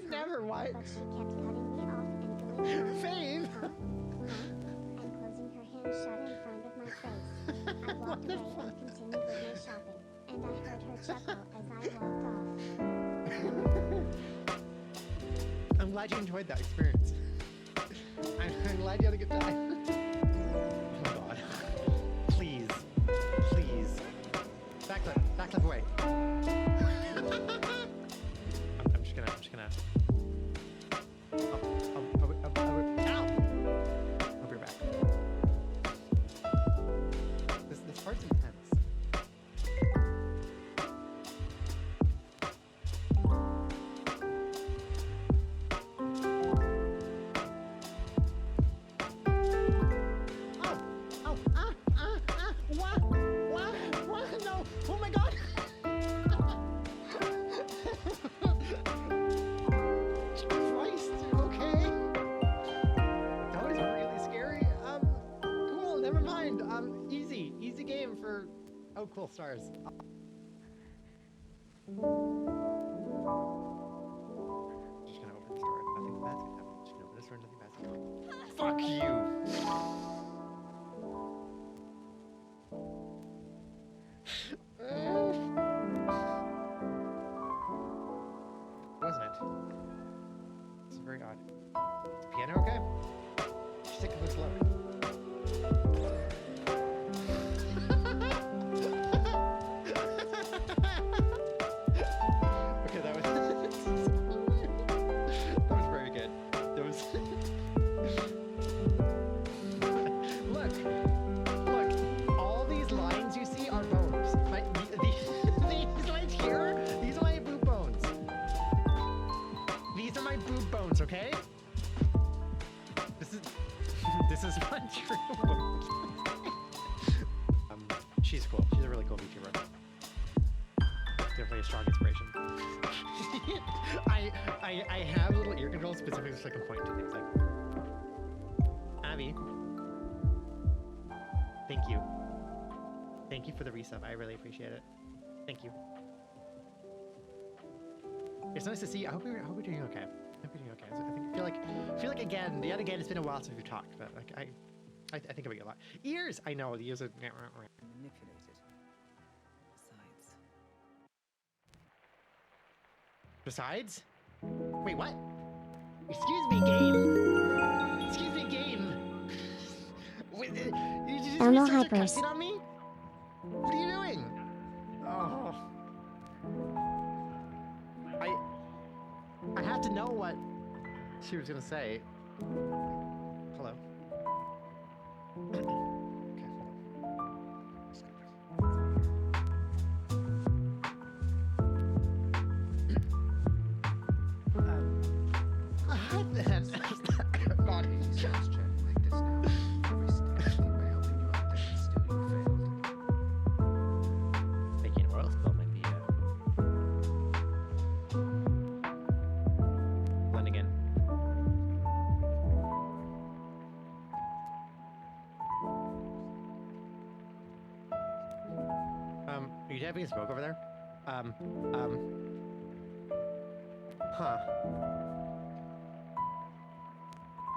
would never. Why? But she kept cutting me off and doing her Fave. and closing her hand shut in front of my face. I walked away and continued with my shopping, and I heard her chuckle as I walked off. I'm glad you enjoyed that experience. I'm glad you had a good time. Oh my god. Please. Please. Backflip away. I'm just gonna. Ow! I'll be right back. This part's intense. What? No! Oh my god! Christ, okay? That was really scary. Cool, never mind. Easy game for... Oh, cool, stars. Just gonna open this door. Nothing bad's gonna happen. Just gonna open this door, nothing bad's gonna happen. Fuck you! Wasn't it? This is very odd. Is the piano okay? Just take it a little slower. Okay, that was that was very good. That was look, all these lines you see are bones. These lines here, these are my boob bones. These are my boob bones, okay? This is my true bone. She's cool. She's a really cool VTuber. Definitely a strong inspiration. I have little ear controls specifically so I can point to things like Abby. Thank you. Thank you for the resub. I really appreciate it. Thank you. It's nice to see. I hope we're doing okay. I hope you're doing okay. So I feel like again, yet again, it's been a while since we've talked, but like I think about you a lot. Ears. I know the ears are Manipulated. Besides. Wait, what? Excuse me, game. Excuse me, game. Wait, you just Elmo start to Hypers. cuss it on me? What are you doing? Oh. I have to know what she was gonna say. Hello. Okay, hold on. Let's go. What then? God. Chance check like this now. Every step by helping you out there and still you failed. Making an oil spill might be then again. Are you having a smoke over there? Huh.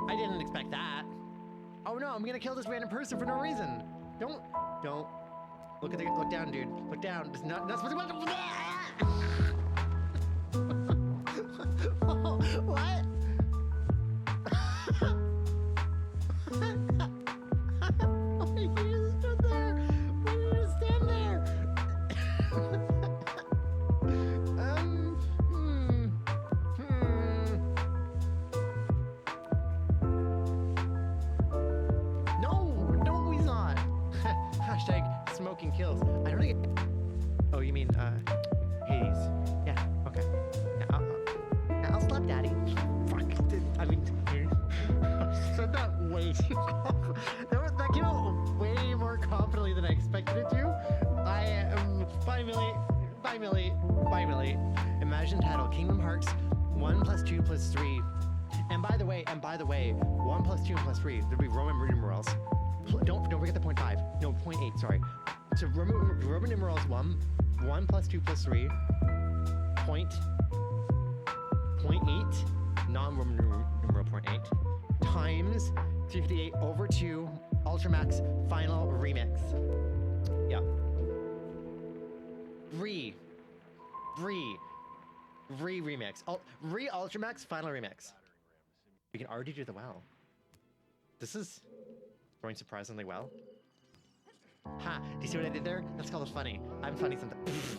I didn't expect that. Oh no, I'm gonna kill this random person for no reason. Don't. Look down, dude. Look down. It's not supposed to. What? Why did you just stood there? Why did you just stand there? No, he's not. Hashtag smoking kills. I don't think. Oh, you mean Hades? Yeah. Okay. Yeah, I'll slap daddy. Fuck. I mean, I said that way too. That came out way more confidently than I expected it to. I am. Bye, Millie. Imagine title: Kingdom Hearts 1 + 2 + 3. And by the way, 1 + 2 + 3. There'll be Roman numerals. Don't forget the 0.5. No, 0.8. Sorry. So Roman numerals 1 + 2 + 3. 0.8. non-Roman numeral 0.8 times 358 over 2 Ultramax Final Remix. Yeah. Remix. Ultramax Final Remix. We can already do the well. This is going surprisingly well. Ha! Do you see what I did there? That's called funny. I'm funny sometimes.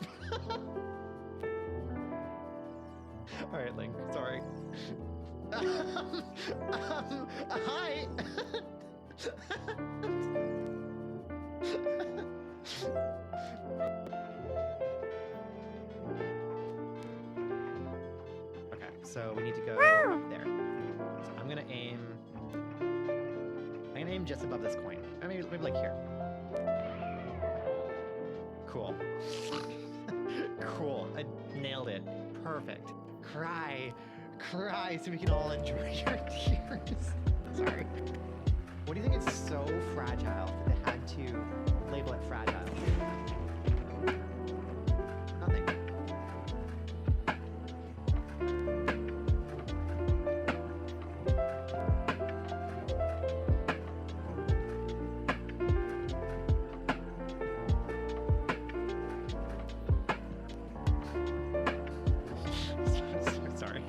Alright, Link. Sorry. Hi! Okay, so we need to go up there. So I'm gonna aim just above this coin. I mean, maybe like here. Cool. Cool. I nailed it. Perfect. Cry so we can all enjoy your tears. Sorry. What do you think it's so fragile that they had to label it fragile? Nothing. Sorry.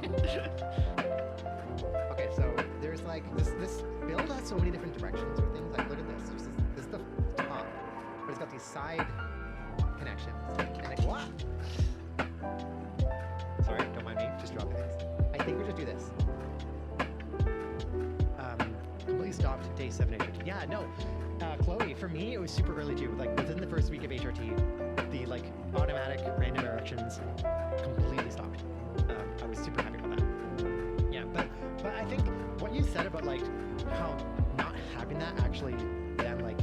Okay, so there's like this build has so many different directions or things. Like look at this. This is the top, but it's got these side connections. And like what? Sorry, don't mind me. Just dropping things. I think we just do this. Completely stopped day 7 HRT. Yeah, no. Chloe, for me it was super early too. Like within the first week of HRT, the like automatic random directions completely stopped. I was super happy about that. Yeah, but I think what you said about like how not having that actually then like,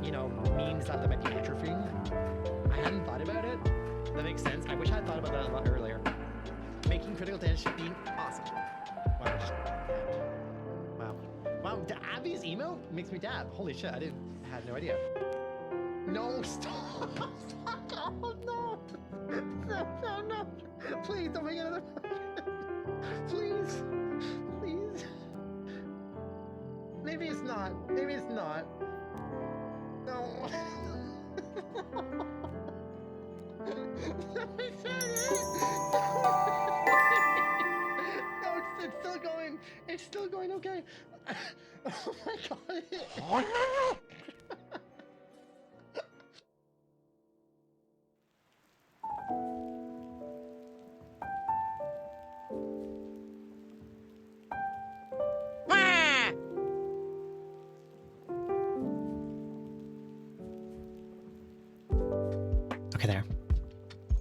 you know, means that there might be atrophying. I hadn't thought about it. That makes sense. I wish I had thought about that a lot earlier. Making critical damage being awesome. Wow. Wow. Wow. Abby's emote makes me dab. Holy shit! I had no idea. No, stop! Oh no! No! Please don't make another. Please. Maybe it's not. No. No, it's still going. It's still going. Okay. Oh my god. Oh no. Okay, there.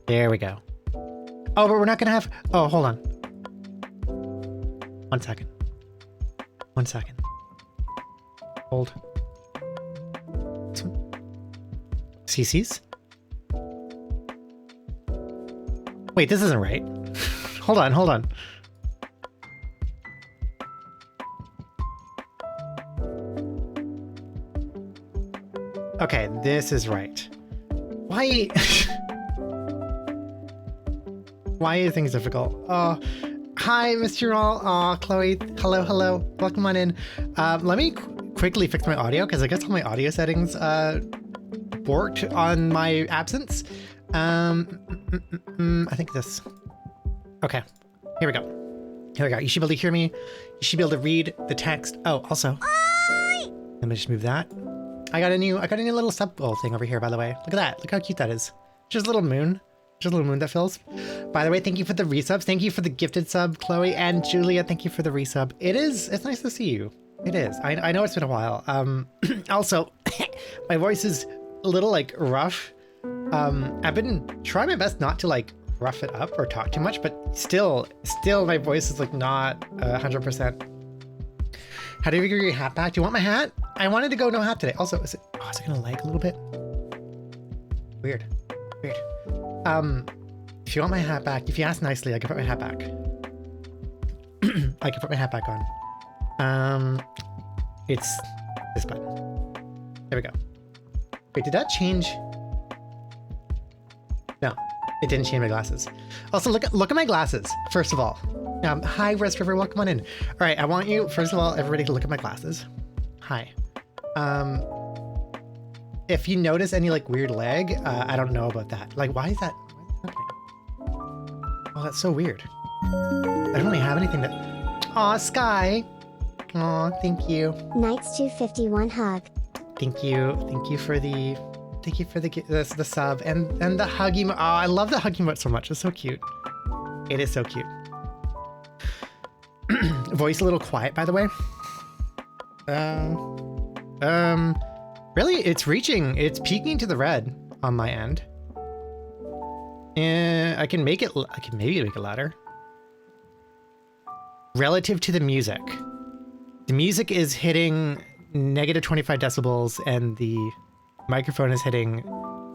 There we go. Oh, but we're not gonna have... Oh, hold on. 1 second. 1 second. Hold. CC's? Wait, this isn't right. Hold on. Okay, this is right. Why? Why are things difficult? Oh, hi, Mr. All. Chloe. Hello. Welcome on in. Let me quickly fix my audio because I guess all my audio settings worked on my absence. I think this. Okay, here we go. You should be able to hear me. You should be able to read the text. Oh, also, let me just move that. I got a new little sub goal thing over here, by the way. Look at that. Look how cute that is. Just a little moon. Just a little moon that fills. By the way, thank you for the resubs. Thank you for the gifted sub, Chloe and Julia. Thank you for the resub. It's nice to see you. It is. I know it's been a while. Also, my voice is a little like rough. I've been trying my best not to like rough it up or talk too much, but still my voice is like not 100%. How do you figure your hat back? Do you want my hat? I wanted to go no hat today. Also, is it gonna lag a little bit? Weird. If you want my hat back, if you ask nicely, I can put my hat back. I can put my hat back on. It's this button. There we go. Wait, did that change? No, it didn't change my glasses. Also, look at my glasses, first of all. Hi, Rest River. Welcome on in. All right, I want you, first of all, everybody to look at my glasses. Hi. If you notice any like weird lag, I don't know about that. Like, why is that happening? Oh, that's so weird. I don't really have anything to... Aw, Sky. Aw, thank you. Knights 251 hug. Thank you. Thank you for the... Thank you for the sub and the hug emote. Oh, I love the hug emote so much. It's so cute. It is so cute. Voice a little quiet, by the way. Really, it's peaking to the red on my end. And I can maybe make it louder. Relative to the music. The music is hitting negative 25 decibels and the microphone is hitting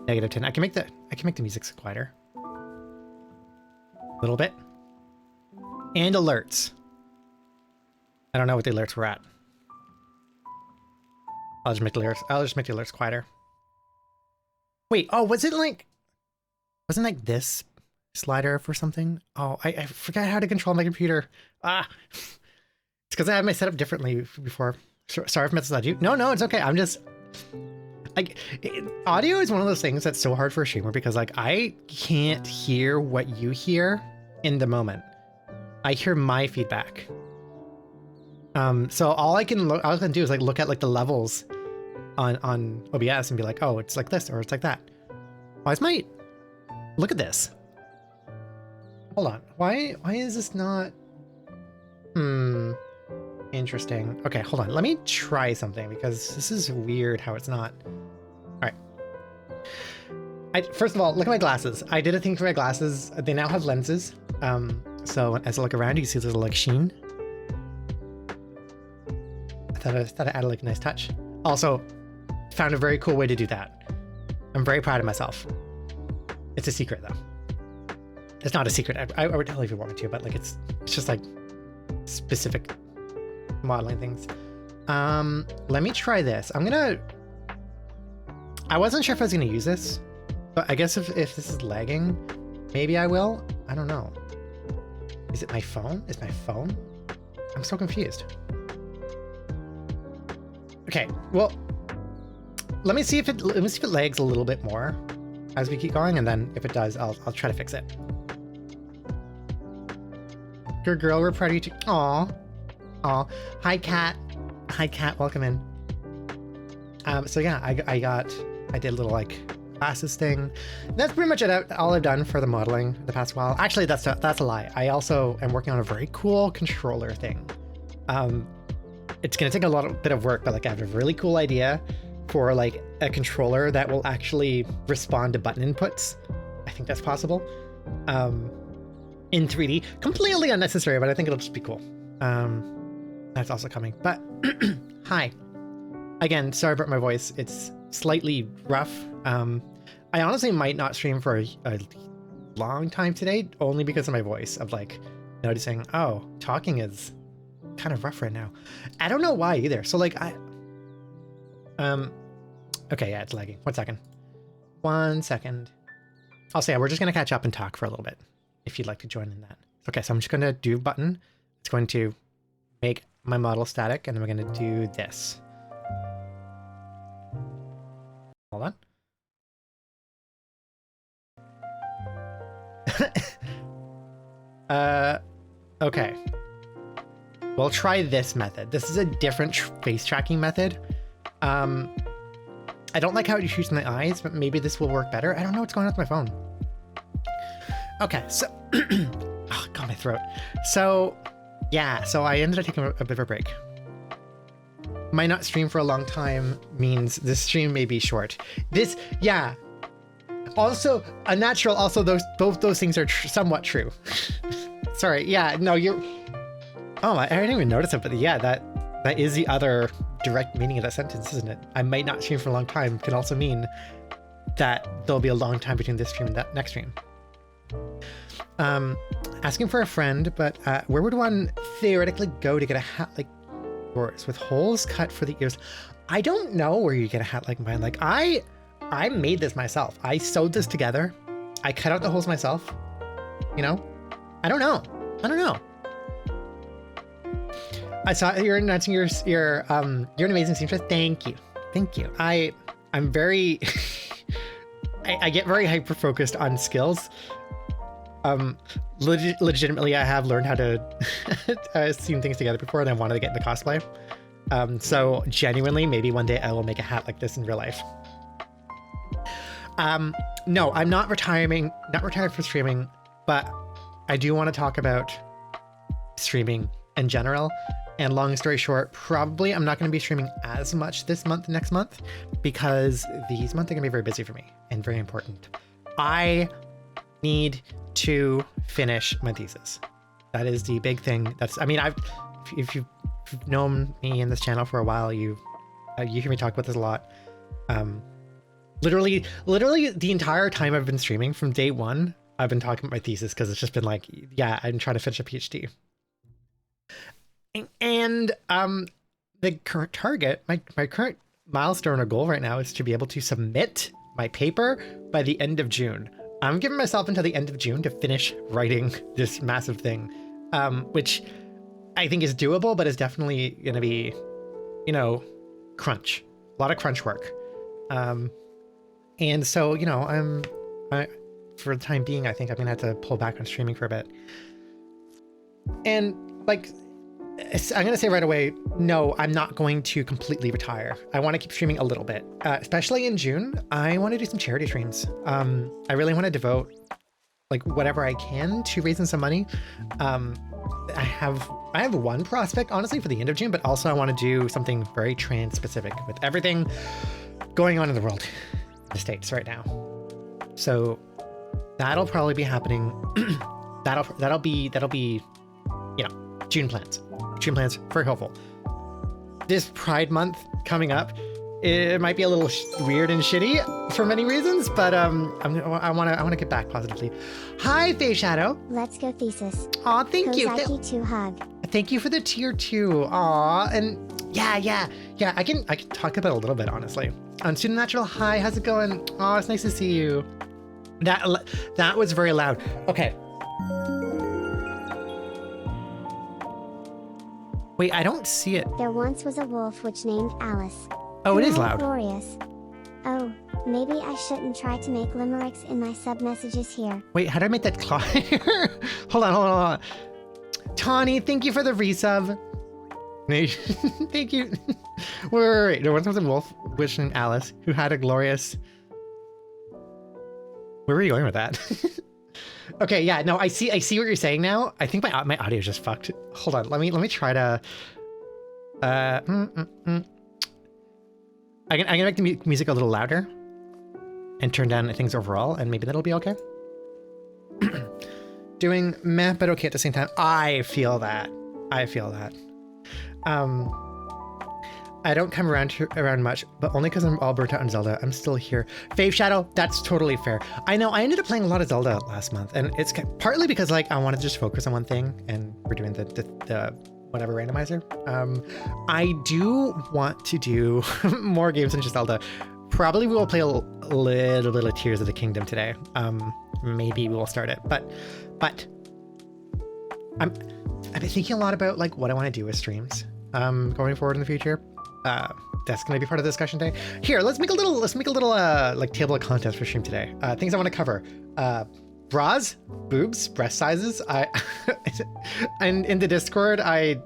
negative 10. I can make the music quieter. A little bit. And alerts. I don't know what the alerts were at. I'll just make the alerts quieter. Wait, oh, wasn't like this slider for something? Oh, I forgot how to control my computer. It's because I have my setup differently before. Sorry if I misled you. No, it's okay. I'm just like, audio is one of those things that's so hard for a streamer because like I can't hear what you hear in the moment. I hear my feedback. So all I can do is like look at like the levels on OBS and be like, oh, it's like this or it's like that. Why is my... Look at this. Hold on. Why is this not... Interesting. Okay, hold on. Let me try something because this is weird how it's not. All right. First of all, look at my glasses. I did a thing for my glasses. They now have lenses. So as I look around, you see this little like sheen. I thought I'd add like a nice touch. Also, found a very cool way to do that. I'm very proud of myself. It's a secret though. It's not a secret. I would tell you if you want me to, but like it's just like specific modeling things. Let me try this. I wasn't sure if I was gonna use this, but I guess if this is lagging, maybe I will. I don't know. Is it my phone? Is my phone? I'm so confused. Okay, well, let me see if it lags a little bit more as we keep going, and then if it does, I'll try to fix it. Good girl, we're proud of you too. Aw. Hi, Kat. Hi, Kat. Welcome in. So yeah, I did a little like glasses thing. That's pretty much it. All I've done for the modeling the past while. Actually, that's a lie. I also am working on a very cool controller thing. It's gonna take a bit of work, but like I have a really cool idea for like a controller that will actually respond to button inputs. I think that's possible. In 3D, completely unnecessary, but I think it'll just be cool. That's also coming. But hi, again, sorry about my voice. It's slightly rough. I honestly might not stream for a long time today, only because of my voice. Of like noticing, oh, talking is kind of rough right now. I don't know why either. So like okay, yeah, it's lagging. 1 second. I'll say we're just gonna catch up and talk for a little bit if you'd like to join in that. Okay, so I'm just gonna do button. It's going to make my model static, and then we're gonna do this. Hold on. Okay. We'll try this method. This is a different face tracking method. I don't like how it shoots in the eyes, but maybe this will work better. I don't know what's going on with my phone. Okay, so... oh, got my throat. So, yeah, so I ended up taking a bit of a break. Might not stream for a long time means this stream may be short. This, yeah. Also, unnatural, also both those things are somewhat true. Sorry, yeah, no, you're... Oh, I didn't even notice it, but yeah, that is the other direct meaning of that sentence, isn't it? I might not stream for a long time can also mean that there'll be a long time between this stream and that next stream. Asking for a friend, but where would one theoretically go to get a hat like yours with holes cut for the ears? I don't know where you get a hat like mine. Like I made this myself. I sewed this together. I cut out the holes myself. You know? I don't know. I saw you're announcing you're an amazing seamstress. Thank you. Thank you. I'm very I get very hyper focused on skills. Legitimately, I have learned how to seam things together before, and I wanted to get into cosplay. So genuinely, maybe one day I will make a hat like this in real life. No, I'm not retiring. Not retired for streaming, but I do want to talk about streaming in general. And long story short, probably I'm not going to be streaming as much this month, next month, because these months are going to be very busy for me and very important. I need to finish my thesis. That is the big thing. If you've known me in this channel for a while, you hear me talk about this a lot. Literally the entire time I've been streaming from day one, I've been talking about my thesis because it's just been like, yeah, I'm trying to finish a PhD. And the current target, my current milestone or goal right now is to be able to submit my paper by the end of June. I'm giving myself until the end of June to finish writing this massive thing, which I think is doable, but is definitely going to be, a lot of crunch work. And so, for the time being, I think I'm going to have to pull back on streaming for a bit. And I'm going to say right away, no, I'm not going to completely retire. I want to keep streaming a little bit, especially in June. I want to do some charity streams. I really want to devote whatever I can to raising some money. I have one prospect, honestly, for the end of June, but also I want to do something very trans specific with everything going on in the world, the States right now. So that'll probably be happening. that'll be, June plans. June plans, very hopeful. This Pride Month coming up, it might be a little weird and shitty for many reasons, but I want to get back positively. Hi, Faye Shadow. Let's go thesis. Aw, thank you. Kozaki 2 hug. Thank you for the tier 2. Aw, and yeah. I can talk about it a little bit, honestly. Student Natural, hi, how's it going? Aw, it's nice to see you. That was very loud. Okay. Wait, I don't see it. There once was a wolf which named Alice. Oh, it is How loud. Glorious. Oh, maybe I shouldn't try to make limericks in my sub messages here. Wait, how do I make that clear? Hold on. Tawny, thank you for the resub. Thank you. Wait. There once was a wolf which named Alice who had a glorious... Where were you going with that? Okay, yeah, no, I see what you're saying now. I think my audio is just fucked. Hold on, let me try to I'm gonna make the music a little louder and turn down things overall, and maybe that'll be okay. Doing meh, but okay at the same time. I feel that. I don't come around much, but only because I'm all burnt out on Zelda. I'm still here. Fave Shadow, that's totally fair. I know, I ended up playing a lot of Zelda last month, and it's partly because I wanted to just focus on one thing, and we're doing the whatever randomizer. I do want to do more games than just Zelda. Probably we will play a little bit of Tears of the Kingdom today. Maybe we will start it, but I've been thinking a lot about what I want to do with streams going forward in the future. That's going to be part of the discussion today. Here, let's make a little table of contents for stream today. Things I want to cover. Bras, boobs, breast sizes. And in the Discord, I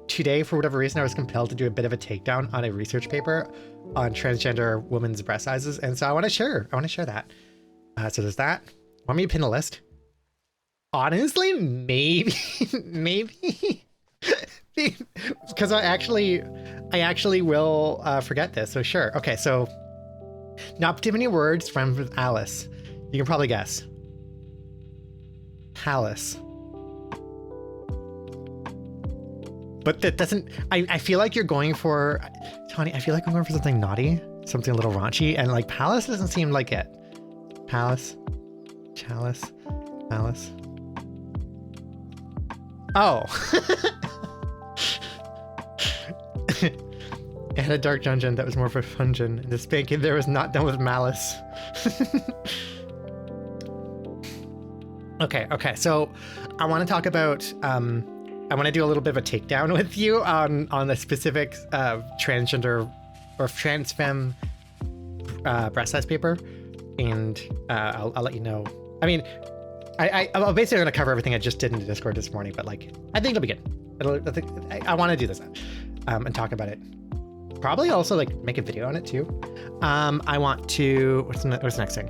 today, for whatever reason, I was compelled to do a bit of a takedown on a research paper on transgender women's breast sizes. And so I want to share that. So there's that. Want me to pin a list? Honestly, maybe. Because I actually will forget this, so sure. Okay, so not too many words from Alice. You can probably guess. Palace. But that doesn't, I feel like you're going for, Tawny, I feel like I'm going for something naughty, something a little raunchy, and palace doesn't seem like it. Palace, chalice, palace. Oh. It had a dark dungeon that was more of a dungeon, and the spanking there was not done with malice. Okay, so I want to talk about I want to do a little bit of a takedown with you on the specific transgender or trans femme breast size paper, and I'll let you know. I mean, I'm basically gonna cover everything I just did in the Discord this morning, but like I think it'll be good. I want to do this and talk about it. Probably also like make a video on it too. I want to. What's the next thing?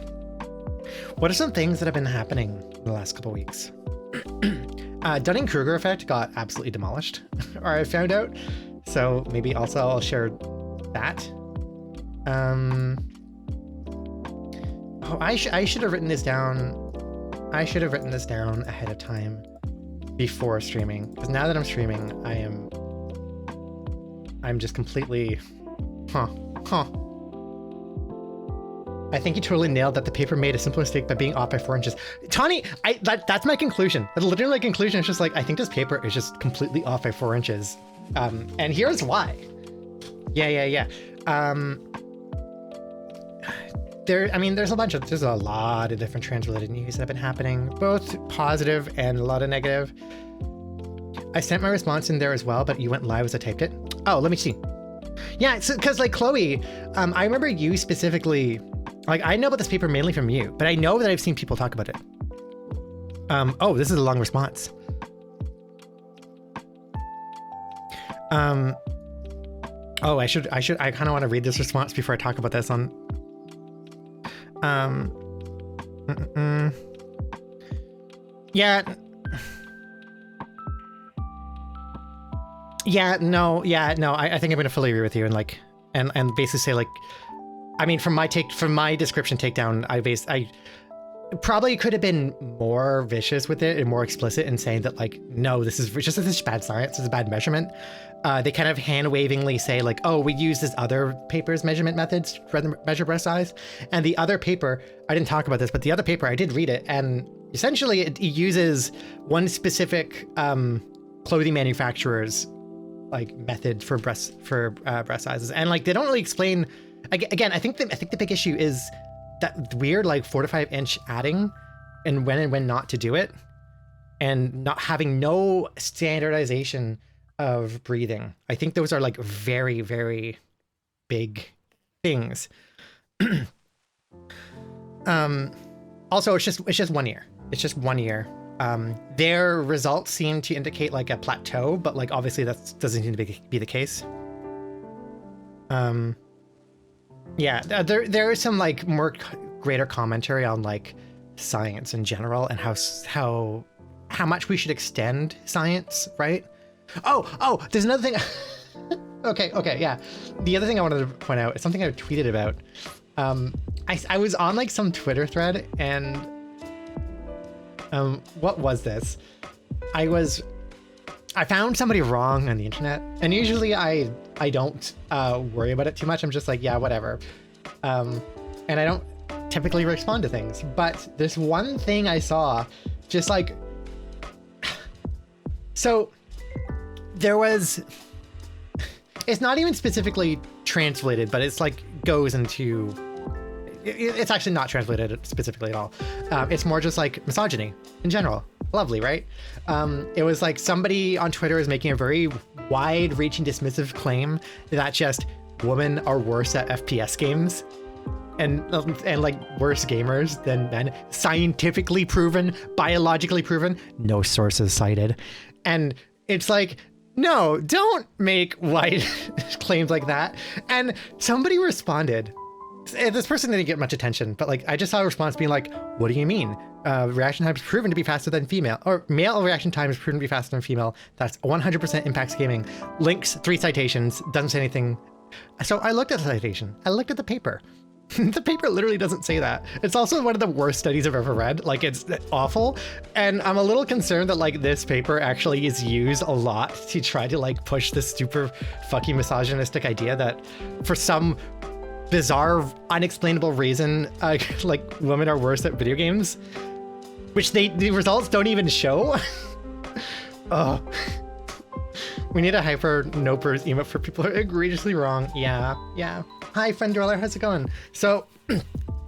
What are some things that have been happening in the last couple weeks? Dunning-Kruger effect got absolutely demolished, or I found out. So maybe also I'll share that. Oh, I should have written this down. I should have written this down ahead of time before streaming, because now that I'm streaming, I'm just completely, I think you totally nailed that. The paper made a simpler mistake by being off by 4 inches. Tawny, that's my conclusion. That's literally my conclusion. It's just like, I think this paper is just completely off by 4 inches. And here's why. Yeah. There's a lot of different trans-related news that have been happening, both positive and a lot of negative. I sent my response in there as well, but you went live as I typed it. Oh, let me see. Yeah, because like Chloe, I remember you specifically, like I know about this paper mainly from you, but I know that I've seen people talk about it. Oh, this is a long response. Oh, I kind of want to read this response before I talk about this on. Yeah. No. I think I'm gonna fully agree with you and like, and basically say like, I mean, from my description takedown, I probably could have been more vicious with it and more explicit in saying that like, no, this is bad science. This is a bad measurement. They kind of hand-wavingly say like, oh, we use this other paper's measurement methods to measure breast size. And the other paper, I didn't talk about this, but the other paper, I did read it. And essentially it uses one specific clothing manufacturer's like method for breast sizes. And like, they don't really explain, again, I think the big issue is that weird like 4 to 5 inch adding and when not to do it, and not having no standardization of breathing. I think those are like very, very big things. Also, it's just 1 year. It's just 1 year. Their results seem to indicate like a plateau, but like obviously that doesn't seem to be the case. Yeah, there is some like more greater commentary on like science in general and how much we should extend science, right? Oh, there's another thing. Okay, yeah. The other thing I wanted to point out is something I tweeted about. I was on like some Twitter thread and what was this? I found somebody wrong on the internet, and usually I don't worry about it too much. I'm just like, yeah, whatever. And I don't typically respond to things, but this one thing I saw, just like, so there was, it's not even specifically translated, but it's like goes into, it's actually not translated specifically at all. It's more just like misogyny in general. Lovely, right? It was like somebody on Twitter is making a very wide-reaching dismissive claim that just women are worse at FPS games and like worse gamers than men. Scientifically proven, biologically proven, no sources cited. And it's like, no, don't make wide claims like that. And somebody responded. This person didn't get much attention, but like I just saw a response being like, what do you mean? Reaction time is proven to be faster than female, or male reaction time is proven to be faster than female. That's 100% impacts gaming. Links 3 citations, doesn't say anything. So I looked at the citation. I looked at the paper. The paper literally doesn't say that. It's also one of the worst studies I've ever read. Like, it's awful. And I'm a little concerned that like this paper actually is used a lot to try to like push this super fucking misogynistic idea that for some bizarre, unexplainable reason, like women are worse at video games, which the results don't even show. Oh, we need a hyper nopers emote for people who are egregiously wrong. Yeah. Hi, friend Driller, how's it going? So,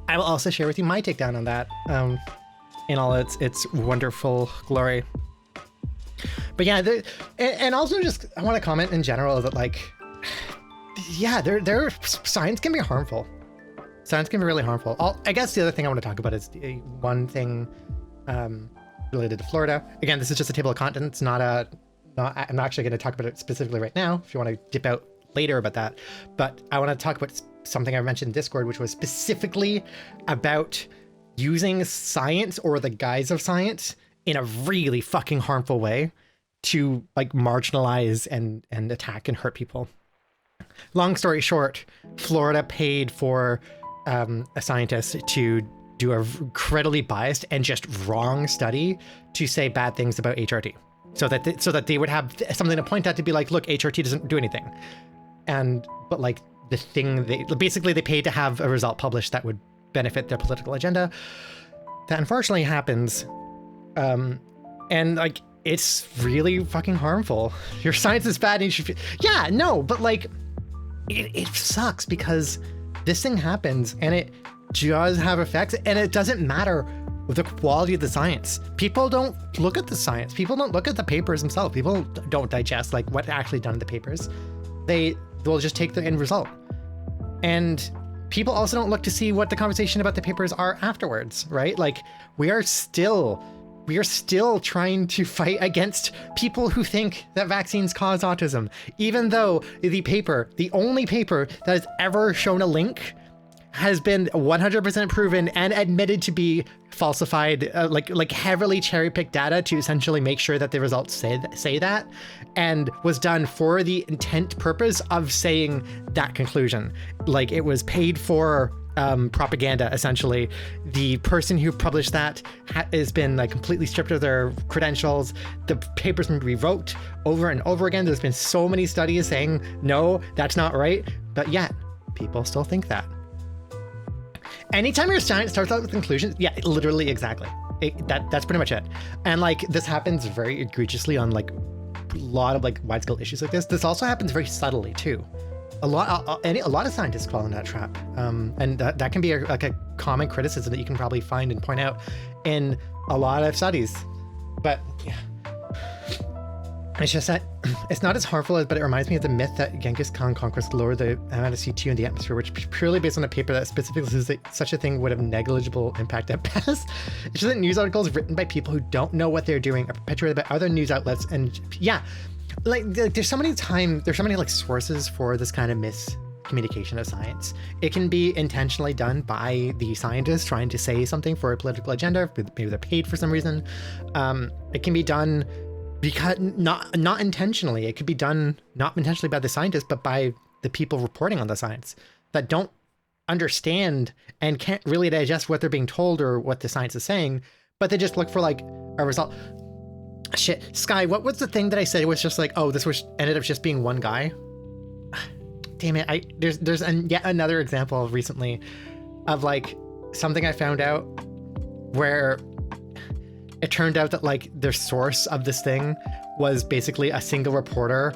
I will also share with you my takedown on that, in all its wonderful glory. But yeah, and also just I want to comment in general that like, yeah, there science can be harmful. Science can be really harmful. I guess the other thing I want to talk about is one thing related to Florida. Again, this is just a table of contents, I'm not actually going to talk about it specifically right now. If you want to dip out later about that, but I want to talk about something I mentioned in Discord, which was specifically about using science or the guise of science in a really fucking harmful way to like marginalize and attack and hurt people. Long story short, Florida paid for a scientist to do a incredibly biased and just wrong study to say bad things about HRT, so that they would have something to point at to be like, look, HRT doesn't do anything. But like the thing they paid to have a result published that would benefit their political agenda. That unfortunately happens, and like it's really fucking harmful. Your science is bad, and you should. Yeah, no, but like it sucks because this thing happens and it does have effects, and it doesn't matter the quality of the science. People don't look at the science. People don't look at the papers themselves. People don't digest like what's actually done in the papers. They'll just take the end result. And people also don't look to see what the conversation about the papers are afterwards, right? Like we are still trying to fight against people who think that vaccines cause autism, even though the only paper that has ever shown a link has been 100% proven and admitted to be falsified, like heavily cherry-picked data to essentially make sure that the results say that, and was done for the intent purpose of saying that conclusion. Like it was paid for propaganda, essentially. The person who published that has been like completely stripped of their credentials. The paper's been revoked over and over again. There's been so many studies saying, no, that's not right. But yet, people still think that. Anytime your science starts out with conclusions, yeah, literally, exactly. That's pretty much it. And like this happens very egregiously on like a lot of like wide-scale issues like this. This also happens very subtly too. A lot of scientists fall in that trap, and that can be a common criticism that you can probably find and point out in a lot of studies. But yeah, it's just that it's not as harmful, but it reminds me of the myth that Genghis Khan conquest lowered the amount of CO2 in the atmosphere, which is purely based on a paper that specifically says that such a thing would have negligible impact at best. It's just that news articles written by people who don't know what they're doing are perpetuated by other news outlets, and yeah. Like there's so many like sources for this kind of miscommunication of science. It can be intentionally done by the scientists trying to say something for a political agenda. Maybe they're paid for some reason. It can be done because not intentionally. It could be done not intentionally by the scientists, but by the people reporting on the science that don't understand and can't really digest what they're being told or what the science is saying, but they just look for like a result. Shit, Sky, what was the thing that I said? It was just like, oh, this was ended up just being one guy. Damn it! There's yet another example recently of like something I found out where it turned out that like the source of this thing was basically a single reporter,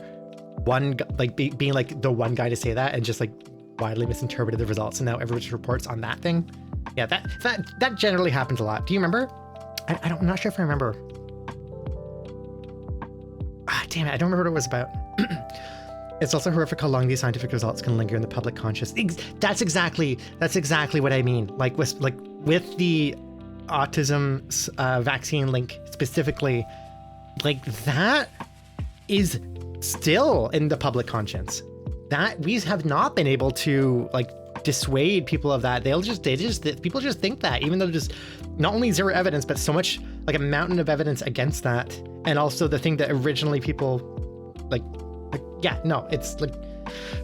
being like the one guy to say that, and just like widely misinterpreted the results, and now everyone just reports on that thing. Yeah, that generally happens a lot. Do you remember? I'm not sure if I remember. Damn it, I don't remember what it was about. It's also horrific how long these scientific results can linger in the public consciousness. That's exactly what I mean. Like with the autism vaccine link specifically, like that is still in the public conscience. That we have not been able to like dissuade people of that. People just think that, even though there's not only zero evidence, but so much like a mountain of evidence against that. And also the thing that originally people it's like,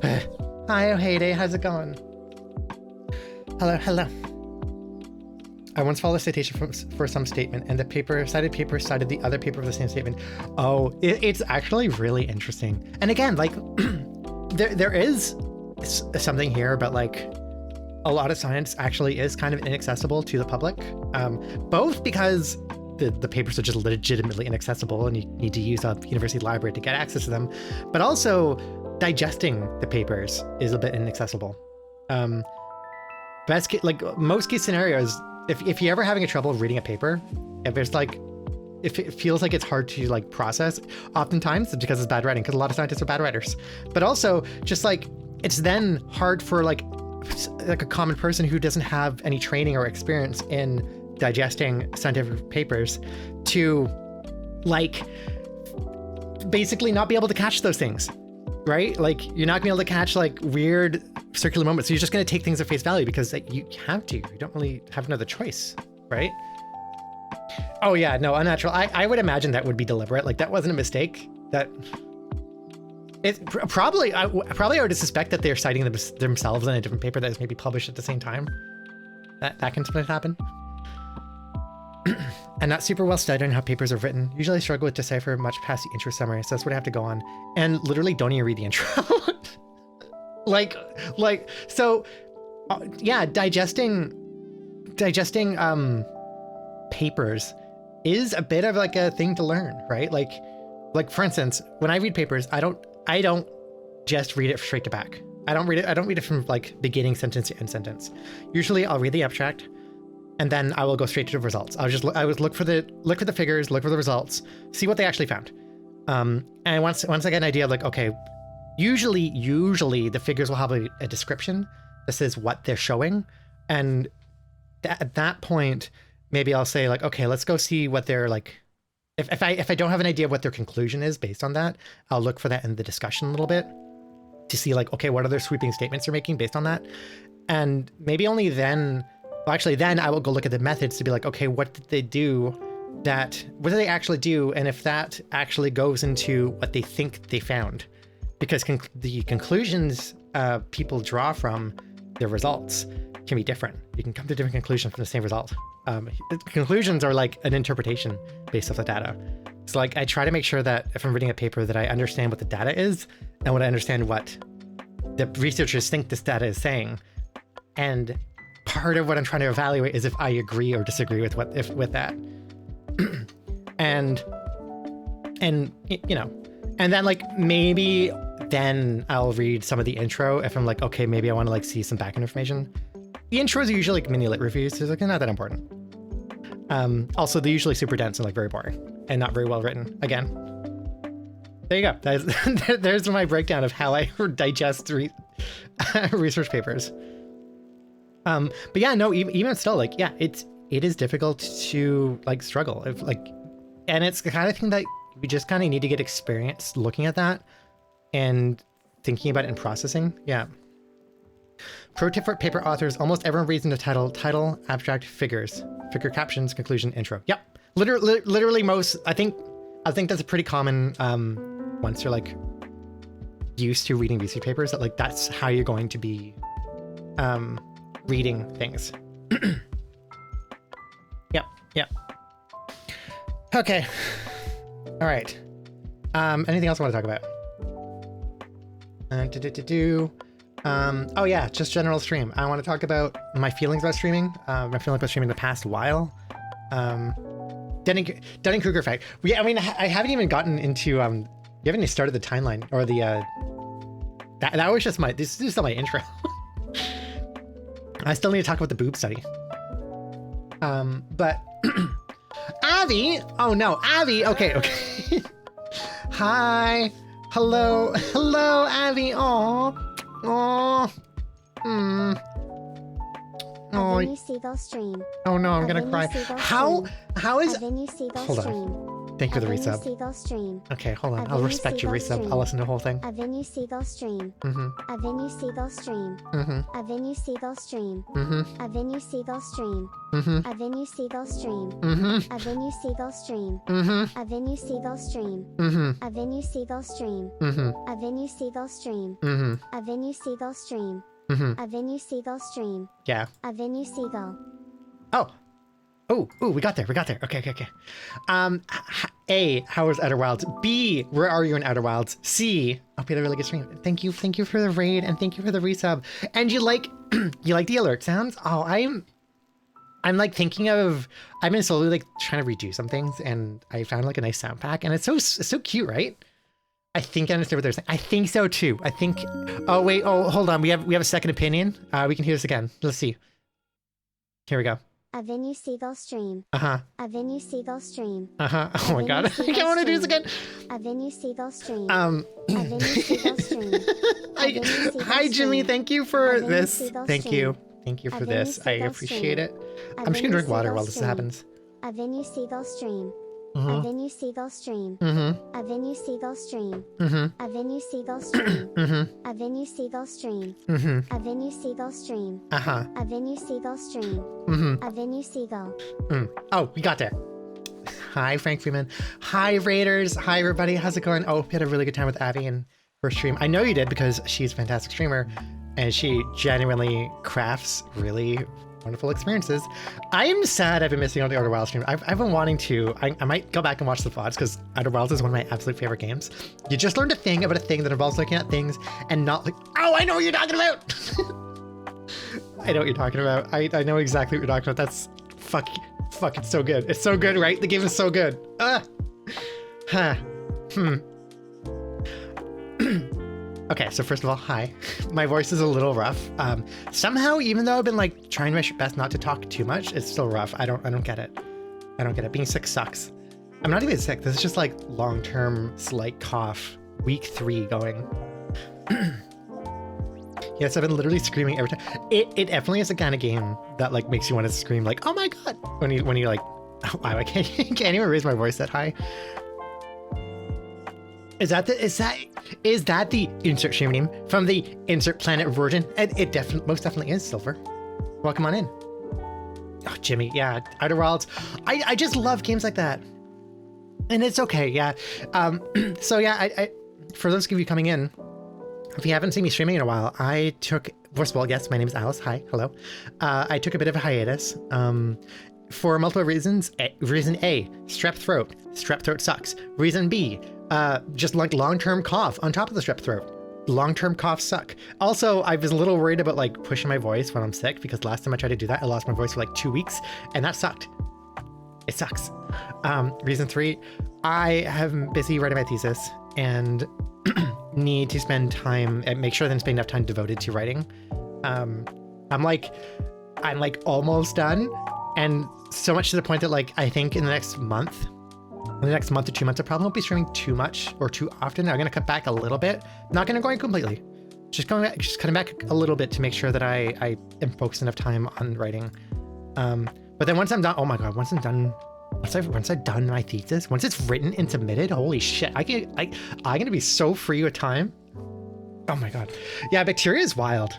hi, oh, hey day, how's it going? Hello. I once followed a citation for some statement, and the cited paper cited the other paper for the same statement. Oh, it's actually really interesting. And again, like there is something here about like a lot of science actually is kind of inaccessible to the public, both because the papers are just legitimately inaccessible and you need to use a university library to get access to them, but also digesting the papers is a bit inaccessible. Most case scenarios, if you're ever having trouble reading a paper, if there's like if it feels like it's hard to like process, oftentimes it's because it's bad writing, because a lot of scientists are bad writers. But also just like it's then hard for like a common person who doesn't have any training or experience in digesting scientific papers to like basically not be able to catch those things, right? Like you're not gonna be able to catch like weird circular moments. So you're just gonna take things at face value because like, you have to. You don't really have another choice, right? Oh yeah, no, unnatural. I would imagine that would be deliberate. Like that wasn't a mistake. That it probably I would suspect that they're citing themselves in a different paper that is maybe published at the same time. That can sometimes happen. I'm not super well studied on how papers are written. Usually I struggle with decipher much past the intro summary, so that's what I have to go on. And literally don't even read the intro. So yeah, digesting papers is a bit of like a thing to learn, right? Like for instance, when I read papers, I don't just read it straight to back. I don't read it from like beginning sentence to end sentence. Usually I'll read the abstract and then I will go straight to the results. I would look for the figures, look for the results, see what they actually found. And once I get an idea of like, okay, usually the figures will have a description that says what they're showing. And at that point, maybe I'll say like, okay, let's go see what they're like. If I don't have an idea of what their conclusion is based on that, I'll look for that in the discussion a little bit to see like, okay, what other sweeping statements they're making based on that. And maybe only then, well, actually then I will go look at the methods to be like, okay, what did they do what do they actually do? And if that actually goes into what they think they found, because the conclusions people draw from their results can be different. You can come to different conclusions from the same result. Conclusions are like an interpretation based off the data. So like I try to make sure that if I'm reading a paper that I understand what the data is and what I understand what the researchers think this data is saying. And part of what I'm trying to evaluate is if I agree or disagree with with that. and you know, and then like maybe then I'll read some of the intro if I'm like, okay, maybe I want to like see some backend information. The intros are usually like mini lit reviews, so it's like not that important. Also, they're usually super dense and like very boring and not very well written. Again, there you go. There's my breakdown of how I digest research papers. But yeah, no, even still, like, yeah, it is difficult to like struggle if like, and it's the kind of thing that we just kind of need to get experience looking at that and thinking about it and processing. Yeah. Pro tip for paper authors: almost everyone reads in the title, abstract, figures, figure captions, conclusion, intro. Yep. Literally most, I think that's a pretty common, once you're like used to reading research papers, that like, that's how you're going to be, reading things. Yep. Okay. All right. Anything else I want to talk about? Oh yeah, just general stream. I want to talk about my feelings about streaming. My feelings about streaming the past while. Dunning-Kruger effect. I mean, I haven't even gotten into. You haven't even started the timeline or the. That was just this is still my intro. I still need to talk about the boob study. But Avi. Oh no, Avi. Okay. Hi. Hello, Avi. Oh. Avenue Seagull stream. Oh no, I'm gonna cry. How is? Avenue Seagull Hold on. stream. Thank you for the Avenue resub. Seagull stream. Okay, hold on. I'll Avenue respect your Seagull resub. stream. I'll listen to the whole thing. Avenue Seagull stream. Mm-hmm. Avenue Seagull stream. Mm-hmm. Avenue Seagull stream. Mm-hmm. Avenue Seagull stream. Mm-hmm. Avenue Seagull stream. Mm-hmm. Avenue Seagull stream. Mm-hmm. Avenue Seagull stream. Mm-hmm. Avenue Seagull stream. Mm-hmm. Avenue Seagull stream. Mm-hmm. Avenue Seagull stream. Mm-hmm. Avenue Seagull stream. Yeah. Avenue Seagull. Oh, we got there. Okay. A, how was Outer Wilds? B, where are you in Outer Wilds? C, hope you had a really good stream. Thank you for the raid and thank you for the resub. And you like the alert sounds? Oh, I'm like thinking of, I've been slowly like trying to redo some things and I found like a nice sound pack and it's so cute, right? I think I understand what they're saying. I think so too. Oh wait, hold on. We have a second opinion. We can hear this again. Let's see. Here we go. A Vinu Seagull stream. Uh-huh. A Vinu Seagull stream. Uh-huh. Oh my god. I can't want to do this again. A Vinu Seagull stream. Um A Vinu Seagull stream. I, Vinu Seagull hi Jimmy, stream. thank you for A Vinu this. Seagull Thank stream. you. Thank you A for Vinu this. I Seagull appreciate stream. it. A I'm just gonna Vinu drink water Seagull while this stream. happens. A Vinu Seagull stream. A Mm-hmm. Vinu Seagull stream. Mm-hmm. A Vinu Seagull stream. Mm-hmm. A Vinu Seagull stream. Mm-hmm. A Vinu Seagull stream. Mm-hmm. A Vinu Seagull stream. Uh-huh. A Vinu Seagull stream. Mm-hmm. A Vinu Seagull. Oh, we got there. Hi, Frank Freeman. Hi, Raiders. Hi, everybody. How's it going? Oh, we had a really good time with Abby in her stream. I know you did because she's a fantastic streamer and she genuinely crafts really wonderful experiences. I am sad I've been missing on the Outer Wilds stream. I've been wanting to. I might go back and watch the VODs because Outer Wilds is one of my absolute favorite games. You just learned a thing about a thing that involves looking at things and not like, oh, I know what you're talking about. I know what you're talking about. I know exactly what you're talking about. That's fuck, it's so good. It's so good, right? The game is so good. Huh. Okay, so first of all, hi. My voice is a little rough. Somehow, even though I've been like trying my best not to talk too much, it's still rough. I don't get it. I don't get it. Being sick sucks. I'm not even sick. This is just like long-term slight cough. Week 3 going. Yes, I've been literally screaming every time. It definitely is the kind of game that like makes you want to scream like, oh my god, when you're like, oh, wow, I can't even raise my voice that high. Is that the insert stream name from the insert planet version? It definitely, most definitely is, Silver. Welcome on in. Oh, Jimmy, yeah, Outer Wilds. I just love games like that, and it's okay, yeah. So yeah, I for those of you coming in, if you haven't seen me streaming in a while, I took, first of all, yes, my name is Alice. Hi, hello. I took a bit of a hiatus. For multiple reasons. Reason A, strep throat. Strep throat sucks. Reason B, just like long-term cough on top of the strep throat. Long-term coughs suck. Also, I was a little worried about like pushing my voice when I'm sick because last time I tried to do that, I lost my voice for like 2 weeks and that sucked. It sucks. Reason 3, I am busy writing my thesis and need to spend time and make sure that I'm spending enough time devoted to writing. I'm like almost done. And so much to the point that like, I think in the next month or 2 months, I probably won't be streaming too much or too often. I'm going to cut back a little bit. Not going to go in completely. Just cutting back a little bit to make sure that I am focused enough time on writing. But then once I'm done, oh my God, once I've done my thesis, once it's written and submitted, holy shit, I'm going to be so free with time. Oh my God. Yeah, bacteria is wild.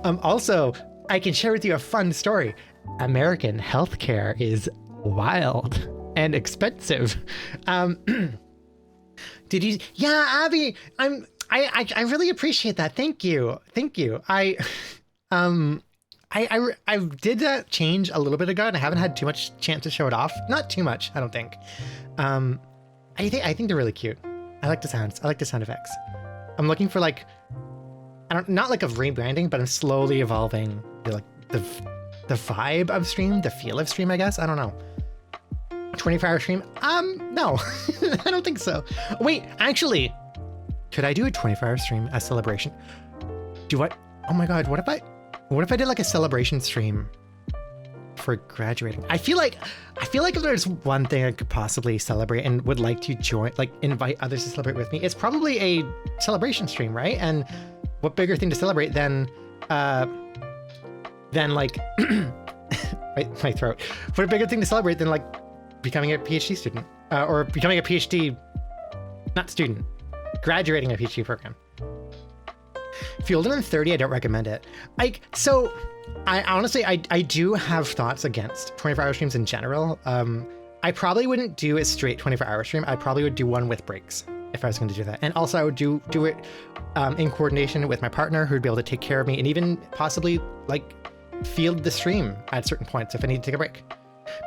Also, I can share with you a fun story. American healthcare is wild and expensive. Did you? Yeah, Abby, I really appreciate that. Thank you. I did that change a little bit ago, and I haven't had too much chance to show it off. Not too much, I don't think. I think they're really cute. I like the sounds. I like the sound effects. I'm looking for like, not like a rebranding, but I'm slowly evolving the vibe of stream, the feel of stream, I guess. I don't know. 24-hour stream? No, I don't think so. Wait, actually, could I do a 24-hour stream as celebration? Oh my God, what if I did like a celebration stream for graduating? I feel like if there's one thing I could possibly celebrate and would like to join, like invite others to celebrate with me, it's probably a celebration stream, right? And what bigger thing to celebrate than like my throat. What a bigger thing to celebrate than like becoming a PhD student or becoming a PhD, not student, graduating a PhD program. If you're older than 30, I don't recommend it. So I honestly, I do have thoughts against 24-hour streams in general. I probably wouldn't do a straight 24-hour stream. I probably would do one with breaks if I was going to do that. And also I would do it in coordination with my partner who'd be able to take care of me and even possibly like field the stream at certain points if I need to take a break.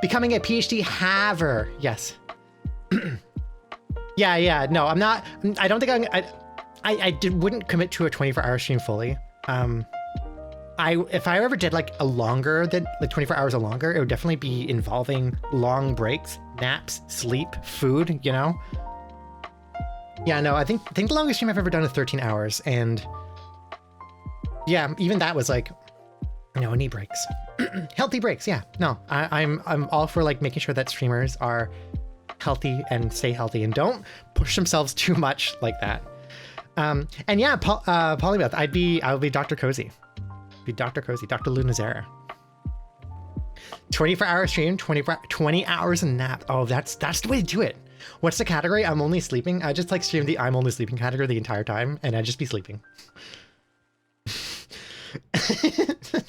Becoming a PhD haver. Yes. Yeah. No, I'm not. I don't think wouldn't commit to a 24-hour stream fully. If I ever did like a longer than like 24 hours or longer, it would definitely be involving long breaks, naps, sleep, food, you know? Yeah, no, I think the longest stream I've ever done is 13 hours. And yeah, even that was like No, I need breaks. Healthy breaks, yeah. No, I'm all for like making sure that streamers are healthy and stay healthy and don't push themselves too much like that. And yeah, Polymeth, I would be Dr. Cozy. Be Dr. Cozy, Dr. Lunazera. 24-hour stream, 20 hours a nap. Oh, that's the way to do it. What's the category? I'm only sleeping. I just like stream the I'm only sleeping category the entire time, and I'd just be sleeping.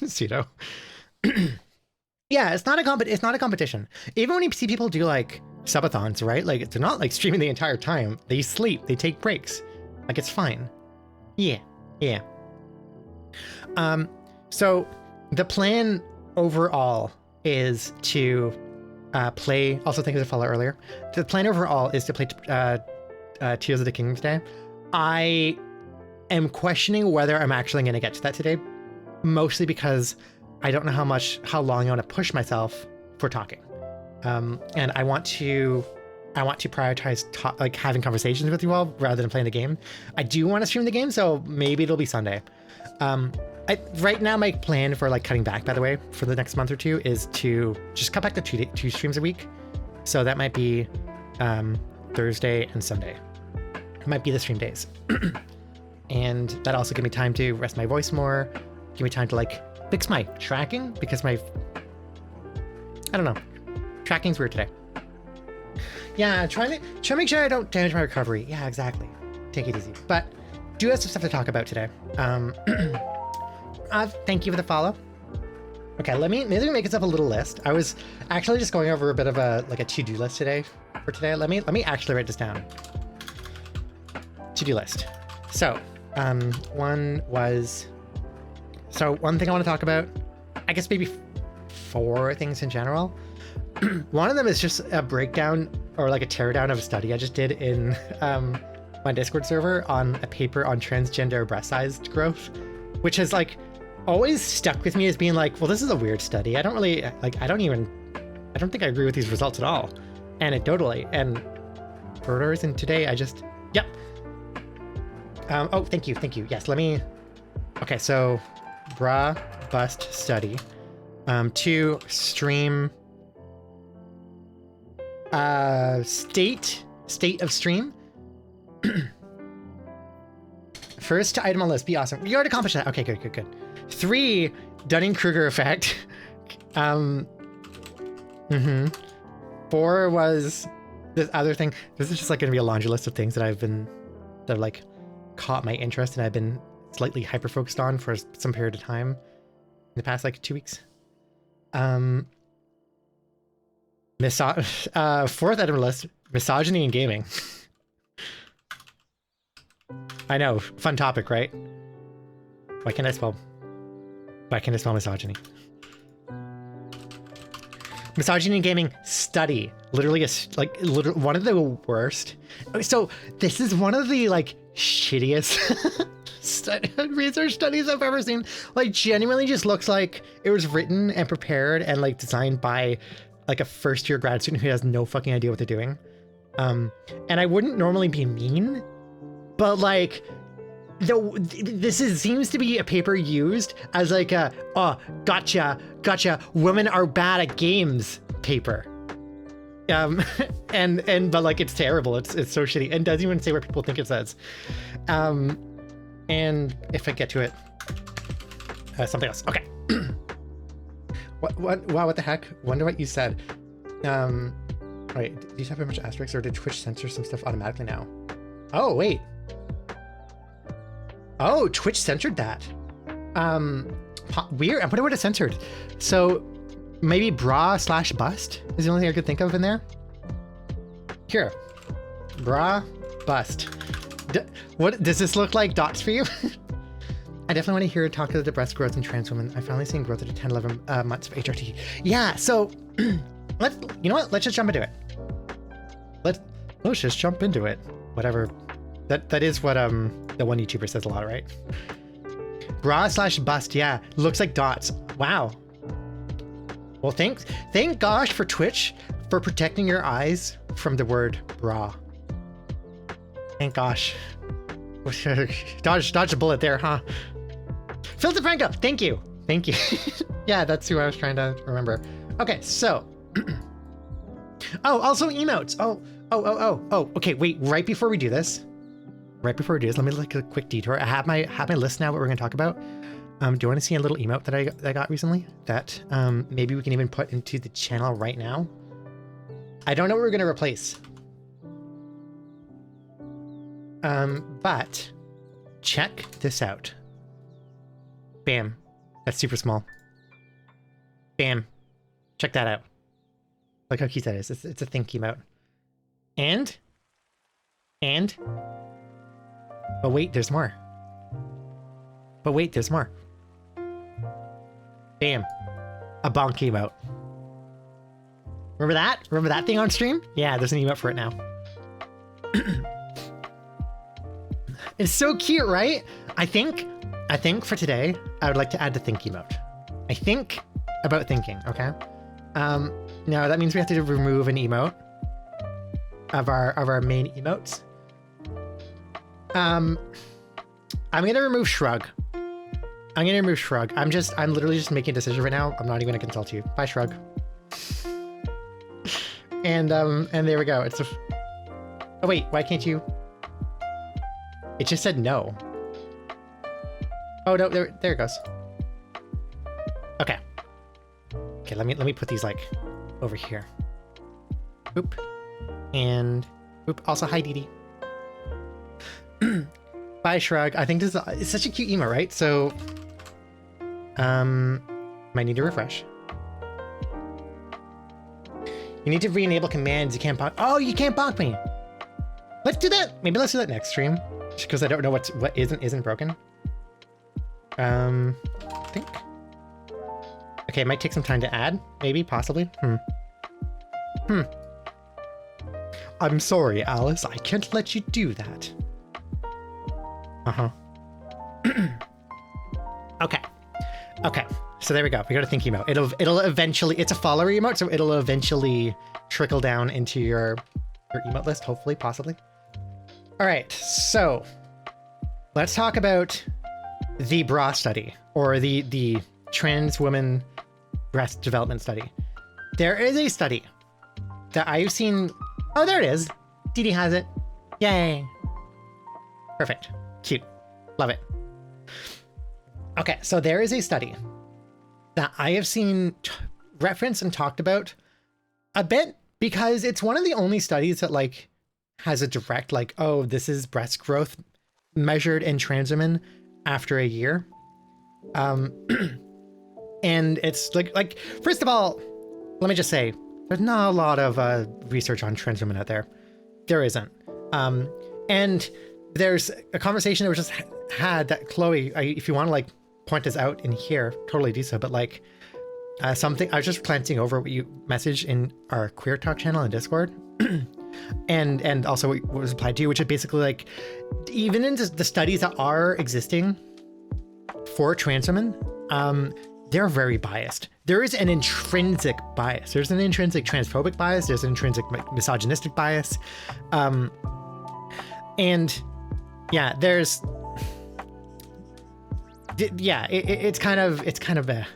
Pseudo. Yeah, it's not a competition. Even when you see people do like subathons, right? Like they're not like streaming the entire time. They sleep, they take breaks. Like it's fine. Yeah. So the plan overall is to play. Also, thank you for the follow earlier. The plan overall is to play Tears of the Kingdom today. I am questioning whether I'm actually going to get to that today, mostly because I don't know how long I want to push myself for talking, and I want to prioritize like having conversations with you all rather than playing the game. I do want to stream the game, so maybe it'll be Sunday. Right now, my plan for like cutting back, by the way, for the next month or two is to just cut back to two streams a week. So that might be Thursday and Sunday. It might be the stream days. And that also give me time to rest my voice more, give me time to like fix my tracking, because I don't know, tracking's weird today. Yeah, trying to make sure I don't damage my recovery. Yeah, exactly. Take it easy. But do have some stuff to talk about today. Thank you for the follow. Okay, maybe make us up a little list. I was actually just going over a bit of a to-do list today. Let me actually write this down. To-do list. So, one thing I want to talk about, I guess maybe 4 things in general. One of them is just a breakdown or like a teardown of a study I just did in my Discord server on a paper on transgender breast size growth, which has like always stuck with me as being like, well, this is a weird study. I don't think I agree with these results at all, anecdotally. And for whatever reason today, yep. Oh, thank you. Yes, okay, so bra bust study, to stream, state of stream. First item on list, be awesome. You already accomplished that. Okay, good. 3, Dunning-Kruger effect. 4 was this other thing. This is just like gonna be a laundry list of things that have like caught my interest and I've been slightly hyper focused on for some period of time in the past like 2 weeks. 4th item list, misogyny in gaming. I know, fun topic, right? Why can't I spell misogyny? Misogyny in gaming study. Literally one of the worst. So this is one of the like shittiest research studies I've ever seen. Like genuinely just looks like it was written and prepared and like designed by like a first-year grad student who has no fucking idea what they're doing. And I wouldn't normally be mean, but like this seems to be a paper used as like a gotcha women are bad at games paper. But like it's terrible. It's so shitty and doesn't even say what people think it says. And if I get to it, something else. Okay. What the heck? Wonder what you said. Wait, do you have a bunch of asterisks or did Twitch censor some stuff automatically now? Oh, wait. Oh, Twitch censored that. Weird. I wonder what it censored. So maybe bra/bust is the only thing I could think of in there. Here, bra bust. What does this look like? Dots for you? I definitely want to hear talk about the breast growth in trans women. I finally seen growth at 10, 11 months of HRT. Yeah. So you know what? Let's just jump into it. Let's just jump into it. Whatever. That is what the one YouTuber says a lot, right? Bra/bust, yeah. Looks like dots. Wow. Well, thank gosh for Twitch for protecting your eyes from the word bra. Thank gosh. Dodge a bullet there, huh? Phil DeFranco, thank you. Thank you. Yeah, that's who I was trying to remember. Okay, so. Oh, also emotes. Oh. Okay, wait. Right before we do this, let me like a quick detour. I have my list now. What we're gonna talk about. Do you want to see a little emote that I got recently? That maybe we can even put into the channel right now. I don't know what we're gonna replace. But check this out. Bam. That's super small. Bam. Check that out. Look how cute that is. It's a think emote. And. But wait, there's more. Bam. A bonk emote. Remember that? Remember that thing on stream? Yeah, there's an emote for it now. It's so cute, right? I think for today, I would like to add the think emote. I think about thinking, okay? Now that means we have to remove an emote of our main emotes. I'm gonna remove shrug. I'm literally just making a decision right now. I'm not even gonna consult you. Bye, shrug. And there we go. It's a. Oh wait, why can't you? It just said no. Oh no, there it goes. Okay. Okay, let me put these like over here. Oop. And oop. Also, hi, Dee Dee. Bye, shrug. I think this is it's such a cute emo, right? So, might need to refresh. You need to re-enable commands. You can't bonk. Oh, you can't bonk me. Let's do that. Maybe let's do that next stream, just because I don't know what isn't broken. I think. Okay, it might take some time to add. Maybe, possibly. I'm sorry, Alice. I can't let you do that. Okay. So there we go. We got a think emote. It'll eventually. It's a follower emote, so it'll eventually trickle down into your emote list. Hopefully, possibly. All right. So let's talk about the bra study, or the trans woman breast development study. There is a study that I've seen. Oh, there it is. Dee Dee has it. Yay. Perfect. Cute. Love it. Okay, so there is a study that I have seen referenced and talked about a bit, because it's one of the only studies that like has a direct like, oh, this is breast growth measured in trans women after a year. And it's like first of all, let me just say, there's not a lot of research on trans women out there. There isn't. And there's a conversation that was just had that Chloe, if you want to like point this out in here, totally do so. But like something, I was just glancing over what you messaged in our Queer Talk channel in Discord. and also what was applied to you, which is basically like, even in the studies that are existing for trans women, they're very biased. There is an intrinsic bias. There's an intrinsic transphobic bias. There's an intrinsic misogynistic bias. And yeah, there's, yeah, it's kind of a,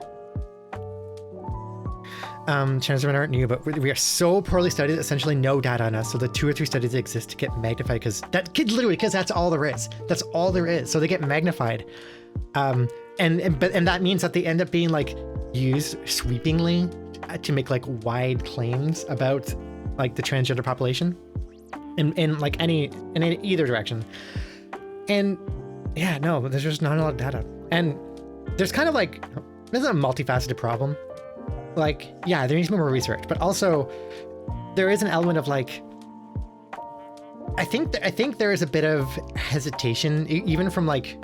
trans women aren't new, but we are so poorly studied, essentially no data on us. So the 2 or 3 studies that exist to get magnified, because that's all there is. That's all there is. So they get magnified. And that means that they end up being like used sweepingly to make like wide claims about like the transgender population in like in either direction. And yeah, no, there's just not a lot of data. And there's kind of like, this is a multifaceted problem. Like, yeah, there needs to be more research, but also there is an element of like, I think there is a bit of hesitation, even from like,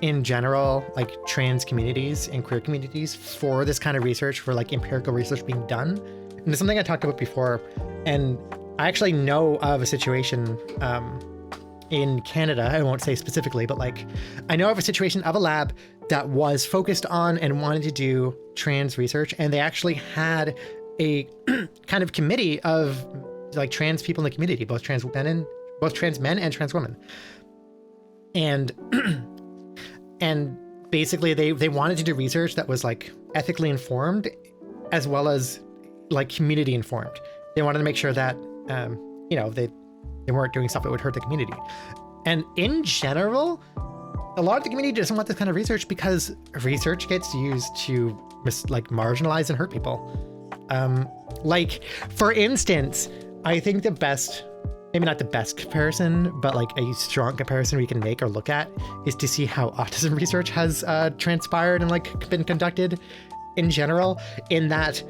in general, like trans communities and queer communities, for this kind of research, for like empirical research being done. And it's something I talked about before. And I actually know of a situation in Canada, I won't say specifically, but like I know of a situation of a lab that was focused on and wanted to do trans research. And they actually had a kind of committee of like trans people in the community, both trans men and trans women. And basically they wanted to do research that was like ethically informed as well as like community informed. They wanted to make sure that you know, they weren't doing stuff that would hurt the community. And in general, a lot of the community doesn't want this kind of research because research gets used to marginalize and hurt people. Like, for instance, I think the best, maybe not the best comparison, but like a strong comparison we can make or look at is to see how autism research has transpired and like been conducted in general, in that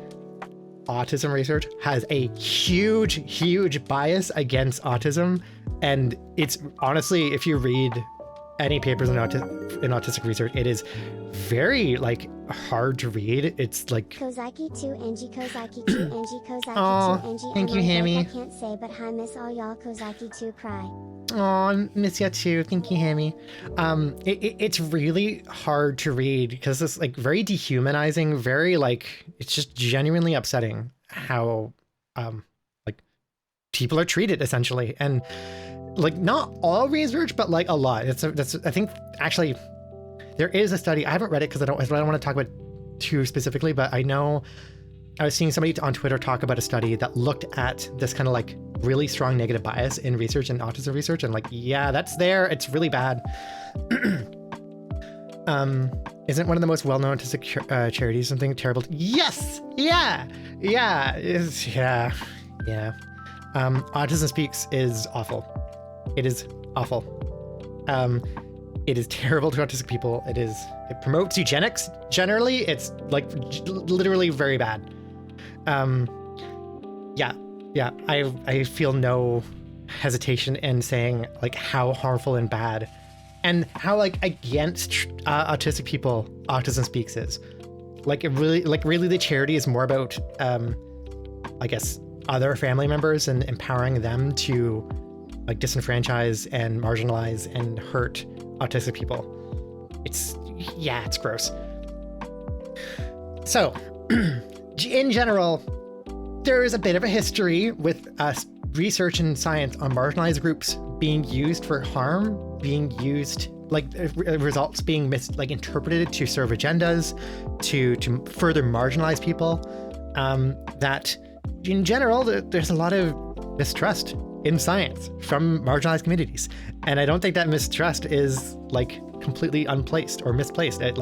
autism research has a huge bias against autism. And it's honestly, if you read any papers in autistic research, it is very like hard to read. It's like Kozaki 2, Angie Kozaki 2, Angie Kozaki 2, Aw, Angie. thank and you, I'm Hammy. like, I can't say, but hi, miss all y'all. Kozaki 2 cry. oh, miss you too. Thank you, Hammy. It's really hard to read because it's like very dehumanizing, very like, it's just genuinely upsetting how like people are treated essentially. And like not all research, but like a lot. That's I think actually there is a study. I haven't read it because I don't want to talk about it too specifically, but I know I was seeing somebody on Twitter talk about a study that looked at this kind of like really strong negative bias in research and autism research, and like, yeah, that's there. It's really bad. Isn't one of the most well-known autistic charities something terrible? Yes, yeah. Autism Speaks is awful. It is awful. It is terrible to autistic people. It promotes eugenics. Generally, it's like literally very bad. Yeah. I feel no hesitation in saying like how harmful and bad, and how like against autistic people Autism Speaks is. Like it really the charity is more about I guess other family members and empowering them to like disenfranchise and marginalize and hurt autistic people. It's gross. So in general, there is a bit of a history with research and science on marginalized groups being used for harm, being used like results being interpreted to serve agendas, to further marginalize people. That in general, there's a lot of mistrust in science from marginalized communities. And I don't think that mistrust is like completely unplaced or misplaced. Bad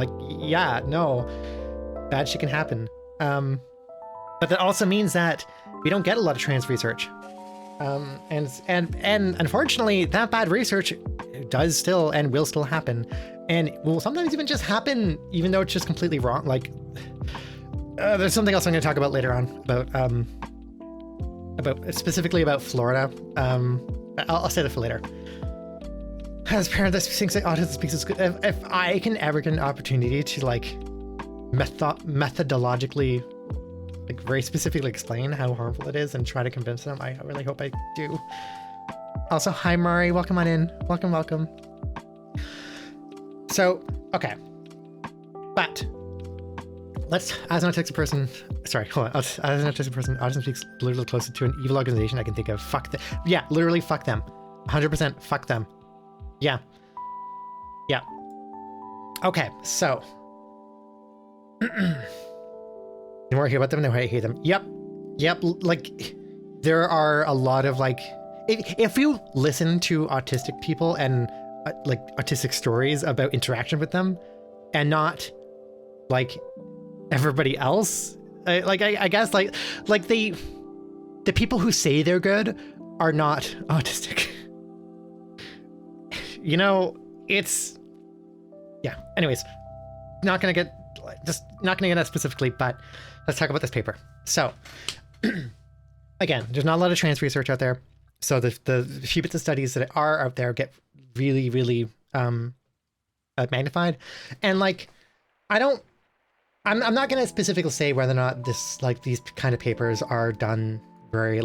shit can happen. But that also means that we don't get a lot of trans research. And unfortunately, that bad research does still and will still happen, and will sometimes even just happen, even though it's just completely wrong. Like, there's something else I'm going to talk about later on about specifically about Florida. I'll say that for later. As a parent that thinks that Autism Speaks is good, if I can ever get an opportunity to like methodologically, like very specifically explain how harmful it is and try to convince them, I really hope I do. Also, hi Mari, welcome on in. Welcome. So, okay. But let's, as an autistic person, as an autistic person, Autism Speaks literally closest to an evil organization I can think of. Fuck them. Yeah, literally fuck them. 100% fuck them. Yeah. Okay, so. The more I hear about them, the more I hate them. Yep. Like, there are a lot of like, if you listen to autistic people and like autistic stories about interaction with them, and not like everybody else, I guess like the people who say they're good are not autistic. You know, it's, yeah. Anyways, not gonna get that specifically, but let's talk about this paper. So, again, there's not a lot of trans research out there. So the few bits of studies that are out there get really, really magnified. And like, I'm not going to specifically say whether or not these kind of papers are done very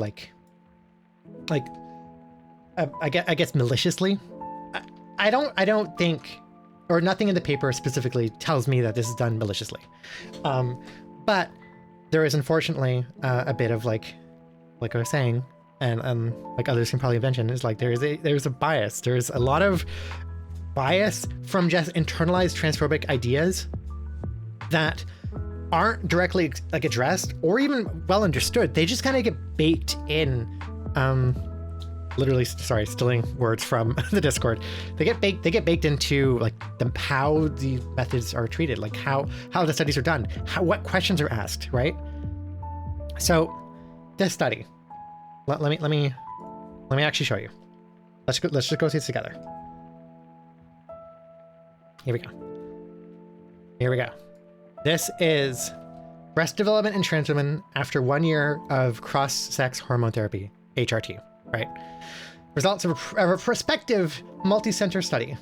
I guess maliciously. I don't think, or nothing in the paper specifically tells me that this is done maliciously. But there is unfortunately a bit of like I was saying, and like others can probably mention, is like there's a bias. There's a lot of bias from just internalized transphobic ideas that aren't directly like addressed or even well understood. They just kind of get baked in. Literally, sorry, stealing words from the Discord. They get baked into like how the methods are treated, like how the studies are done, what questions are asked, right? So this study, let me actually show you. Let's just go see this together. Here we go. This is breast development in trans women after 1 year of cross-sex hormone therapy, HRT, right? Results of a prospective multi-center study,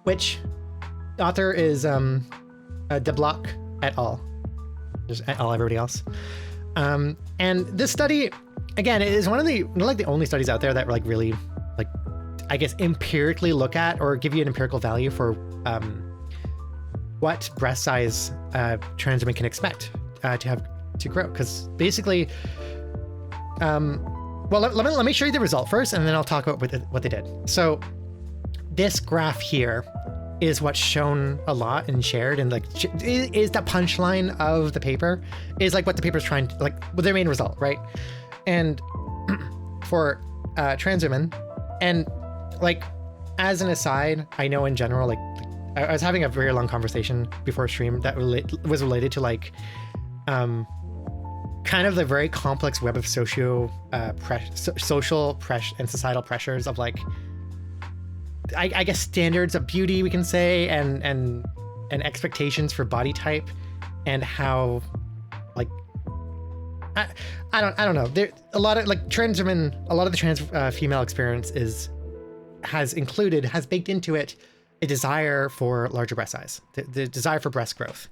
which the author is De Block et al. Just et al. Everybody else. And this study, again, it is one of the only studies out there that like really, like, I guess empirically look at or give you an empirical value for what breast size trans women can expect to grow. Because basically, well, let me show you the result first, and then I'll talk about what they did. So this graph here is what's shown a lot and shared, and like is the punchline of the paper, is like what the paper's trying to, like, their main result, right? And for trans women, and like as an aside, I know in general, like I was having a very long conversation before stream that was related to like kind of the very complex web of social and societal pressures of like I guess standards of beauty, we can say, and expectations for body type, and how like I don't know. There a lot of like trans women, a lot of the trans female experience has baked into it a desire for larger breast size, the desire for breast growth.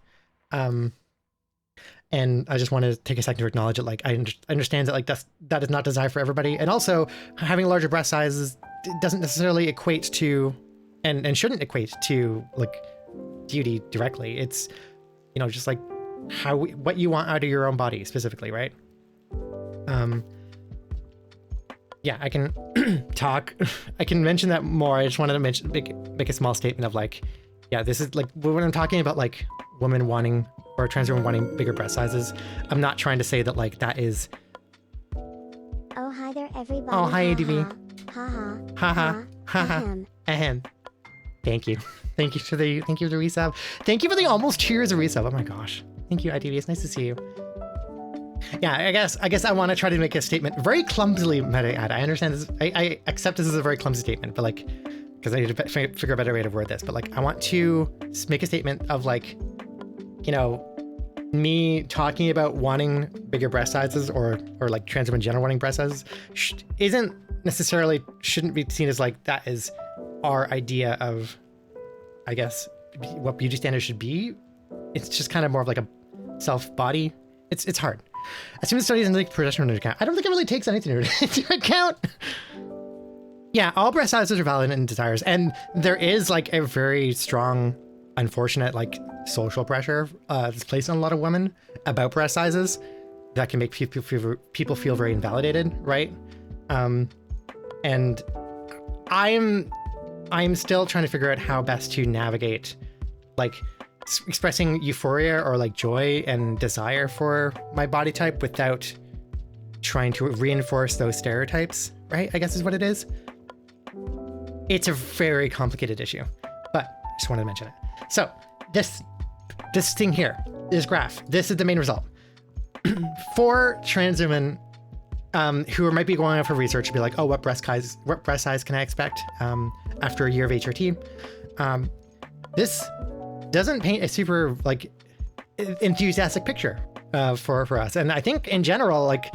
And I just want to take a second to acknowledge it. Like I understand that like that is not desire for everybody, and also having larger breast sizes doesn't necessarily equate to, and shouldn't equate to like beauty directly. It's, you know, just like what you want out of your own body specifically, right? Yeah, I can I can mention that more. I just wanted to make a small statement of like, yeah, this is like when I'm talking about like women wanting, or trans women wanting bigger breast sizes, I'm not trying to say that like that is. Oh, hi there, everybody. Oh, hi, ADV. Ha Ha. Ahem. Thank you for the resub. Thank you for the almost 2 years of resub. Oh my gosh. Thank you, IDV. It's nice to see you. Yeah, I guess I want to try to make a statement very clumsily meta ad. I understand this. I accept this is a very clumsy statement, but like, because I need to figure a better way to word this. But like, I want to make a statement of like, you know, me talking about wanting bigger breast sizes, or like trans women in general wanting breast sizes, shouldn't be seen as like that is our idea of, I guess, what beauty standards should be. It's just kind of more of like a self body. It's hard. Assuming studies and like projection into account, I don't think it really takes anything into account. Yeah, all breast sizes are valid and desires, and there is like a very strong, unfortunate like social pressure that's placed on a lot of women about breast sizes that can make people feel very invalidated, right? And I'm still trying to figure out how best to navigate like expressing euphoria or like joy and desire for my body type without trying to reinforce those stereotypes, right? I guess is what it is. It's a very complicated issue, but I just wanted to mention it. So this thing here, this graph, this is the main result. For trans women who might be going out for research to be like, oh, what breast size can I expect after a year of HRT? This doesn't paint a super like enthusiastic picture for us. And I think in general, like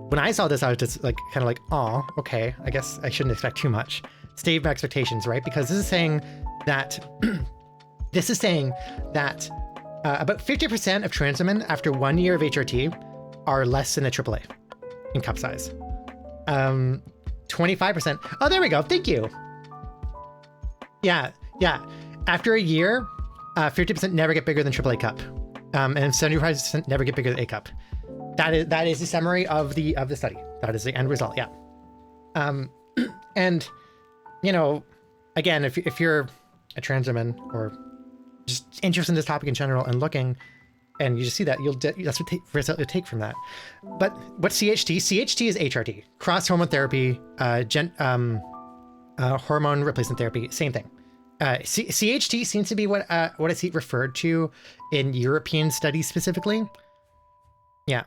when I saw this, I was just like kind of like, oh, okay, I guess I shouldn't expect too much. Stave my expectations, right? Because this is saying that about 50% of trans women after 1 year of HRT are less than a AAA in cup size. 25%. Oh, there we go. Thank you. Yeah. After a year, 50% never get bigger than AAA cup, and 75% never get bigger than A cup. That is the summary of the study. That is the end result. Yeah. And you know, again, if you're a trans woman or just interested in this topic in general and looking, and you just see that, that's what result you'll take from that. But what's CHT? CHT is HRT, cross hormone therapy, hormone replacement therapy, same thing. CHT seems to be what I see referred to in European studies specifically. Yeah.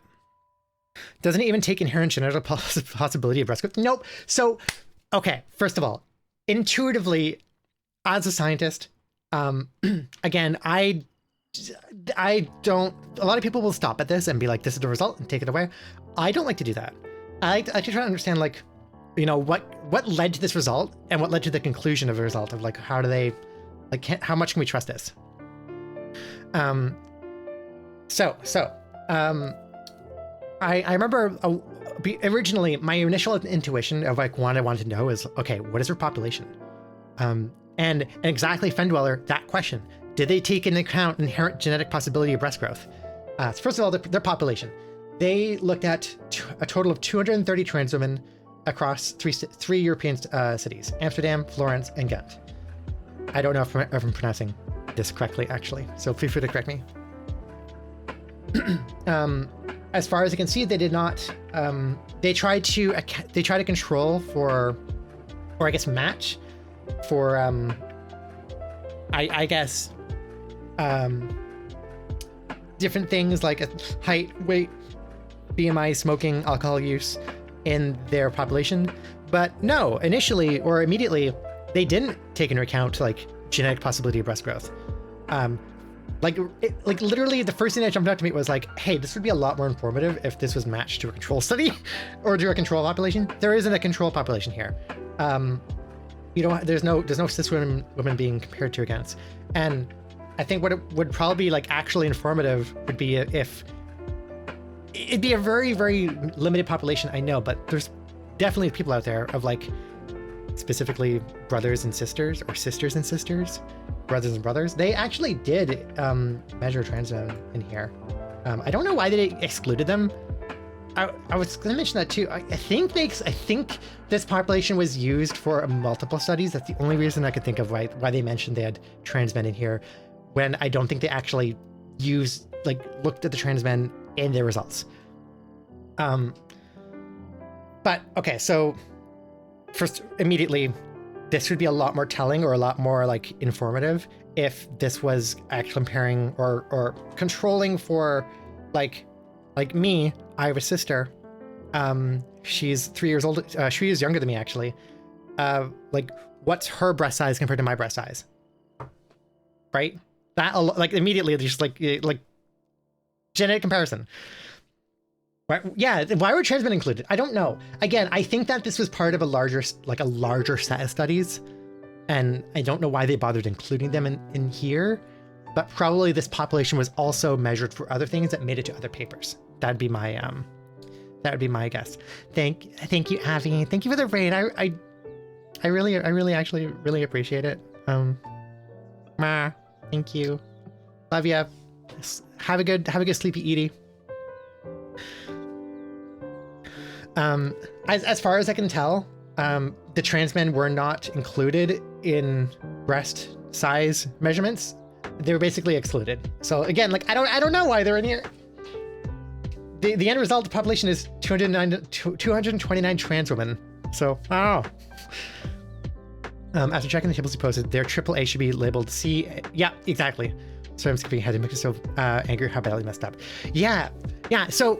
Doesn't it even take inherent genetic possibility of breast growth? Nope. So, okay, first of all, intuitively, as a scientist, again, I don't, a lot of people will stop at this and be like, this is the result and take it away. I don't like to do that. I like to try to understand, like, you know, what led to this result and what led to the conclusion of the result of, like, how do they, like, how much can we trust this? I remember originally my initial intuition of, like, what I wanted to know is, okay, what is their population? And exactly, Fendweller, that question. Did they take into account inherent genetic possibility of breast growth? So first of all, their population. They looked at a total of 230 trans women across three European cities, Amsterdam, Florence, and Ghent. I don't know if I'm pronouncing this correctly, actually, so feel free to correct me. As far as I can see, they did not, they tried to control for, or I guess match for, I guess, different things like height, weight, BMI, smoking, alcohol use in their population. But no, initially or immediately, they didn't take into account, like, genetic possibility of breast growth. Like literally the first thing that jumped out to me was like, hey, this would be a lot more informative if this was matched to a control study or to a control population. There isn't a control population here. You know, there's no cis women being compared to against. And I think what it would probably be, like, actually informative would be if it'd be a very, very limited population, I know, but there's definitely people out there of, like, specifically brothers and sisters, or sisters and sisters, brothers and brothers. They actually did measure trans women in here. I don't know why they excluded them. I was going to mention that too. I think this population was used for multiple studies. That's the only reason I could think of why they mentioned they had trans men in here, when I don't think they actually looked at the trans men in their results. But okay, so first, immediately, this would be a lot more telling or a lot more, like, informative if this was actually comparing or controlling for, like me. I have a sister. She's 3 years old. She is younger than me, actually. Like, what's her breast size compared to my breast size? Right? That, like, immediately, just like genetic comparison. Right? Yeah, why were trans men included? I don't know. Again, I think that this was part of a larger set of studies, and I don't know why they bothered including them in here, but probably this population was also measured for other things that made it to other papers. That'd be my guess. Thank you, Avi. Thank you for the raid. I really actually really appreciate it. Thank you. Love ya. Have a good sleepy Edie. As far as I can tell, the trans men were not included in breast size measurements. They were basically excluded. So again, like, I don't know why they're in here. The end result, the population is 229 trans women. So, I don't know. After checking the tables you posted, their AAA should be labeled C. Yeah, exactly. So I'm skipping ahead and making so angry how badly messed up. Yeah. So,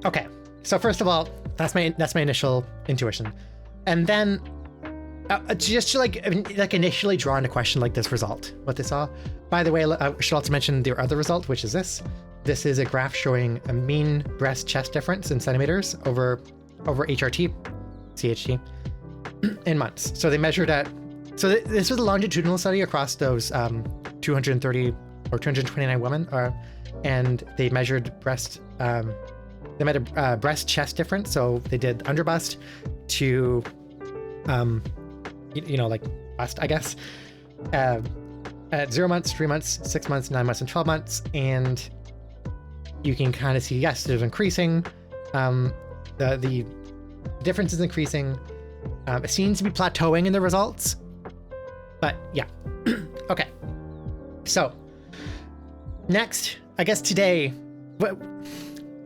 okay. So first of all, that's my initial intuition, and then just to like initially draw into question, like, this result, what they saw. By the way, I should also mention their other result, which is this. This is a graph showing a mean breast chest difference in centimeters over HRT, CHT, in months. So they measured this was a longitudinal study across those 230 or 229 women, and they measured breast chest difference. So they did underbust to, like, bust, I guess, at 0 months, 3 months, 6 months, 9 months, and 12 months. And you can kind of see, yes, it was increasing. The difference is increasing. It seems to be plateauing in the results. But yeah. Okay. So next, I guess today,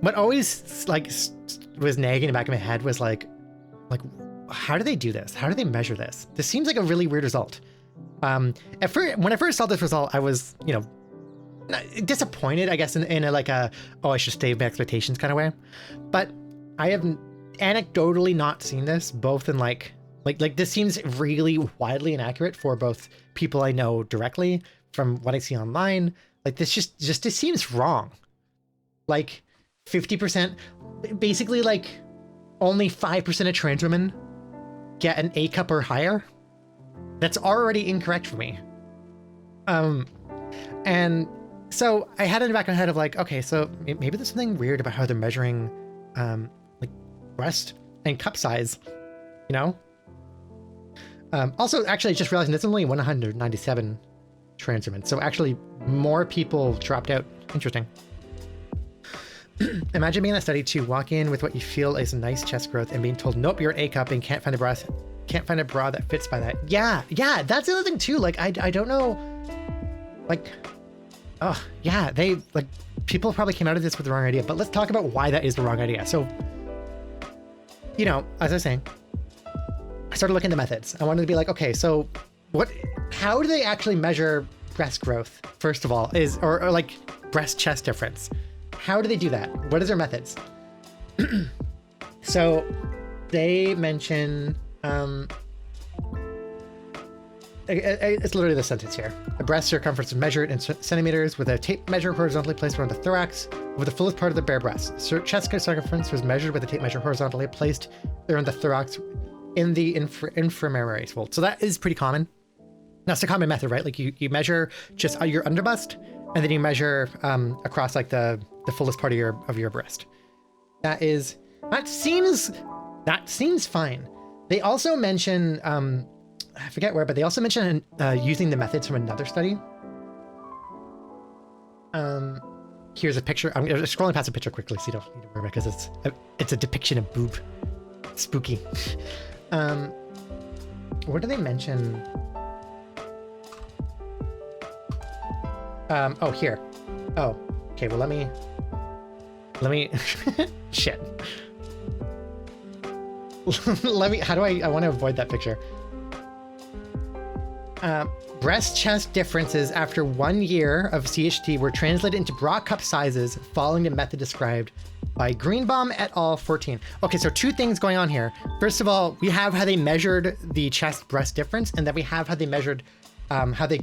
what always like was nagging in the back of my head was like, how do they do this? How do they measure this? This seems like a really weird result. At first, when I first saw this result, I was, disappointed, I guess, in a like a, oh, I should save my expectations kind of way. But I have anecdotally not seen this, both in like this seems really widely inaccurate for both people I know directly from what I see online. Like this just this seems wrong. Like 50%, basically like only 5% of trans women get an A cup or higher. That's already incorrect for me. And so I had it in the back of my head of like, okay, so maybe there's something weird about how they're measuring like breast and cup size, Also, actually, I just realized there's only 197 trans women. So actually more people dropped out. Interesting. Imagine being in a study to walk in with what you feel is a nice chest growth and being told, nope, you're an A cup and can't find a bra that fits by that. Yeah, that's the other thing too. Like, I don't know, like, oh yeah, people probably came out of this with the wrong idea, but let's talk about why that is the wrong idea. So, as I was saying, I started looking at the methods. I wanted to be like, okay, so how do they actually measure breast growth? First of all, or like breast chest difference? How do they do that? What is their methods? So they mention, it's literally the sentence here. The breast circumference is measured in centimeters with a tape measure horizontally placed around the thorax over the fullest part of the bare breast. Chest circumference was measured with a tape measure horizontally placed around the thorax in the inframammary fold. So that is pretty common. That's a common method, right? Like you measure just your underbust, and then you measure across like the fullest part of your breast. That seems fine. They also mention I forget where, but they also mention using the methods from another study. Here's a picture. I'm scrolling past a picture quickly, so you don't need to worry about it, because it's a depiction of boob. Spooky. What do they mention? Oh, here. Oh, okay. Well, let me. Shit. How do I want to avoid that picture? Breast chest differences after 1 year of CHT were translated into bra cup sizes following the method described by Greenbaum et al. 14. Okay, so two things going on here. First of all, we have how they measured the chest breast difference, and then we have how they measured how they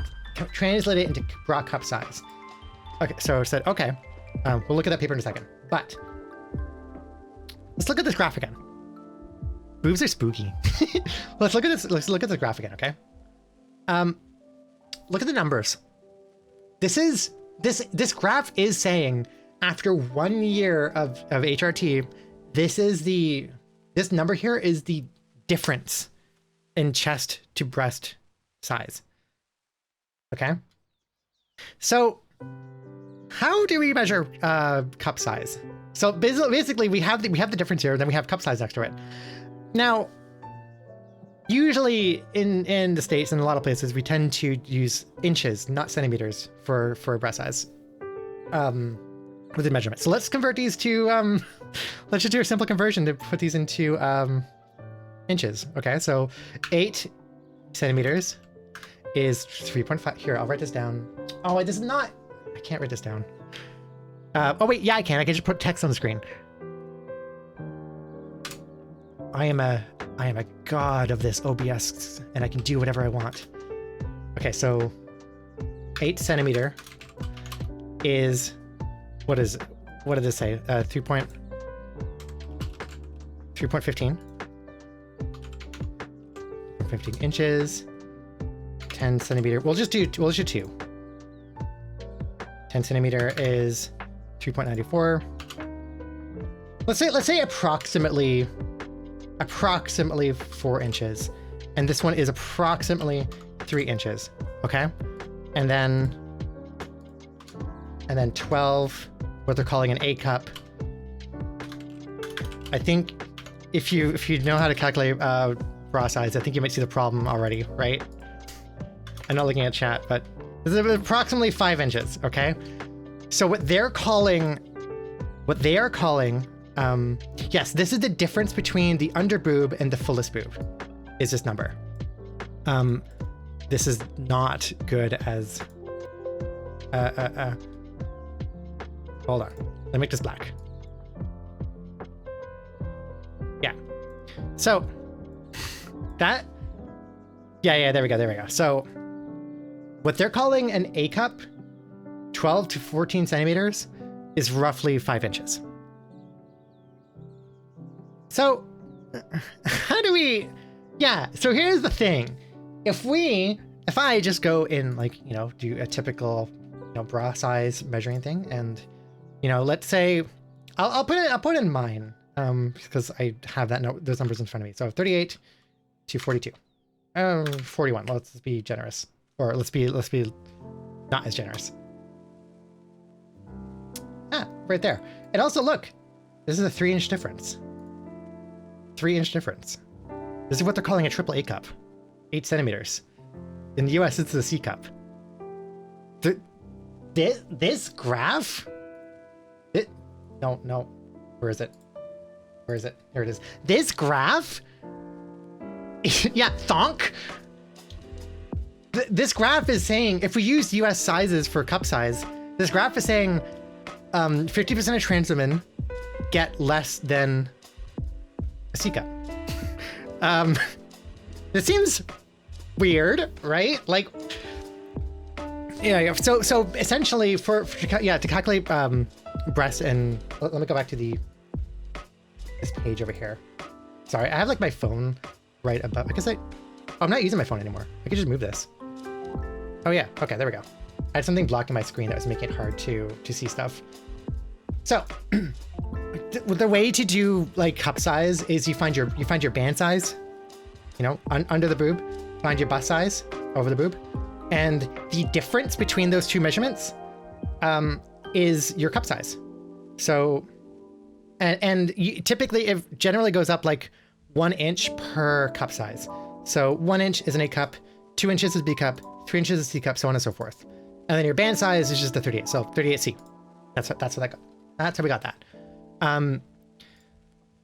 translate it into bra cup size. Okay, so I said, okay, we'll look at that paper in a second, but let's look at this graph again. Boobs are spooky. Let's look at this. Let's look at the graph again, okay? Look at the numbers. This graph is saying after 1 year of HRT, this number here is the difference in chest to breast size. Okay. So how do we measure cup size? So basically we have the difference here, and then we have cup size next to it. Now, usually in the States and a lot of places, we tend to use inches, not centimeters, for breast size with the measurement. So let's convert these to let's just do a simple conversion to put these into inches. Okay, so 8 centimeters is 3.5. Here, I'll write this down. Oh, it is not. I can't write this down. Oh wait, yeah, I can. I can just put text on the screen. I am a god of this OBS, and I can do whatever I want. Okay, so 8 centimeter is what did this say? 3.15. 15 inches. 10 centimeter. We'll just do 2. 10 centimeter is 3.94. Let's say approximately 4 inches, and this one is approximately 3 inches. Okay, and then 12, what they're calling an A cup. I think if you know how to calculate bra size, I think you might see the problem already, right? I'm not looking at chat, but this is approximately 5 inches, okay? So what they are calling, yes, this is the difference between the under boob and the fullest boob, is this number. This is not good as, hold on, let me make this black. Yeah, so that, yeah, there we go. So what they're calling an A cup, 12 to 14 centimeters, is roughly 5 inches. So how do we, yeah, so here's the thing. If I just go in, like, you know, do a typical, you know, bra size measuring thing, and, you know, let's say I'll put in mine, because I have those numbers in front of me. So 38 to 42, 41. Let's be generous, or let's be not as generous. Ah, right there. And also look, this is a 3-inch difference. 3-inch difference. This is what they're calling a triple A cup, 8 centimeters. In the US, it's a C cup. This graph? No. Where is it? Here it is. This graph? Yeah, thonk. This graph is saying, if we use US sizes for cup size, this graph is saying 50% of trans women get less than a C cup. It seems weird, right? Like, yeah. So essentially, to calculate breast, and let me go back to this page over here. Sorry, I have like my phone right above, because I'm not using my phone anymore. I could just move this. Oh yeah, okay, there we go. I had something blocking my screen that was making it hard to see stuff. So the way to do like cup size is you find your band size, you know, under the boob, find your bust size over the boob, and the difference between those two measurements is your cup size. So, and typically it generally goes up like 1 inch per cup size. So 1 inch is an A cup, 2 inches is B cup, 3 inches is C cup, so on and so forth. And then your band size is just the 38, so 38C. That's what I got. That's how we got that.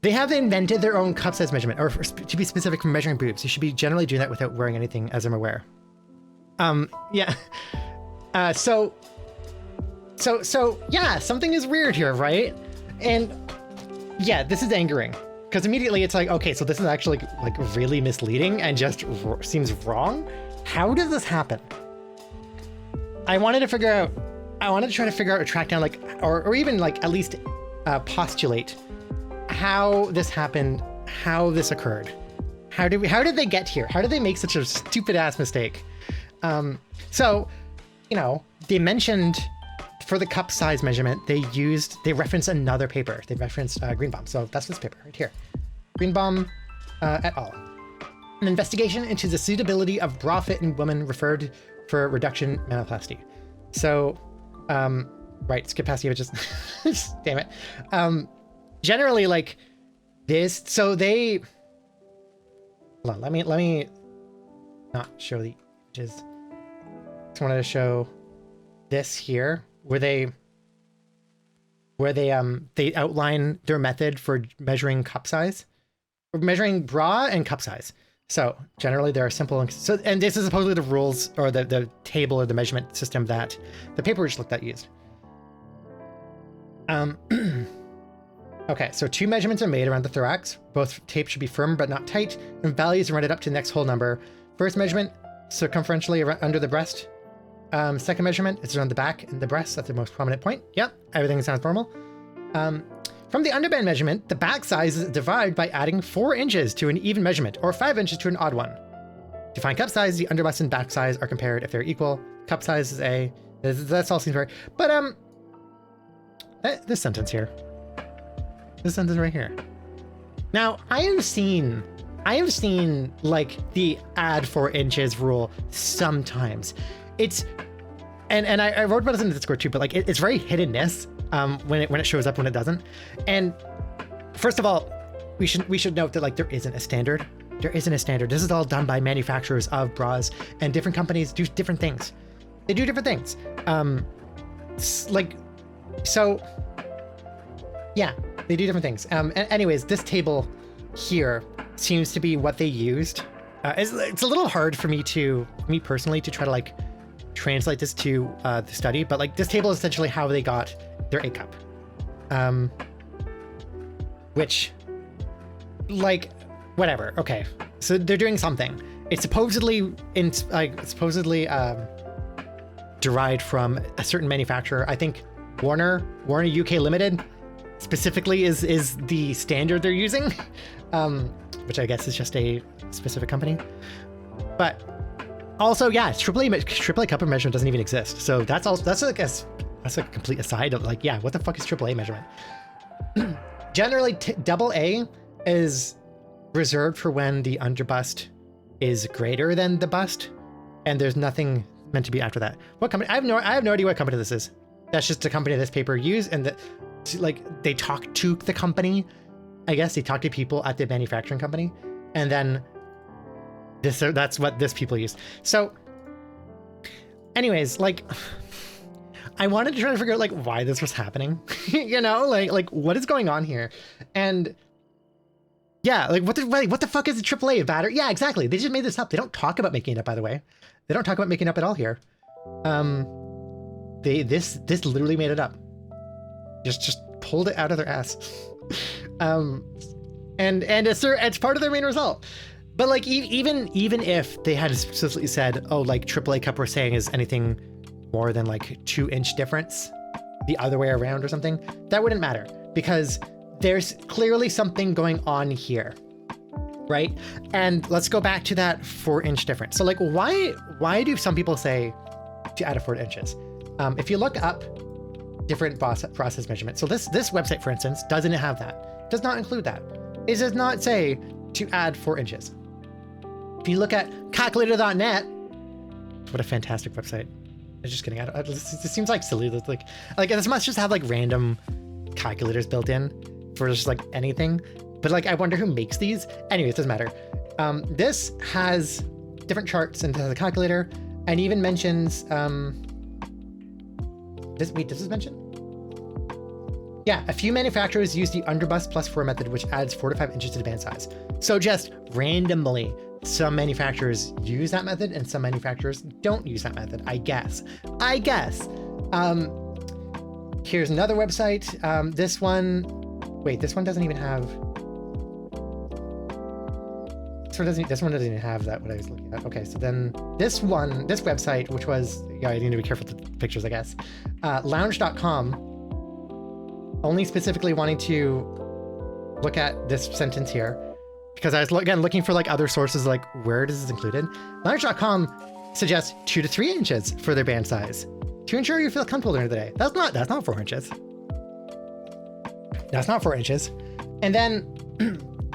They have invented their own cup size measurement, or to be specific, for measuring boobs. You should be generally doing that without wearing anything, as I'm aware. Yeah. So yeah, something is weird here, right? And yeah, this is angering, because immediately it's like, okay, so this is actually like really misleading and just seems wrong. How does this happen? I wanted to try to figure out or track down, like, or even like at least postulate how this happened, how this occurred. How did they get here? How did they make such a stupid ass mistake? So, you know, they mentioned for the cup size measurement, they referenced another paper. They referenced Greenbaum. So that's this paper right here. Greenbaum et al. An investigation into the suitability of bra fit in women referred for reduction mamoplasty. So, right, skip past the images. Damn it. Generally, like this, so they, hold on, let me not show the images. Just wanted to show this here, where they outline their method for measuring cup size, or measuring bra and cup size. So generally there are simple, and this is supposedly the rules, or the table or the measurement system that the paper we just looked at used. Okay, so 2 measurements are made around the thorax. Both tapes should be firm but not tight, and values are rounded up to the next whole number. First measurement, circumferentially under the breast. Second measurement is around the back and the breast at the most prominent point. Yep, everything sounds normal. From the underband measurement, the back size is divided by adding 4 inches to an even measurement, or 5 inches to an odd one. To find cup size, the underbust and back size are compared if they're equal. Cup size is A. That's all seems right. But this sentence here. This sentence right here. Now, I have seen like the add 4 inches rule sometimes. It's, and I wrote about this in the Discord too, but like it's very hit and miss when it shows up, when it doesn't. And first of all, we should note that like there isn't a standard There isn't a standard. This is all done by manufacturers of bras, and different companies do different things. They do different things. So yeah, they do different things. Anyways, this table here seems to be what they used. It's a little hard for me personally to try to like translate this to the study, but like this table is essentially how they got their A cup. Which, like, whatever. Okay, so they're doing something. It's supposedly derived from a certain manufacturer. I think Warner UK Limited specifically is the standard they're using, which I guess is just a specific company. But also, yeah, AAA cup measurement doesn't even exist. So that's like a complete aside of like, yeah, what the fuck is AAA measurement? Generally, AA is reserved for when the underbust is greater than the bust, and there's nothing meant to be after that. What company? I have no idea what company this is. That's just a company this paper used, and like they talk to the company. I guess they talk to people at the manufacturing company, and then that's what this people use. So, anyways, like, I wanted to try to figure out like why this was happening. You know, like what is going on here, and yeah, like what the fuck is a AAA battery? Yeah, exactly. They just made this up. They don't talk about making it up, by the way. They don't talk about making it up at all here. This literally made it up. Just pulled it out of their ass. And it's part of their main result. But like even if they had specifically said, oh, like AAA cup we're saying is anything more than like 2-inch difference the other way around or something, that wouldn't matter because there's clearly something going on here, right? And let's go back to that 4-inch difference. So like why do some people say to add a 4 inches? If you look up different process measurements, so this website, for instance, doesn't have that. Does not include that. It does not say to add 4 inches. If you look at calculator.net, what a fantastic website. I'm just kidding. It seems like silly. Like this must just have like random calculators built in for just like anything. But like, I wonder who makes these. Anyways, it doesn't matter. This has different charts and has a calculator, and even mentions does this mention? Yeah, a few manufacturers use the underbust plus 4 method, which adds 4 to 5 inches to the band size. So just randomly, some manufacturers use that method and some manufacturers don't use that method, I guess. Here's another website. This one doesn't even have... This one doesn't even have that, what I was looking at. Okay, so then this website, which was... Yeah, I need to be careful with the pictures, I guess. Lounge.com, only specifically wanting to look at this sentence here, because I was, again, looking for like other sources, like where does this included? Lounge.com suggests 2 to 3 inches for their band size to ensure you feel comfortable during the day. That's not 4 inches. That's not 4 inches. And then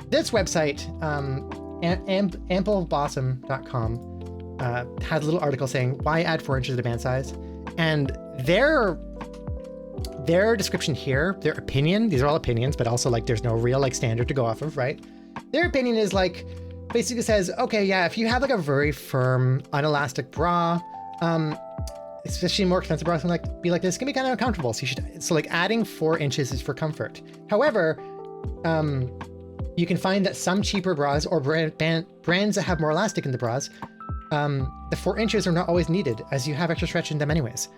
this website, amplebosom.com, has a little article saying why add 4 inches to the band size, and their description here, their opinion, these are all opinions, but also like there's no real like standard to go off of, right? Their opinion is like, basically says, okay, yeah, if you have like a very firm, unelastic bra, especially more expensive bras, be like this, can be kind of uncomfortable. So like adding 4 inches is for comfort. However, you can find that some cheaper bras or brands that have more elastic in the bras, the 4 inches are not always needed as you have extra stretch in them anyways.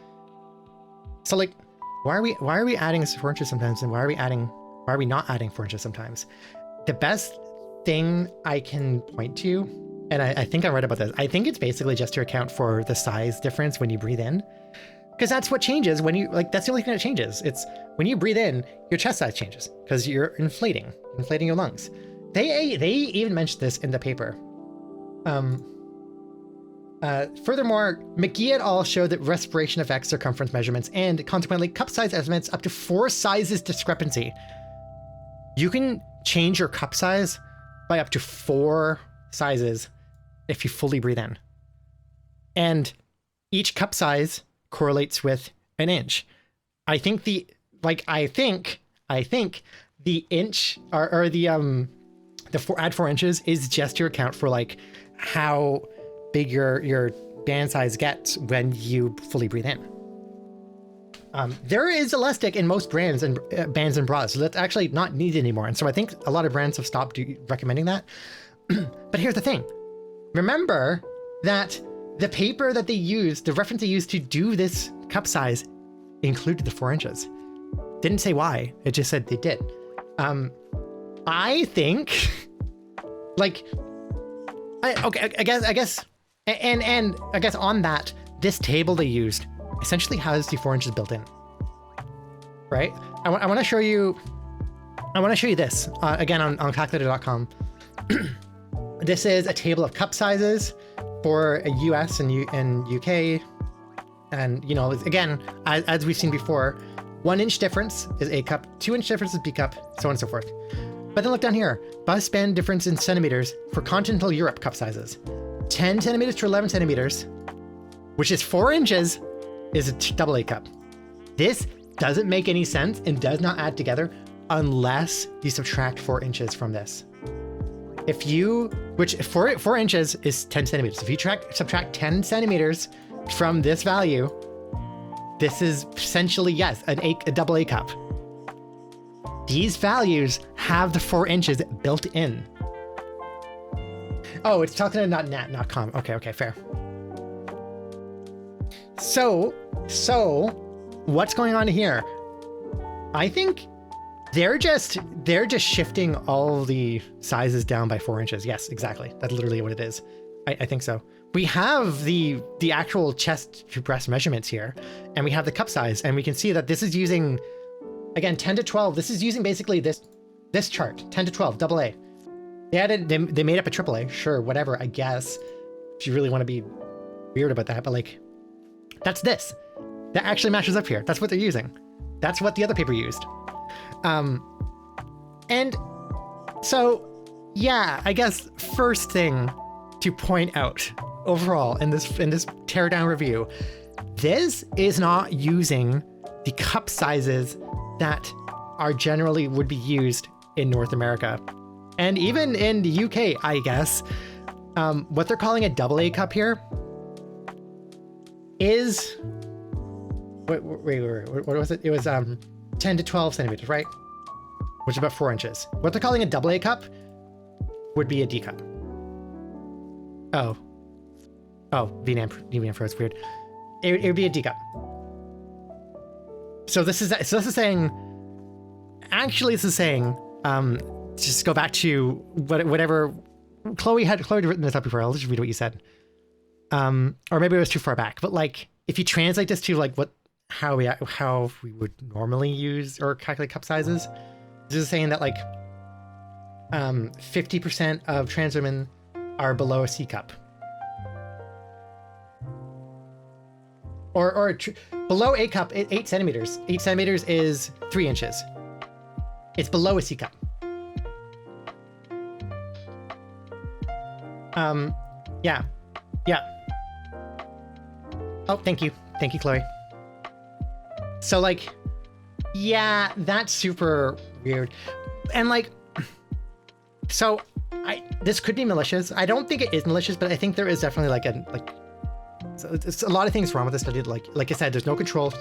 So like, why are we adding 4 inches sometimes, and why are we not adding 4 inches sometimes? The best thing I can point to, and I think I'm right about this, I think it's basically just to account for the size difference when you breathe in, because that's what changes when you, like, that's the only thing that changes. It's when you breathe in, your chest size changes because you're inflating your lungs. They even mentioned this in the paper. Furthermore, McGee et al. Showed that respiration affects circumference measurements and consequently cup size estimates up to 4 sizes discrepancy. You can change your cup size by up to 4 sizes if you fully breathe in. And each cup size correlates with an inch. I think the inch or the add 4 inches is just to account for like how big your band size gets when you fully breathe in. There is elastic in most brands and bands and bras, so that's actually not needed anymore. And so I think a lot of brands have stopped recommending that. But here's the thing. Remember that the paper that they used, the reference they used to do this cup size included the 4 inches. Didn't say why, it just said they did. I think, like, I guess, and I guess on that, this table they used essentially has the 4 inches built in, right? I want to show you, this again on calculator.com. This is a table of cup sizes for a US and UK, and you know, again, as we've seen before, 1 inch difference is A cup, 2 inch difference is B cup, so on and so forth. But then look down here, bus span difference in centimeters for continental Europe cup sizes. 10 centimeters to 11 centimeters, which is 4 inches, is a double A cup. This doesn't make any sense and does not add together unless you subtract 4 inches from this. Which 4 inches is 10 centimeters. If you subtract 10 centimeters from this value, this is essentially, yes, a double A cup. These values have the 4 inches built in. Oh, it's calculator.net.com. Okay, fair. So what's going on here? I think they're just shifting all the sizes down by 4 inches. Yes, exactly. That's literally what it is. I think so. We have the actual chest to breast measurements here, and we have the cup size, and we can see that this is using, again, 10 to 12. This is using basically this chart, 10 to 12, double A. They made up a triple A, sure, whatever, I guess, if you really want to be weird about that, but like, that's this. That actually matches up here. That's what they're using. That's what the other paper used. And so, yeah, I guess first thing to point out overall in this teardown review, this is not using the cup sizes that are generally would be used in North America. And even in the UK, I guess, what they're calling a double A cup here is, wait, what was it? It was 10 to 12 centimeters, right? Which is about 4 inches. What they're calling a double A cup would be a D cup. Oh, VNAM froze, weird. It would be a D cup. So this is saying, actually this is saying, just go back to whatever Chloe had written this up before. I'll just read what you said. Or maybe it was too far back, but like, if you translate this to like how we would normally use or calculate cup sizes, this is saying that like 50% of trans women are below a C cup, or below A cup, 8 centimeters. 8 centimeters is 3 inches. It's below a C cup. Yeah. Oh, thank you, Chloe. So like, yeah, that's super weird. And like, so this could be malicious. I don't think it is malicious, but I think there is definitely so it's a lot of things wrong with this study. Like I said, there's no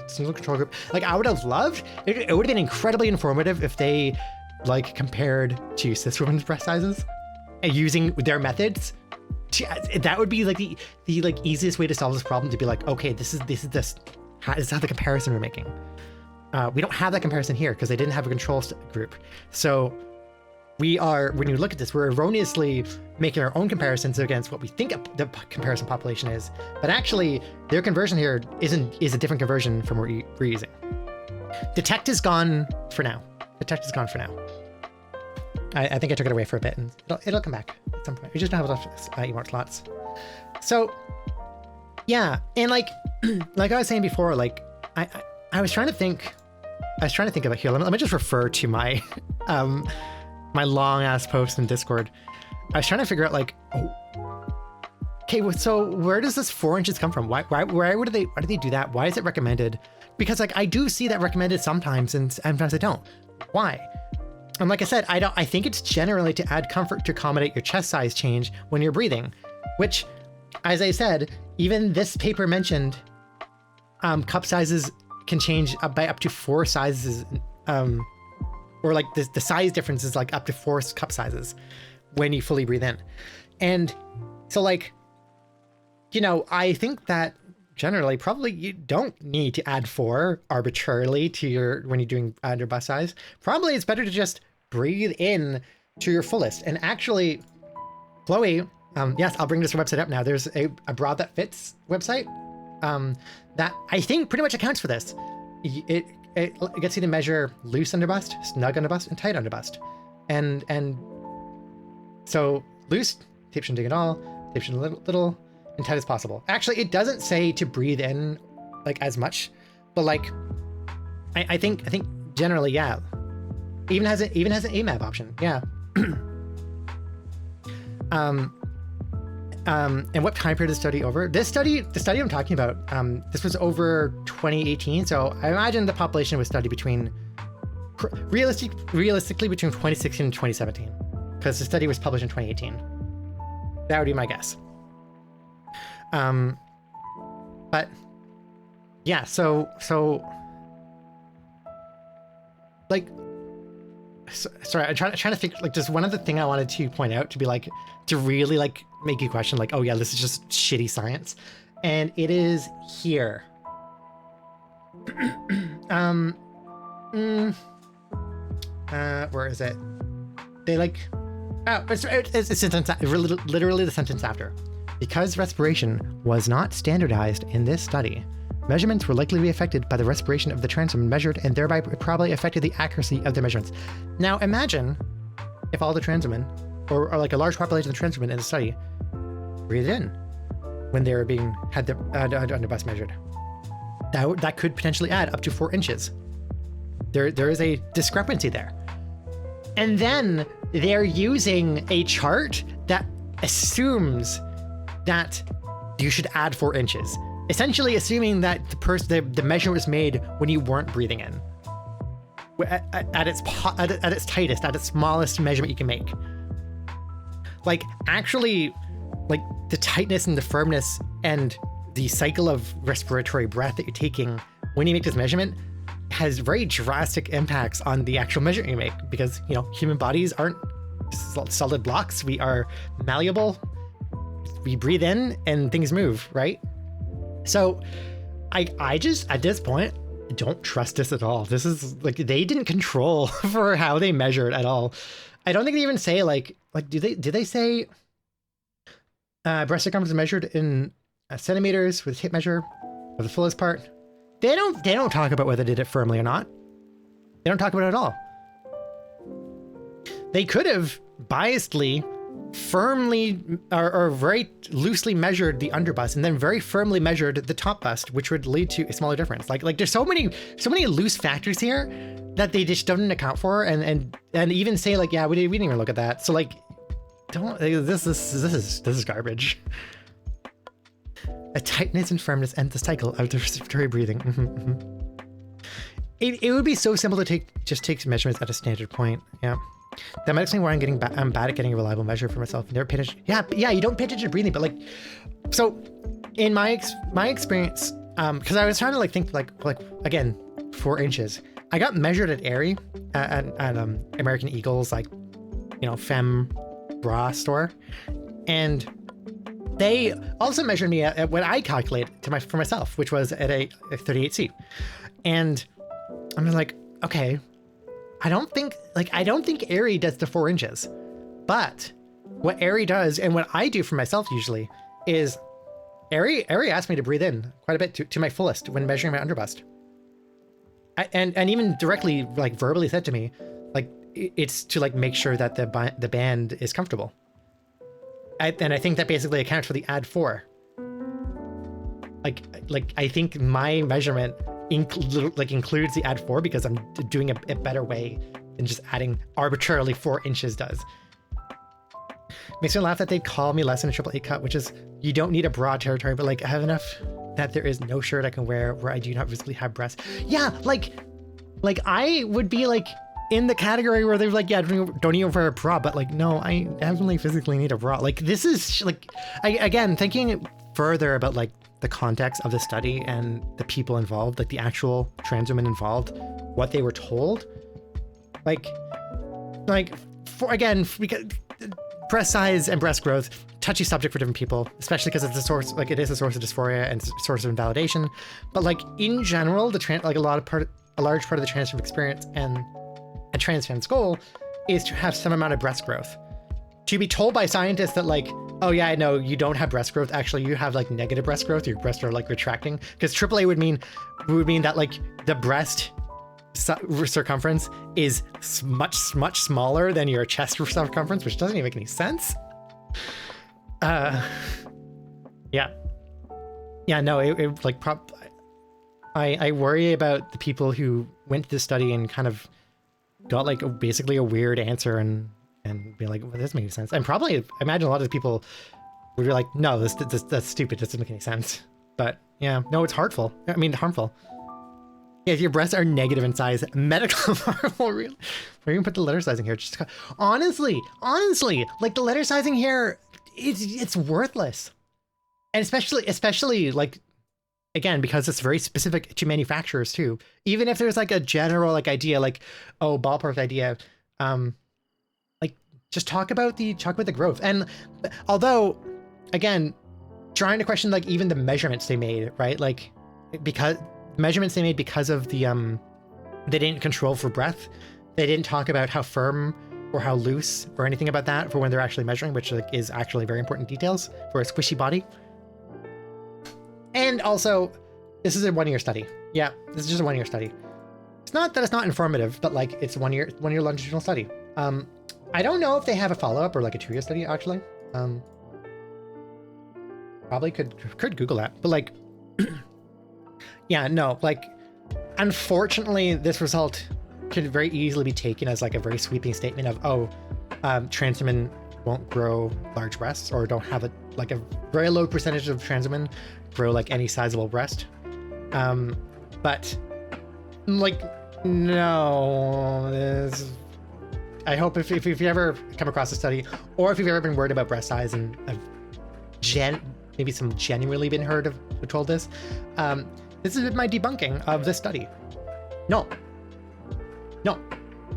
single control group. Like I would have loved, it would have been incredibly informative if they like compared to cis women's breast sizes and using their methods. That would be like the like easiest way to solve this problem, to be like, okay, this is how the comparison we're making. We don't have that comparison here because they didn't have a control group. So when you look at this, we're erroneously making our own comparisons against what we think the comparison population is, but actually their conversion here is a different conversion from what we're using. Detect is gone for now. I think I took it away for a bit, and it'll come back at some point. We just don't have enough emote slots. So yeah, and like I was saying before, like I was trying to think about here. Let me just refer to my my long ass post in Discord. I was trying to figure out like, okay, so where does this 4 inches come from? Why do they do that? Why is it recommended? Because like I do see that recommended sometimes, and sometimes I don't. Why? And like I said, I think it's generally to add comfort to accommodate your chest size change when you're breathing, which, as I said, even this paper mentioned, cup sizes can change by up to 4 sizes, or like the size difference is like up to 4 cup sizes when you fully breathe in. And so like, you know, I think that generally probably you don't need to add 4 arbitrarily to your, when you're doing your bust size. Probably it's better to just breathe in to your fullest. And actually, Chloe, yes, I'll bring this website up now. There's a Bra That Fits website that I think pretty much accounts for this. It gets you to measure loose underbust, snug underbust, and tight underbust. And so loose, tape shouldn't dig at all, tape should little, and tight as possible. Actually, it doesn't say to breathe in like as much, but like I think generally, yeah. Even has an AMAP option, yeah. And what time period is the study over? The study I'm talking about, this was over 2018. So I imagine the population was studied between, realistically between 2016 and 2017, because the study was published in 2018. That would be my guess. But yeah, so like, sorry, I'm trying to think, like, just one other thing I wanted to point out to be like, to really like make you question like, oh yeah, this is just shitty science. And it is here. Where is it? They like, oh, it's a sentence, literally the sentence after. Because respiration was not standardized in this study, measurements were likely to be affected by the respiration of the trans women measured, and thereby probably affected the accuracy of their measurements. Now imagine if all the trans women, or like a large population of trans women in the study, breathed in when they were had their underbust measured. That could potentially add up to 4 inches. There is a discrepancy there. And then they're using a chart that assumes that you should add 4 inches. Essentially assuming that the measure was made when you weren't breathing in. At its tightest, at its smallest measurement you can make. Like, actually, like, the tightness and the firmness and the cycle of respiratory breath that you're taking when you make this measurement has very drastic impacts on the actual measurement you make, because, you know, human bodies aren't solid blocks. We are malleable. We breathe in and things move, right? So I just, at this point, don't trust this at all. This is like, they didn't control for how they measure it at all. I don't think they even say like do they say breast circumference is measured in centimeters with a tape measure of the fullest part? They don't talk about whether they did it firmly or not. They don't talk about it at all. They could have biasedly, firmly, or very loosely measured the underbust and then very firmly measured the top bust, which would lead to a smaller difference. Like there's so many loose factors here that they just don't account for, and even say like, yeah, we didn't even look at that. So like, this is garbage. A tightness and firmness and the cycle of the respiratory breathing. It would be so simple to just take measurements at a standard point. Yeah. That might explain why I'm bad at getting a reliable measure for myself. Never pay attention. Yeah, you don't pay attention to breathing, but like, so in my experience, because I was trying to like think like again, 4 inches. I got measured at Aerie at American Eagle's, like, you know, femme bra store, and they also measured me at what I calculated for myself, which was at a 38C, and I'm like, okay. I don't think Aerie does the 4 inches, but what Aerie does and what I do for myself usually is Aerie asked me to breathe in quite a bit to my fullest when measuring my underbust. And even directly, like, verbally said to me, like, it's to like make sure that the band is comfortable. And I think that basically accounts for the add 4. Like I think my measurement includes the add 4 because I'm doing a better way than just adding arbitrarily 4 inches does. Makes me laugh that they call me less than a 888 cut, which is, you don't need a broad territory, but like, I have enough that there is no shirt I can wear where I do not visibly have breasts. Yeah, like I would be like, in the category where they're like, yeah, don't even wear a bra, but like, no, I definitely physically need a bra. Like, this is like, again, thinking further about like the context of the study and the people involved, like the actual trans women involved, what they were told, like for again, because breast size and breast growth, touchy subject for different people, especially because it's a source, like it is a source of dysphoria and source of invalidation. But like in general, like a large part of the trans experience and a trans fan's goal is to have some amount of breast growth. To be told by scientists that like, oh yeah, I know you don't have breast growth. Actually, you have like negative breast growth. Your breasts are like retracting, because AAA would mean that like the breast circumference is much smaller than your chest circumference, which doesn't even make any sense. No, it like I worry about the people who went to this study and kind of got like basically a weird answer and be like, well, this doesn't make any sense. And probably I imagine a lot of the people would be like, no, that's stupid, this doesn't make any sense. But yeah, no, it's harmful. If your breasts are negative in size, medical harmful. We're gonna put the letter sizing here. Just honestly, like the letter sizing here, it's worthless, and especially like, again, because it's very specific to manufacturers too. Even if there's like a general like idea, like, oh, ballpark idea, like just talk about the growth. And although, again, trying to question like even the measurements they made, right? Like because measurements they made because of the they didn't control for breath. They didn't talk about how firm or how loose or anything about that for when they're actually measuring, which like is actually very important details for a squishy body. And also, this is a 1-year study. Yeah, this is just a 1-year study. It's not that it's not informative, but like it's 1 year longitudinal study. I don't know if they have a follow-up or like a 2-year study actually. Probably could Google that, but like, yeah, no, like, unfortunately, this result could very easily be taken as like a very sweeping statement of, oh, trans women won't grow large breasts, or don't have a very low percentage of trans women grow like any sizable breast. But like, no, I hope if you ever come across a study, or if you've ever been worried about breast size and maybe some genuinely been told this, this is my debunking of this study. No.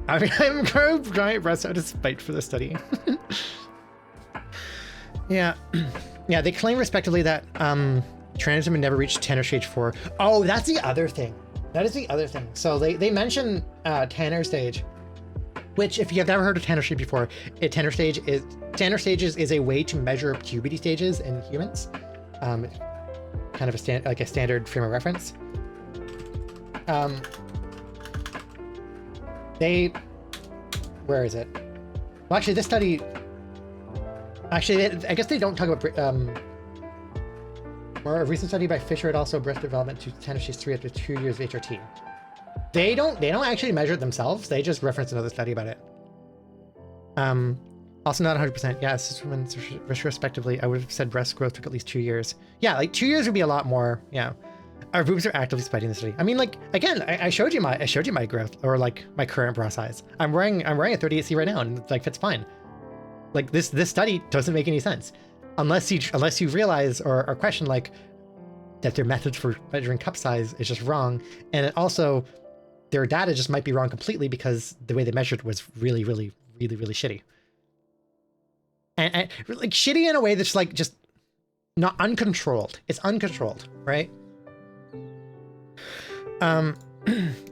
I'm going to giant breasts out of spite for this study. Yeah, they claim respectively that trans women never reached Tanner stage 4. Oh, that's the other thing. That is the other thing. So they mention Tanner stage, which if you have never heard of Tanner stage before, Tanner stages is a way to measure puberty stages in humans. Kind of a standard frame of reference. Where is it? Well, actually, this study. Actually, I guess they don't talk about. Or a recent study by Fisher et al. Breast development to Tanner stage 3 after 2 years of HRT. They don't actually measure it themselves. They just reference another study about it. Also not 100%. Yeah, cis women retrospectively, I would have said breast growth took at least 2 years. Yeah, like 2 years would be a lot more. Yeah, our boobs are actively spiting the study. I mean, like, again, I showed you my growth, or like my current bra size. I'm wearing a 38C right now, and it like fits fine. Like this study doesn't make any sense unless you realize or question like that their methods for measuring cup size is just wrong, and it also their data just might be wrong completely because the way they measured was really shitty. And like shitty in a way that's like just not uncontrolled. It's uncontrolled, right?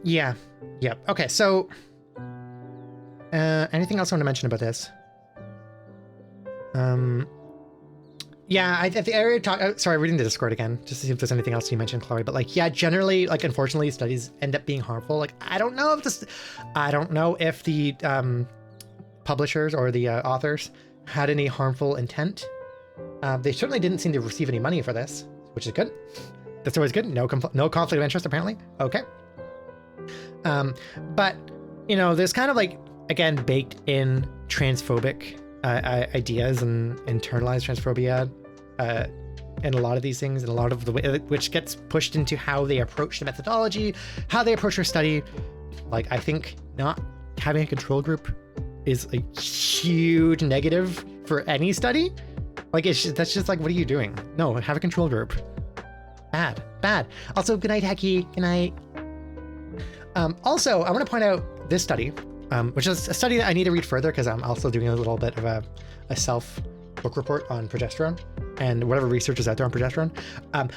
Yeah. Okay, so anything else I want to mention about this? Yeah, I think I already talked. Sorry, reading the Discord again, just to see if there's anything else you mentioned, Chloe. But like, yeah, generally, like, unfortunately, studies end up being harmful. Like, I don't know if the publishers or the authors had any harmful intent. They certainly didn't seem to receive any money for this, which is good. That's always good. No conflict of interest, apparently. Okay. But there's kind of like, again, baked in transphobic ideas and internalized transphobia in a lot of these things, and a lot of the way which gets pushed into how they approach the methodology, how they approach their study. Like, I think not having a control group is a huge negative for any study. Like that's just like, what are you doing? No, have a control group. Bad. Also, good night, Hecky. Good night. Also, I want to point out this study, which is a study that I need to read further because I'm also doing a little bit of a self book report on progesterone and whatever research is out there on progesterone.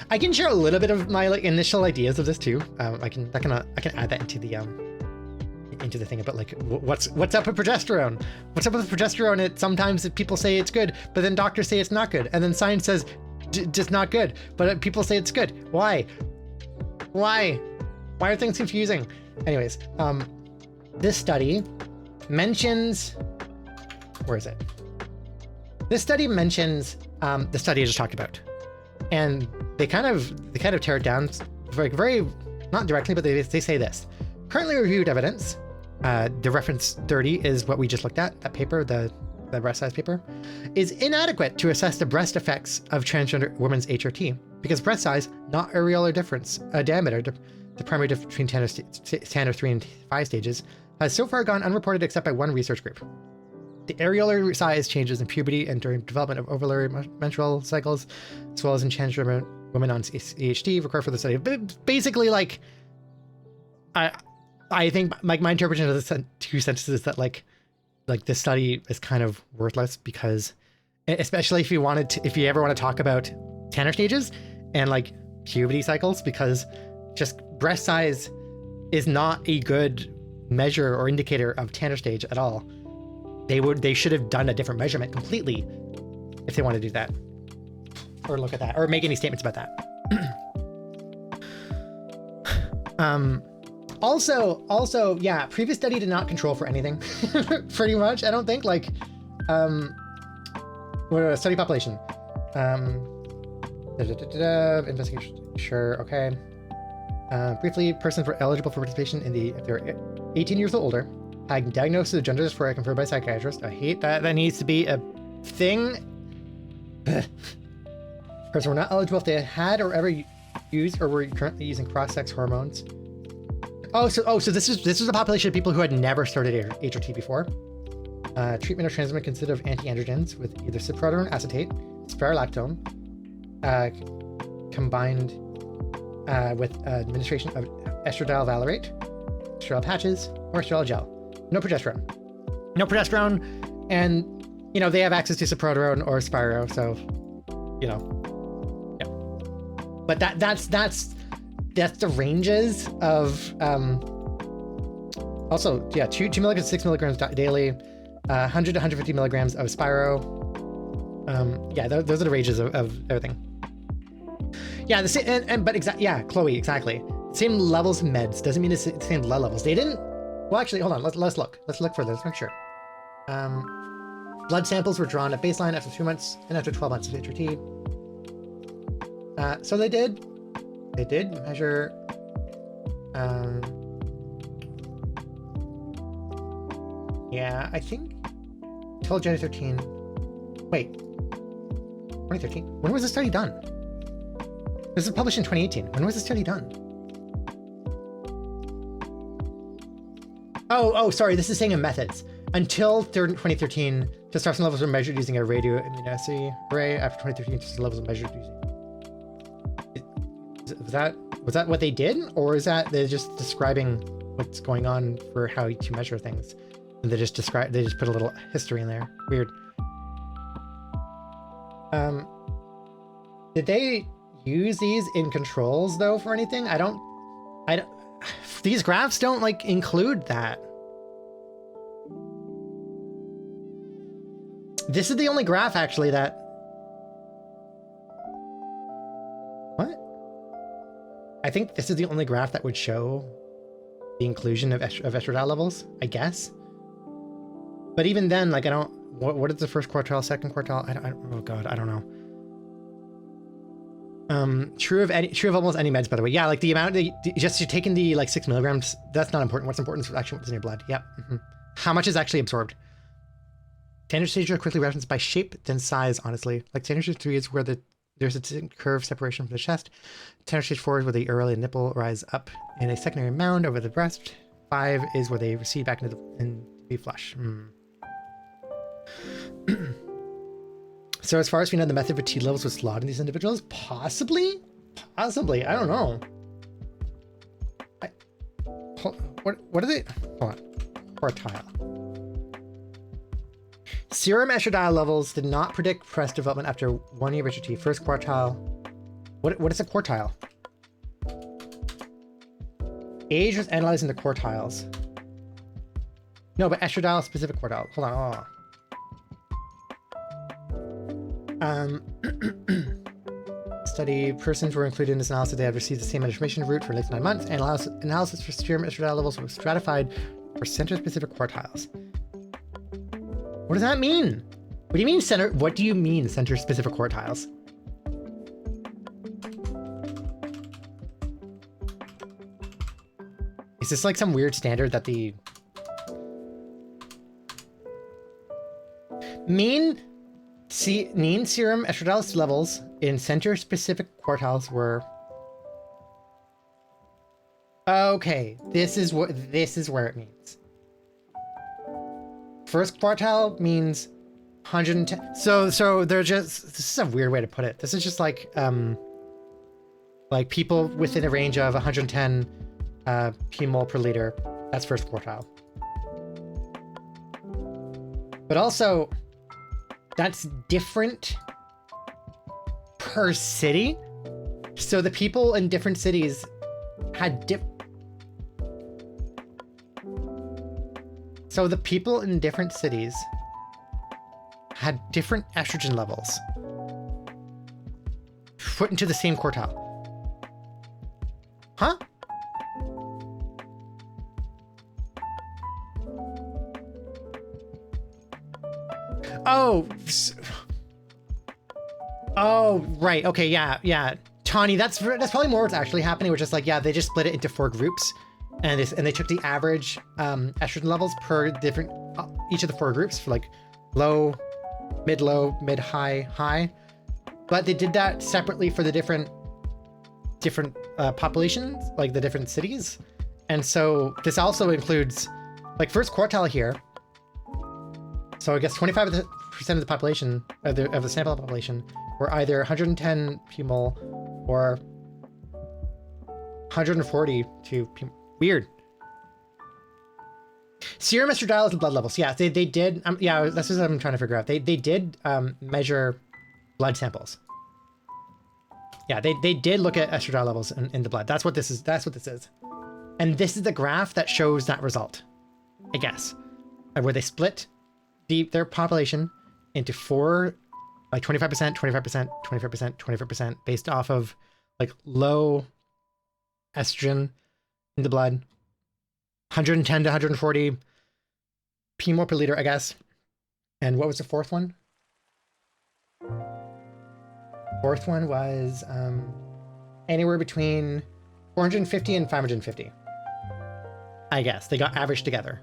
I can share a little bit of my like initial ideas of this too. I can add that into the thing about like what's up with progesterone. What's up with progesterone? Sometimes people say it's good, but then doctors say it's not good, and then science says just not good, but people say it's good. Why are things confusing? Anyways, this study mentions, where is it? This study mentions the study I just talked about, and they kind of tear it down, very not directly, but they say this: currently reviewed evidence. The reference 30 is what we just looked at. That paper, the breast size paper, is inadequate to assess the breast effects of transgender women's HRT because breast size, not areolar difference, diameter, the primary difference between Tanner 3 and 5 stages, has so far gone unreported except by one research group. The areolar size changes in puberty and during development of ovulatory menstrual cycles, as well as in transgender women on EHT, require further study. But basically, like, I think like my interpretation of the two sentences is that like this study is kind of worthless because, especially if you ever want to talk about Tanner stages and like puberty cycles, because just breast size is not a good measure or indicator of Tanner stage at all. They should have done a different measurement completely if they want to do that, or look at that, or make any statements about that. Also, yeah, previous study did not control for anything, pretty much. I don't think, like, study population. Investigation, sure, okay. Briefly, persons were eligible for participation if they were 18 years or older, had diagnosis of gender dysphoria confirmed by a psychiatrist. I hate that. That needs to be a thing. Persons were not eligible if they had or ever used or were currently using cross-sex hormones. So this is a population of people who had never started HRT before. Treatment of trans women consisted of anti-androgens with either cyproterone acetate, spironolactone, combined with administration of estradiol valerate, estradiol patches, or estradiol gel. No progesterone, and they have access to cyproterone or Spiro, so yeah. But that's the ranges of also, yeah, 2 milligrams, 6 milligrams daily, 100 to 150 milligrams of Spiro. Yeah, those are the ranges of everything. Yeah, the same, yeah, Chloe, exactly. Same levels of meds doesn't mean it's the same blood levels. They didn't. Well, actually, hold on. Let's look. Let's look further. Let's make sure. Blood samples were drawn at baseline after 2 months and after 12 months of HRT. So they did measure. Yeah, I think till January 13. Wait, 2013. When was the study done? This was published in 2018. When was the study done? Oh, sorry. This is saying in methods. Until 2013, testosterone levels were measured using a radioimmunoassay array. After 2013, testosterone levels were measured using. Was that what they did, or is that they're just describing what's going on for how to measure things? And they just put a little history in there. Weird. Did they use these in controls though for anything? I don't. These graphs don't like include that. This is the only graph actually that. What? I think this is the only graph that would show the inclusion of estradiol levels, I guess. But even then, like, I don't. What is the first quartile, second quartile? Oh god, I don't know. True of almost any meds, by the way. Yeah, like the amount just you're taking the like 6 milligrams. That's not important. What's important is actually what's in your blood. Yep. Mm-hmm. How much is actually absorbed? Tanner stages are quickly referenced by shape than size. Honestly, like Tanner stage 3 is where there's a distinct curve separation from the chest. Tanner stage 4 is where the areola and nipple rise up in a secondary mound over the breast. 5 is where they recede back into be flush. So as far as we know, the method for T levels was flawed in these individuals? Possibly? Possibly. I don't know. What are they? Hold on. Quartile. Serum estradiol levels did not predict breast development after 1 year of HRT. First quartile. What is a quartile? Age was analyzed in the quartiles. No, but estradiol specific quartile. Hold on. Study persons were included in this analysis. They had received the same information route for at least 9 months. Analysis for serum estradiol levels was stratified for center-specific quartiles. What does that mean? What do you mean center? What do you mean center-specific quartiles? Is this like some weird standard that the mean serum estradiol levels in center-specific quartiles were? Okay, this is where it means. First quartile means 110. So they're just, this is a weird way to put it. This is just like people within a range of 110 p-mol per liter. That's first quartile. But also, that's different per city. So the people in different cities had So the people in different cities had different estrogen levels put into the same quartile. Huh? Oh, right. Okay, yeah. Tawny, that's probably more what's actually happening, which is like, yeah, they just split it into 4 groups. And they took the average estrogen levels per different each of the 4 groups for like low, mid, high, high. But they did that separately for the different populations, like the different cities. And so this also includes like first quartile here. So I guess 25% of the population of the sample population were either 110 p-mol or 142 p-mol. Weird. Serum estradiol is the blood levels. Yeah, they did. Yeah, that's what I'm trying to figure out. They did measure blood samples. Yeah, they did look at estradiol levels in the blood. That's what this is. And this is the graph that shows that result, I guess, where they split their population into 4, like 25%, 25%, 25%, 25%, based off of like low estrogen in the blood, 110 to 140 p-mol per liter, I guess. And what was the fourth one? Fourth one was anywhere between 450 and 550. I guess they got averaged together.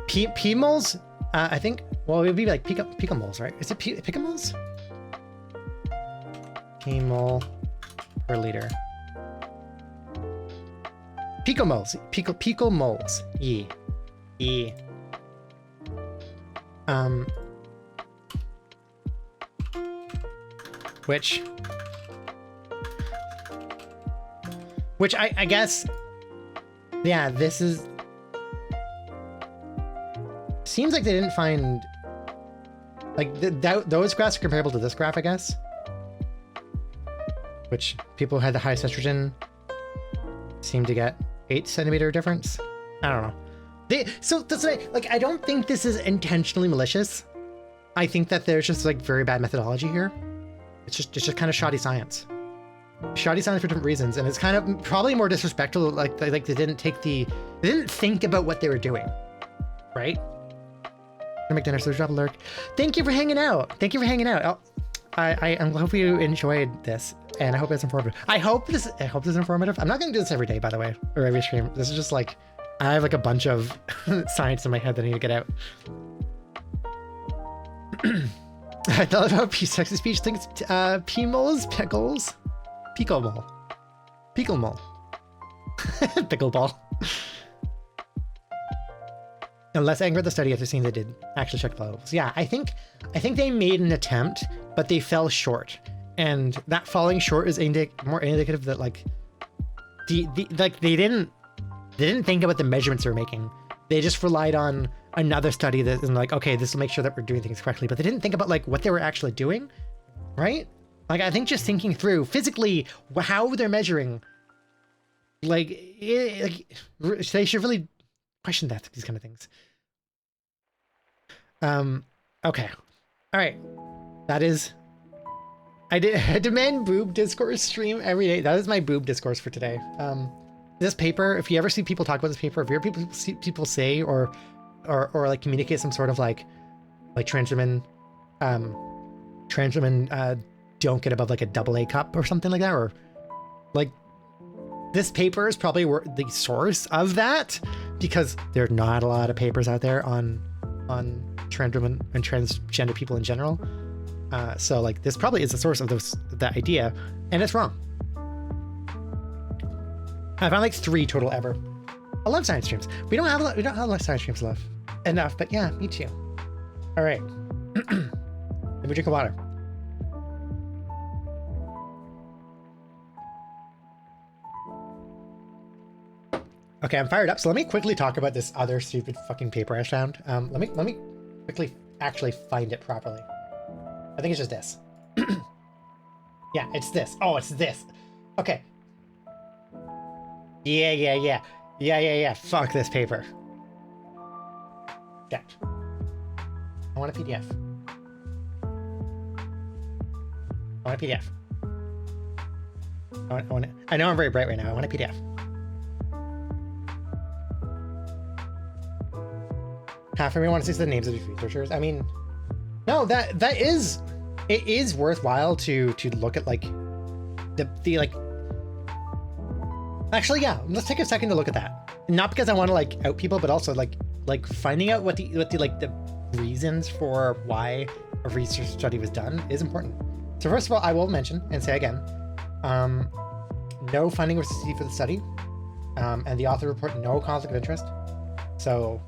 P-mols, I think. Well, it would be like picomoles, right? Is it picomoles? P-mol per liter. Picomoles. Picomoles. E. Which I guess, yeah, this is, seems like they didn't find, like, those graphs are comparable to this graph, I guess. Which people who had the highest estrogen seem to get 8 centimeter difference. I don't know. So that's like, I don't think this is intentionally malicious. I think that there's just like very bad methodology here. It's just kind of shoddy science. Shoddy science for different reasons, and it's kind of probably more disrespectful. Like they didn't think about what they were doing, right? McDinner, so drop a lurk. Thank you for hanging out. I hope you enjoyed this, and I hope it's informative. I hope this is informative. I'm not gonna do this every day, by the way, or every stream. This is just like, I have like a bunch of science in my head that I need to get out. I thought about sexy speech. I think it's p-moles, pickles, picomole. Pickleball. Pickleball. And less angry at the study after seeing they did actually check blood levels. Yeah, I think they made an attempt, but they fell short. And that falling short is more indicative that like they didn't think about the measurements they were making. They just relied on another study that and like, okay, this will make sure that we're doing things correctly. But they didn't think about like what they were actually doing, right? Like I think just thinking through physically how they're measuring, like they should really question these kind of things. Okay, all right, that is. I demand boob discourse stream every day. That is my boob discourse for today. This paper, if you ever see people talk about this paper, if you ever see people say or like communicate some sort of like trans women don't get above like a AA cup or something like that, or like this paper is probably the source of that, because there are not a lot of papers out there on trans women and transgender people in general. So like this probably is the source of that idea, and it's wrong. I found like 3 total ever. I love science streams. We don't have a lot of science streams left enough, but yeah, me too. All right, let me drink of water. Okay, I'm fired up. So let me quickly talk about this other stupid fucking paper I found. Let me quickly actually find it properly. I think it's just this. Yeah, it's this. Oh, it's this. Okay. Yeah. Fuck this paper. Yeah. I want a PDF. I know I'm very bright right now. I want a PDF. Half of me want to see the names of these researchers. I mean, no, it is worthwhile to look at like the like. Actually, yeah, let's take a second to look at that. Not because I want to like out people, but also like finding out what the reasons for why a research study was done is important. So first of all, I will mention and say again, no funding was received for the study, and the author reported no conflict of interest. So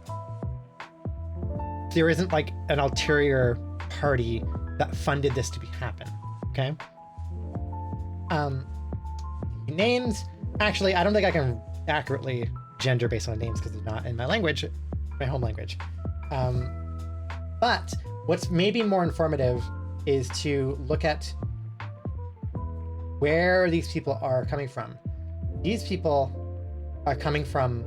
there isn't like an ulterior party that funded this to happen. Okay. Names. Actually, I don't think I can accurately gender based on names because it's not in my language, my home language. But what's maybe more informative is to look at where these people are coming from. These people are coming from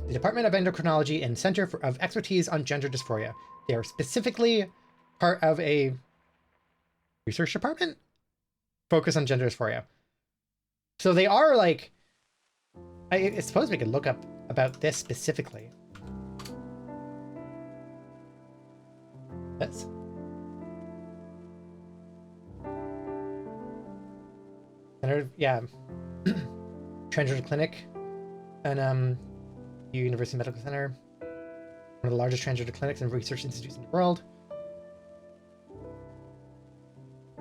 the Department of Endocrinology and Center of Expertise on Gender Dysphoria. They are specifically part of a research department focused on gender dysphoria. So they are like, I suppose we could look up about this specifically. This. Center, yeah. Transgender Clinic and University Medical Center. One of the largest transgender clinics and research institutes in the world.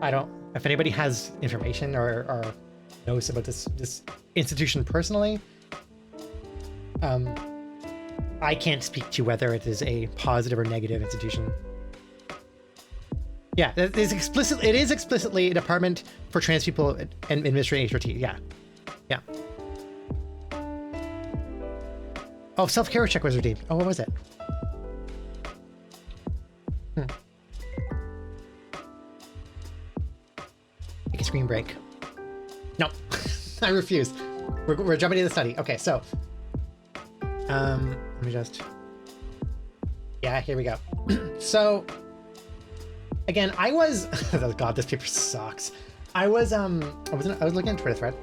If anybody has information or knows about this institution personally, I can't speak to whether it is a positive or negative institution. Yeah, it is explicitly a department for trans people and administrating HRT. Yeah. Oh, self-care check was redeemed. Oh, what was it? Take a screen break. No, I refuse. We're jumping into the study. Okay, so let me just. Yeah, here we go. So again, I was. Oh God, this paper sucks. I was looking at Twitter thread,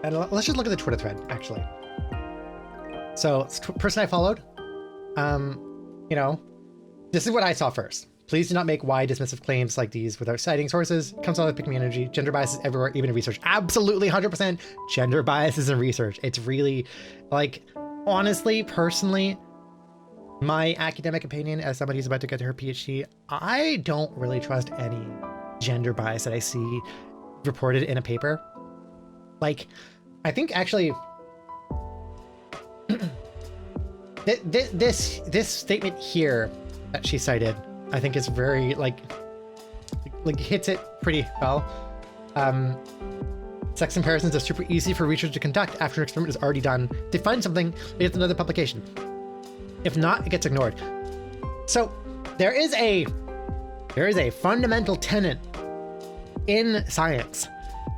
and let's just look at the Twitter thread actually. So person I followed, this is what I saw first. Please do not make wide dismissive claims like these without citing sources. Comes on with Pick Me Energy. Gender bias is everywhere, even in research. Absolutely, 100% gender bias is in research. It's really, like, honestly, personally, my academic opinion as somebody who's about to get to her PhD, I don't really trust any gender bias that I see reported in a paper. Like, I think actually this statement here that she cited, I think is very like hits it pretty well. Sex comparisons are super easy for researchers to conduct after an experiment is already done. They find something, they get another publication. If not, it gets ignored. So there is a fundamental tenet in science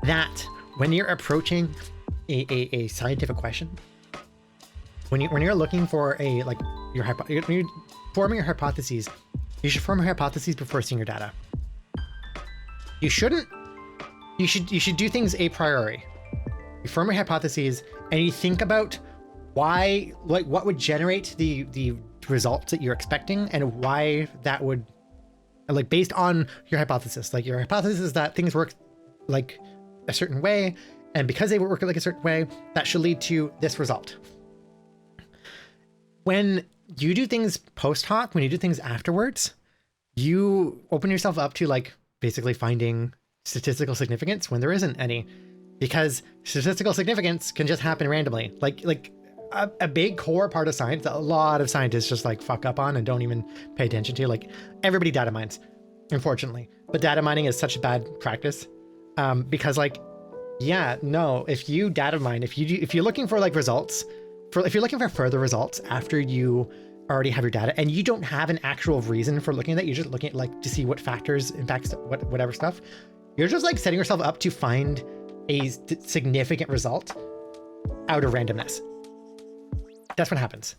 that when you're approaching a scientific question, when you're looking for when you're forming your hypotheses, you should form your hypotheses before seeing your data. You should do things a priori. You form your hypotheses and you think about why, like what would generate the results that you're expecting and why that would, like based on your hypothesis. Like your hypothesis is that things work like a certain way, and because they work like a certain way, that should lead to this result. When you do things post hoc, when you do things afterwards, you open yourself up to like basically finding statistical significance when there isn't any, because statistical significance can just happen randomly. Like a big core part of science that a lot of scientists just like fuck up on and don't even pay attention to. Like everybody data mines, unfortunately, but data mining is such a bad practice because like, yeah, no, if you data mine, if you're looking for like results, if you're looking for further results after you already have your data and you don't have an actual reason for looking at that, you're just looking at like to see what factors impacts whatever stuff, you're just like setting yourself up to find a significant result out of randomness. That's what happens.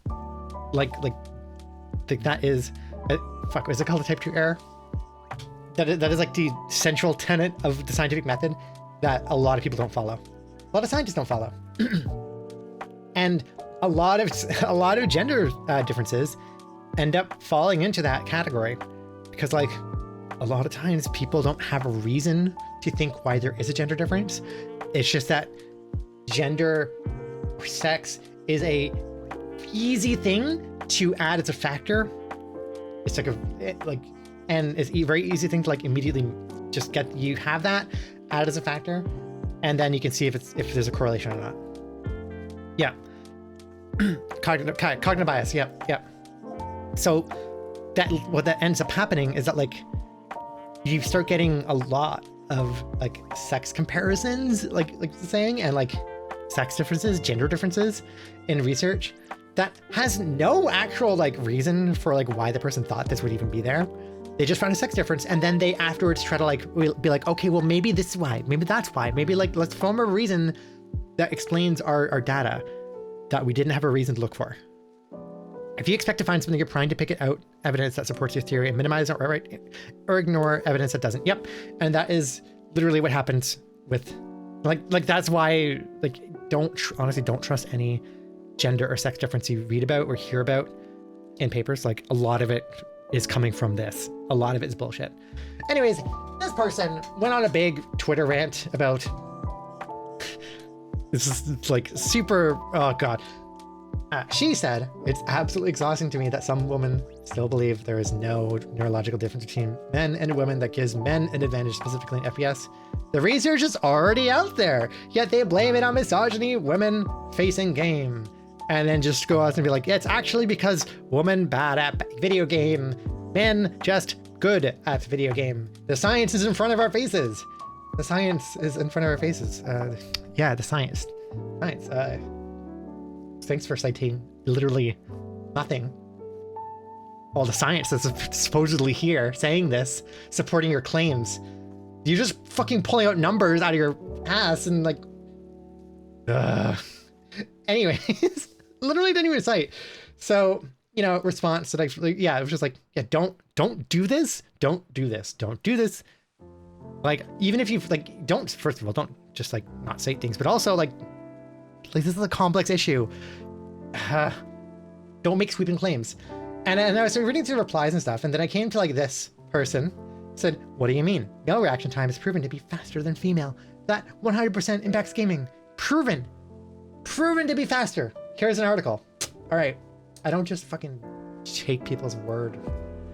Like that is fuck, is it called a type 2 error? That is like the central tenet of the scientific method that a lot of people don't follow. A lot of scientists don't follow. And a lot of gender differences end up falling into that category because like a lot of times people don't have a reason to think why there is a gender difference. It's just that gender or sex is a easy thing to add as a factor. It's and it's a very easy thing to like immediately just you have that add as a factor, and then you can see if there's a correlation or not. Yeah. Cognitive bias. Yep. So what that ends up happening is that like you start getting a lot of like sex comparisons, like saying, and like sex differences, gender differences in research that has no actual like reason for like why the person thought this would even be there. They just found a sex difference, and then they afterwards try to like be like, okay, well maybe this is why, maybe that's why, maybe like let's form a reason that explains our data that we didn't have a reason to look for. If you expect to find something, you're trying to pick it out evidence that supports your theory and minimize or ignore evidence that doesn't. Yep. And that is literally what happens with like that's why like honestly don't trust any gender or sex difference you read about or hear about in papers. Like a lot of it is coming from this. A lot of it is bullshit. Anyways, this person went on a big Twitter rant about this is like super, oh God. She said, it's absolutely exhausting to me that some women still believe there is no neurological difference between men and women that gives men an advantage, specifically in FPS. The research is already out there, yet they blame it on misogyny, women facing game. And then just go out and be like, yeah, it's actually because women bad at video game, men just good at video game. The science is in front of our faces. The science is in front of our faces. Yeah, the science. Thanks for citing literally nothing. All the science is supposedly here saying this, supporting your claims. You're just fucking pulling out numbers out of your ass and like, anyways, literally didn't even cite. So, you know, response that it was just like, yeah, don't do this. Don't do this. Don't do this. Like, even if you've like, first of all, don't just like not cite things, but also like this is a complex issue. Don't make sweeping claims. And I was reading through replies and stuff, and then I came to like this person said, what do you mean? Male reaction time is proven to be faster than female. That 100% impacts gaming. Proven to be faster. Here's an article. All right. I don't just fucking take people's word.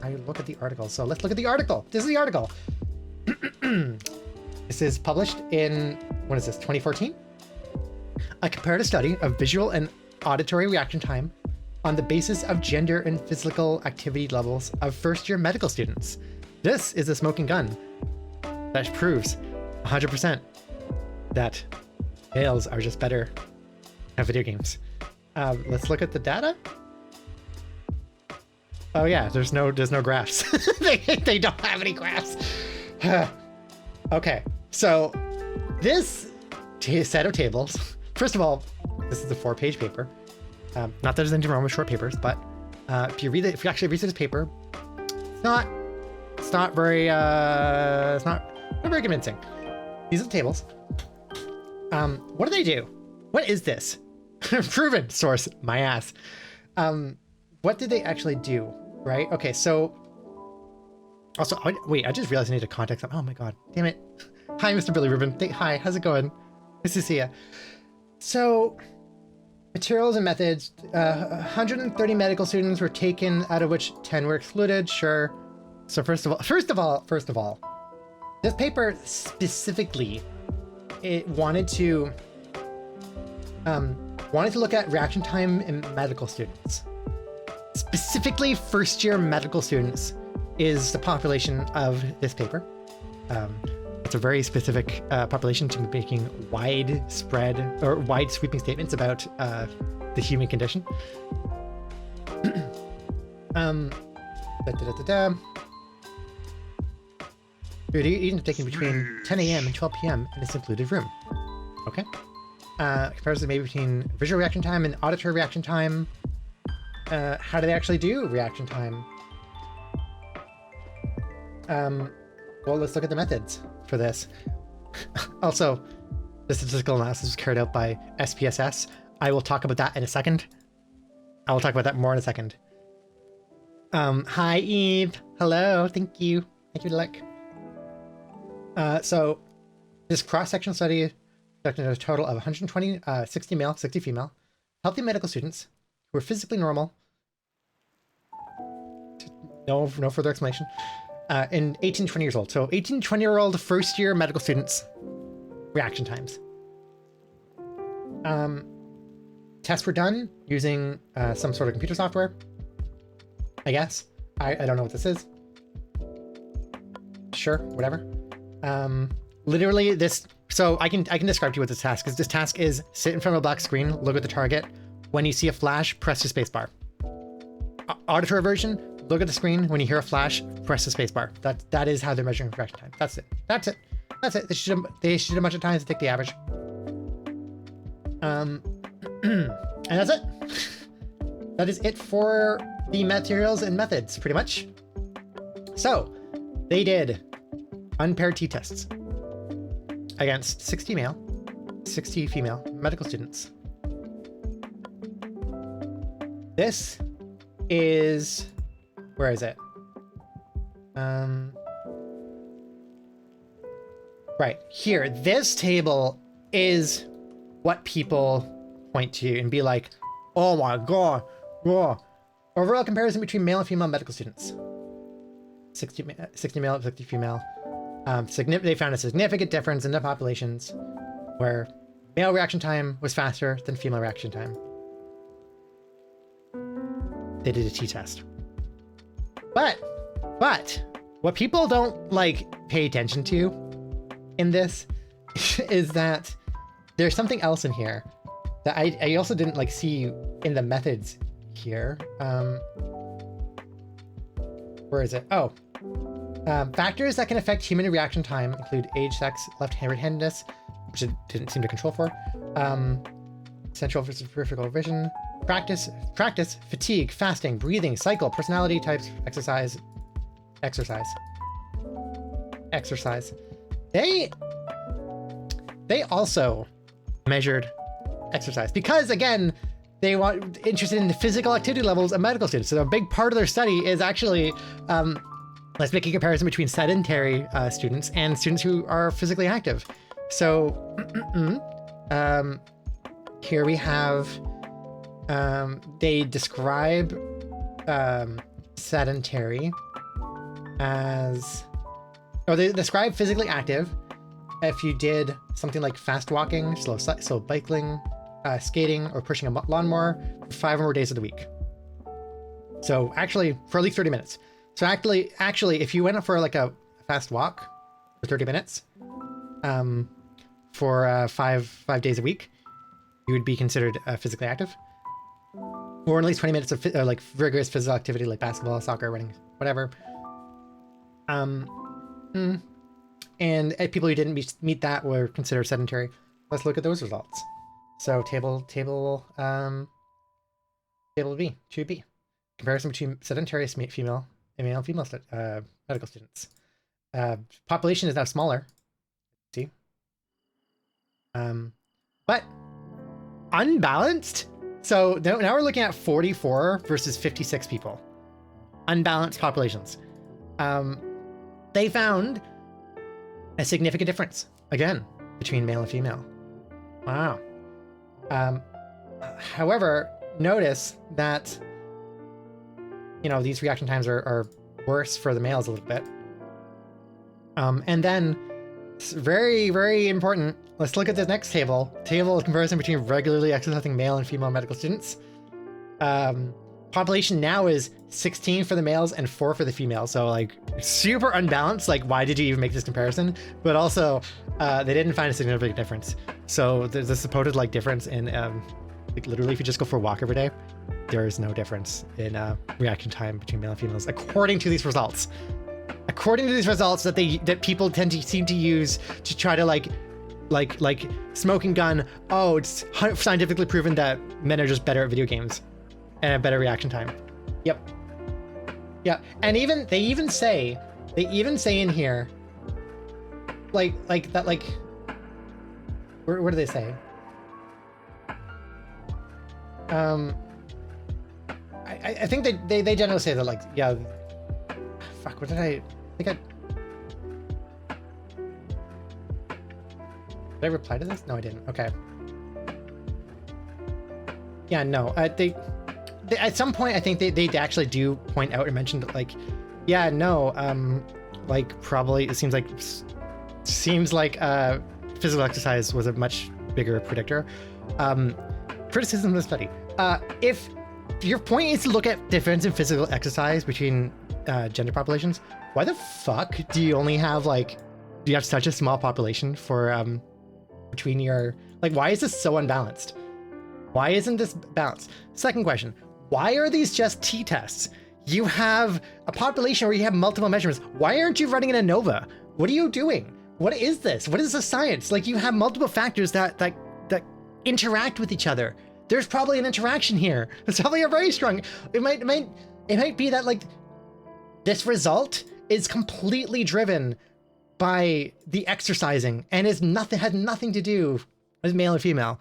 I look at the article. So let's look at the article. This is the article. This is published in, what is this, 2014? a comparative study of visual and auditory reaction time on the basis of gender and physical activity levels of first-year medical students. This is a smoking gun that proves 100% that males are just better at video games. Let's look at the data. Oh yeah, there's no graphs. they don't have any graphs. Okay, so this set of tables, first of all, this is a 4-page paper. Not that there's anything wrong with short papers, but if you actually read this paper, it's not very convincing. These are the tables. What do they do? What is this? Proven source, my ass. What did they actually do? Right? Okay, so also, wait, I just realized I need to contact them. Oh my god, damn it. Hi, Mr. Billy Rubin. Hi, how's it going? Nice to see ya. So, materials and methods. 130 medical students were taken, out of which 10 were excluded. Sure. So first of all, this paper specifically, it wanted to look at reaction time in medical students. Specifically, first-year medical students is the population of this paper. It's a very specific population to be making widespread or wide sweeping statements about the human condition. Even taken between 10 a.m. and 12 p.m. in a secluded room. Okay. Comparison maybe between visual reaction time and auditory reaction time. How do they actually do reaction time? Well, let's look at the methods for this. Also, the statistical analysis was carried out by SPSS. I will talk about that in a second. I will talk about that more in a second. Hi, Eve. Hello. Thank you. Thank you, Lek. So, this cross-section study conducted a total of 120, 60 male, 60 female, healthy medical students who were physically normal. No further explanation. And 18 to 20 years old. So 18 to 20-year-old first-year medical students, reaction times. Tests were done using some sort of computer software, I guess. I don't know what this is. Sure, whatever. Literally this, so I can describe to you what this task is. This task is sit in front of a black screen, look at the target. When you see a flash, press the spacebar. Auditory version, look at the screen. When you hear a flash, press the spacebar. That is how they're measuring reaction time. That's it. They shoot a bunch of times to take the average. And that's it. That is it for the materials and methods, pretty much. So, they did unpaired t-tests against 60 male, 60 female medical students. This is, where is it? Right here. This table is what people point to and be like, oh my god, whoa. Overall comparison between male and female medical students. 60 male, 60 female. They found a significant difference in the populations where male reaction time was faster than female reaction time. They did a t-test. But what people don't pay attention to in this is that there's something else in here that I also didn't see in the methods here. Where is it? Oh. Factors that can affect human reaction time include age, sex, left-handedness, which it didn't seem to control for, central versus peripheral vision, practice, fatigue, fasting, breathing, cycle, personality types, exercise. They also measured exercise because, again, they want interested in the physical activity levels of medical students. So a big part of their study is actually let's make a comparison between sedentary students and students who are physically active. So here we have, they describe sedentary as, or they describe physically active if you did something like fast walking, slow biking, skating, or pushing a lawnmower for 5 or more days of the week. So actually, for at least 30 minutes. So actually, if you went for like a fast walk for 30 minutes, for 5 days a week, you would be considered physically active, or at least 20 minutes of like rigorous physical activity like basketball, soccer, running, whatever. And people who didn't meet that were considered sedentary. Let's look at those results. So table B, 2B. Comparison between sedentary female and male and female medical students. Population is now smaller. See? But unbalanced. So now we're looking at 44 versus 56 people. Unbalanced populations. They found a significant difference, again, between male and female. Wow. However, notice that, you know, these reaction times are worse for the males a little bit. And then, it's very, very important, let's look at the next table. Table of comparison between regularly exercising male and female medical students. Population now is 16 for the males and 4 for the females. So like super unbalanced. Like, why did you even make this comparison? But also, they didn't find a significant difference. So there's a supposed like difference in, like literally if you just go for a walk every day, there is no difference in reaction time between male and females, according to these results. According to these results that people seem to use to try to like smoking gun. Oh, it's scientifically proven that men are just better at video games and a better reaction time. Yep. Yeah, and they even say in here, like that, like, where do they say? I think they generally say that, like, yeah. Fuck, what did I think did I reply to this? No, I didn't. Okay. Yeah, no. They at some point, I think they actually do point out and mention that, like, yeah, no, like probably it seems like physical exercise was a much bigger predictor. Criticism of the study. If your point is to look at difference in physical exercise between gender populations, why the fuck do you only have do you have such a small population for between your, like, why is this so unbalanced? Why isn't this balanced? Second question, why are these just t-tests? You have a population where you have multiple measurements. Why aren't you running an ANOVA? What are you doing? What is this? What is the science? Like, you have multiple factors that interact with each other. There's probably an interaction here. There's probably a very strong, it might be that, like, this result is completely driven by the exercising and has nothing to do with male or female.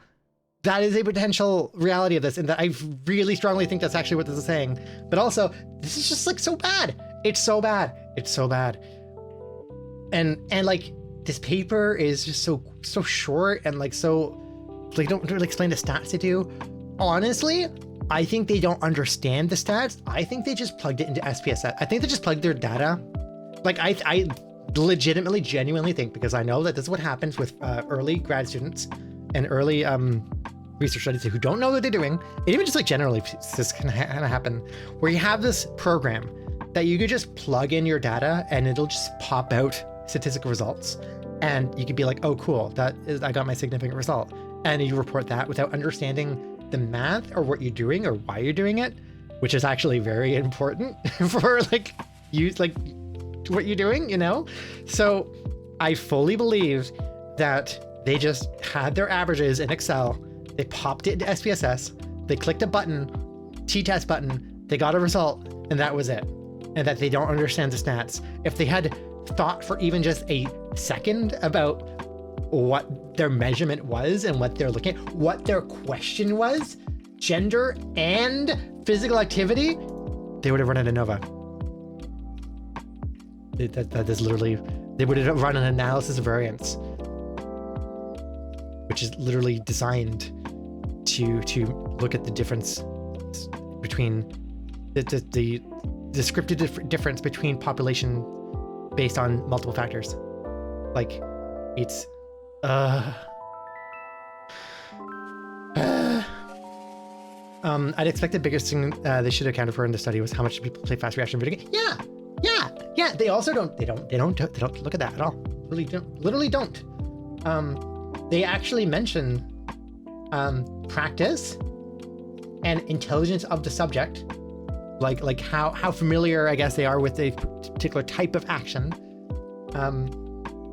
That is a potential reality of this, and that I really strongly think that's actually what this is saying. But also, this is just, like, so bad. It's so bad. It's so bad. And like, this paper is just so short and, like, so, like, don't really explain the stats they do. Honestly, I think they don't understand the stats. I think they just plugged it into SPSS. I think they just plugged their data. Like, I legitimately, genuinely think, because I know that this is what happens with early grad students and early research studies who don't know what they're doing. And even just, like, generally, this can happen, where you have this program that you could just plug in your data and it'll just pop out statistical results. And you could be like, oh, cool, I got my significant result. And you report that without understanding the math or what you're doing or why you're doing it, which is actually very important for, like, what you're doing, you know? So I fully believe that they just had their averages in Excel, they popped it into SPSS, they clicked a button, t-test button, they got a result, and that was it. And that they don't understand the stats. If they had thought for even just a second about what their measurement was and what they're looking at, what their question was, gender and physical activity, they would have run an ANOVA. That is literally, they would have run an analysis of variance, which is literally designed to look at the difference between the descriptive difference between population based on multiple factors. Like, It's uh, I'd expect the biggest thing they should have accounted for in the study was how much people play fast reaction video games. Yeah. They also don't look at that at all. Literally don't. They actually mention practice and intelligence of the subject, like how familiar I guess they are with a particular type of action,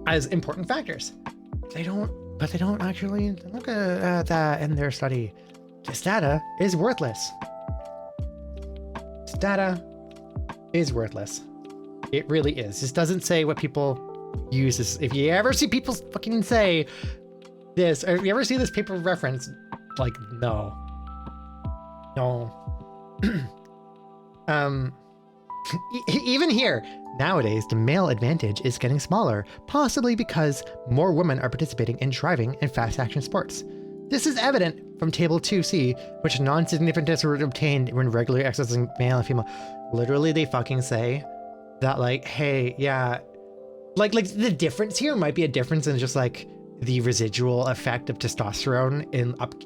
as important factors. They don't actually look at that in their study. This data is worthless. This data is worthless. It really is. This doesn't say what people use this. If you ever see people fucking say this, or if you ever see this paper reference, like, no. Even here, nowadays, the male advantage is getting smaller, possibly because more women are participating in driving and fast action sports. This is evident from Table 2C, which non-significant tests were obtained when regularly exercising male and female. Literally, they fucking say that, like, hey, yeah, like the difference here might be a difference in just like the residual effect of testosterone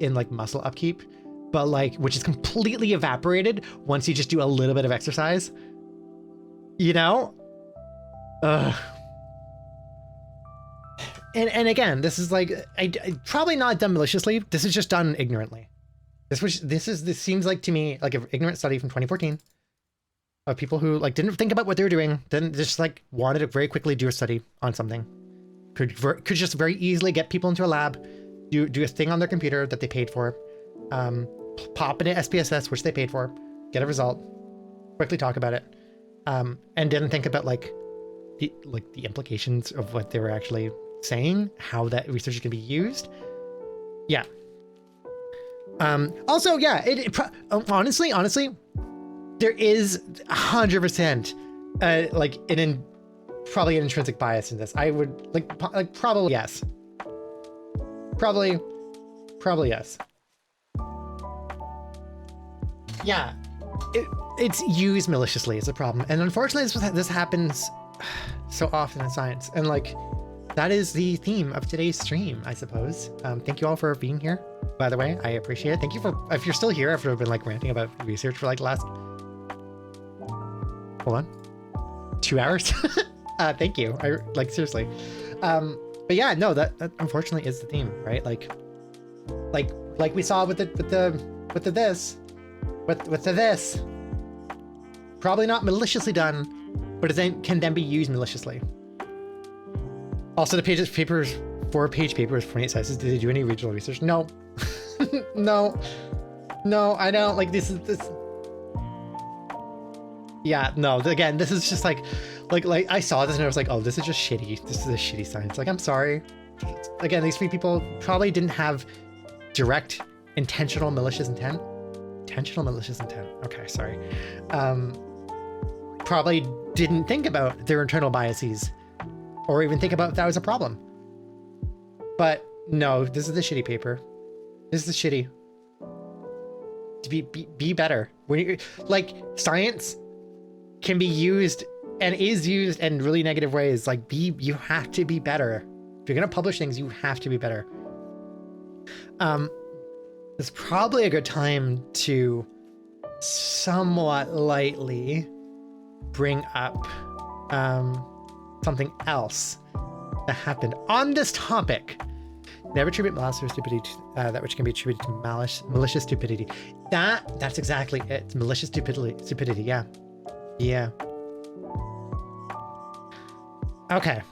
in like muscle upkeep, but like, which is completely evaporated once you just do a little bit of exercise, you know? And again, this is like, I probably not done maliciously. This is just done ignorantly. This seems like to me like an ignorant study from 2014 of people who like didn't think about what they were doing, then just like wanted to very quickly do a study on something. Could just very easily get people into a lab, do a thing on their computer that they paid for, pop into SPSS, which they paid for, get a result, quickly talk about it, and didn't think about like the implications of what they were actually saying, how that research is going to be used. Yeah. Also, yeah, honestly, there is 100% like probably an intrinsic bias in this. I would like probably yes. Probably yes. Yeah, it's used maliciously is a problem, and unfortunately, this happens so often in science, and like that is the theme of today's stream, I suppose. Thank you all for being here. By the way, I appreciate it. Thank you for if you're still here after I've been like ranting about research for like the last 2 hours. Thank you. I like seriously. But yeah, no, that unfortunately is the theme, right? Like we saw with the this. Probably not maliciously done, but it can then be used maliciously. Also, the 4-page paper is 28 sizes. Did they do any regional research? No. No, I don't like this. Yeah, no, again, this is just like I saw this and I was like, oh, this is just shitty. This is a shitty science. Like, I'm sorry. Again, these 3 people probably didn't have direct intentional malicious intent. Okay, sorry. Probably didn't think about their internal biases or even think about if that was a problem. But no, this is the shitty paper. This is the shitty. To be better. When you like science can be used and is used in really negative ways. Like you have to be better. If you're gonna publish things, you have to be better. It's probably a good time to somewhat lightly bring up something else that happened on this topic. Never attribute malice or stupidity to that which can be attributed to malicious stupidity. That's exactly it. It's malicious stupidity. Yeah. Okay.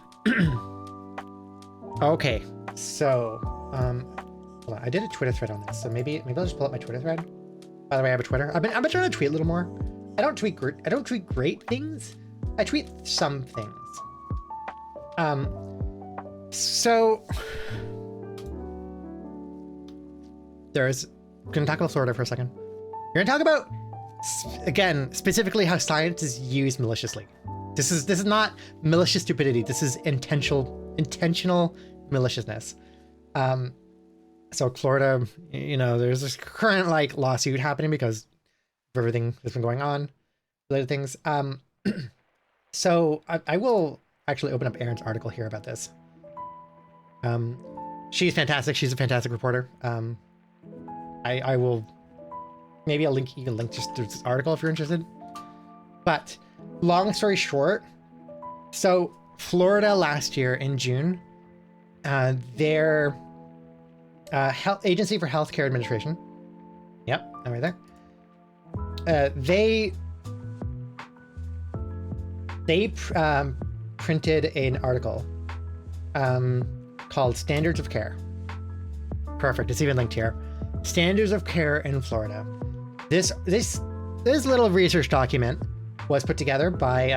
Okay. So, hold on. I did a Twitter thread on this, so maybe I'll just pull up my Twitter thread. By the way, I have a Twitter. I've been trying to tweet a little more. I don't tweet great things. I tweet some things. So gonna talk about Florida for a second. We're gonna talk about again specifically how science is used maliciously. This is not malicious stupidity. This is intentional maliciousness. So Florida, there's this current like lawsuit happening because of everything that's been going on, related things. So I will actually open up Aaron's article here about this. She's fantastic. She's a fantastic reporter. I will, maybe I'll link, you can link just to this article if you're interested. But long story short, so Florida last year in June, their health agency for healthcare administration. Yep, I'm right there. They printed an article called Standards of Care. Perfect. It's even linked here. Standards of Care in Florida. This little research document was put together by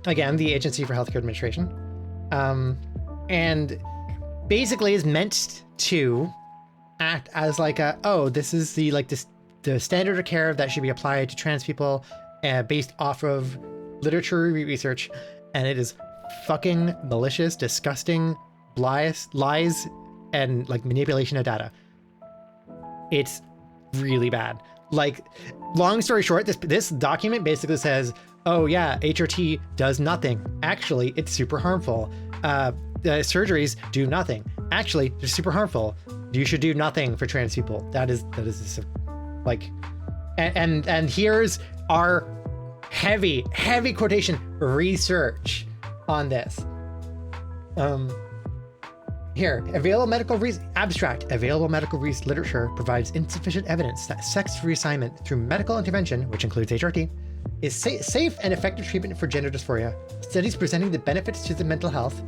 again the Agency for Healthcare Administration, and basically is meant to act as like this is the standard of care that should be applied to trans people, based off of literature research, and it is fucking malicious, disgusting, lies, and like manipulation of data. It's really bad. Like, long story short, this document basically says, oh yeah, HRT does nothing. Actually, it's super harmful. The surgeries do nothing. Actually, they're super harmful. You should do nothing for trans people. That is like, and here's our heavy quotation research on this. Here, available medical literature provides insufficient evidence that sex reassignment through medical intervention, which includes HRT, is safe and effective treatment for gender dysphoria. Studies presenting the benefits to the mental health,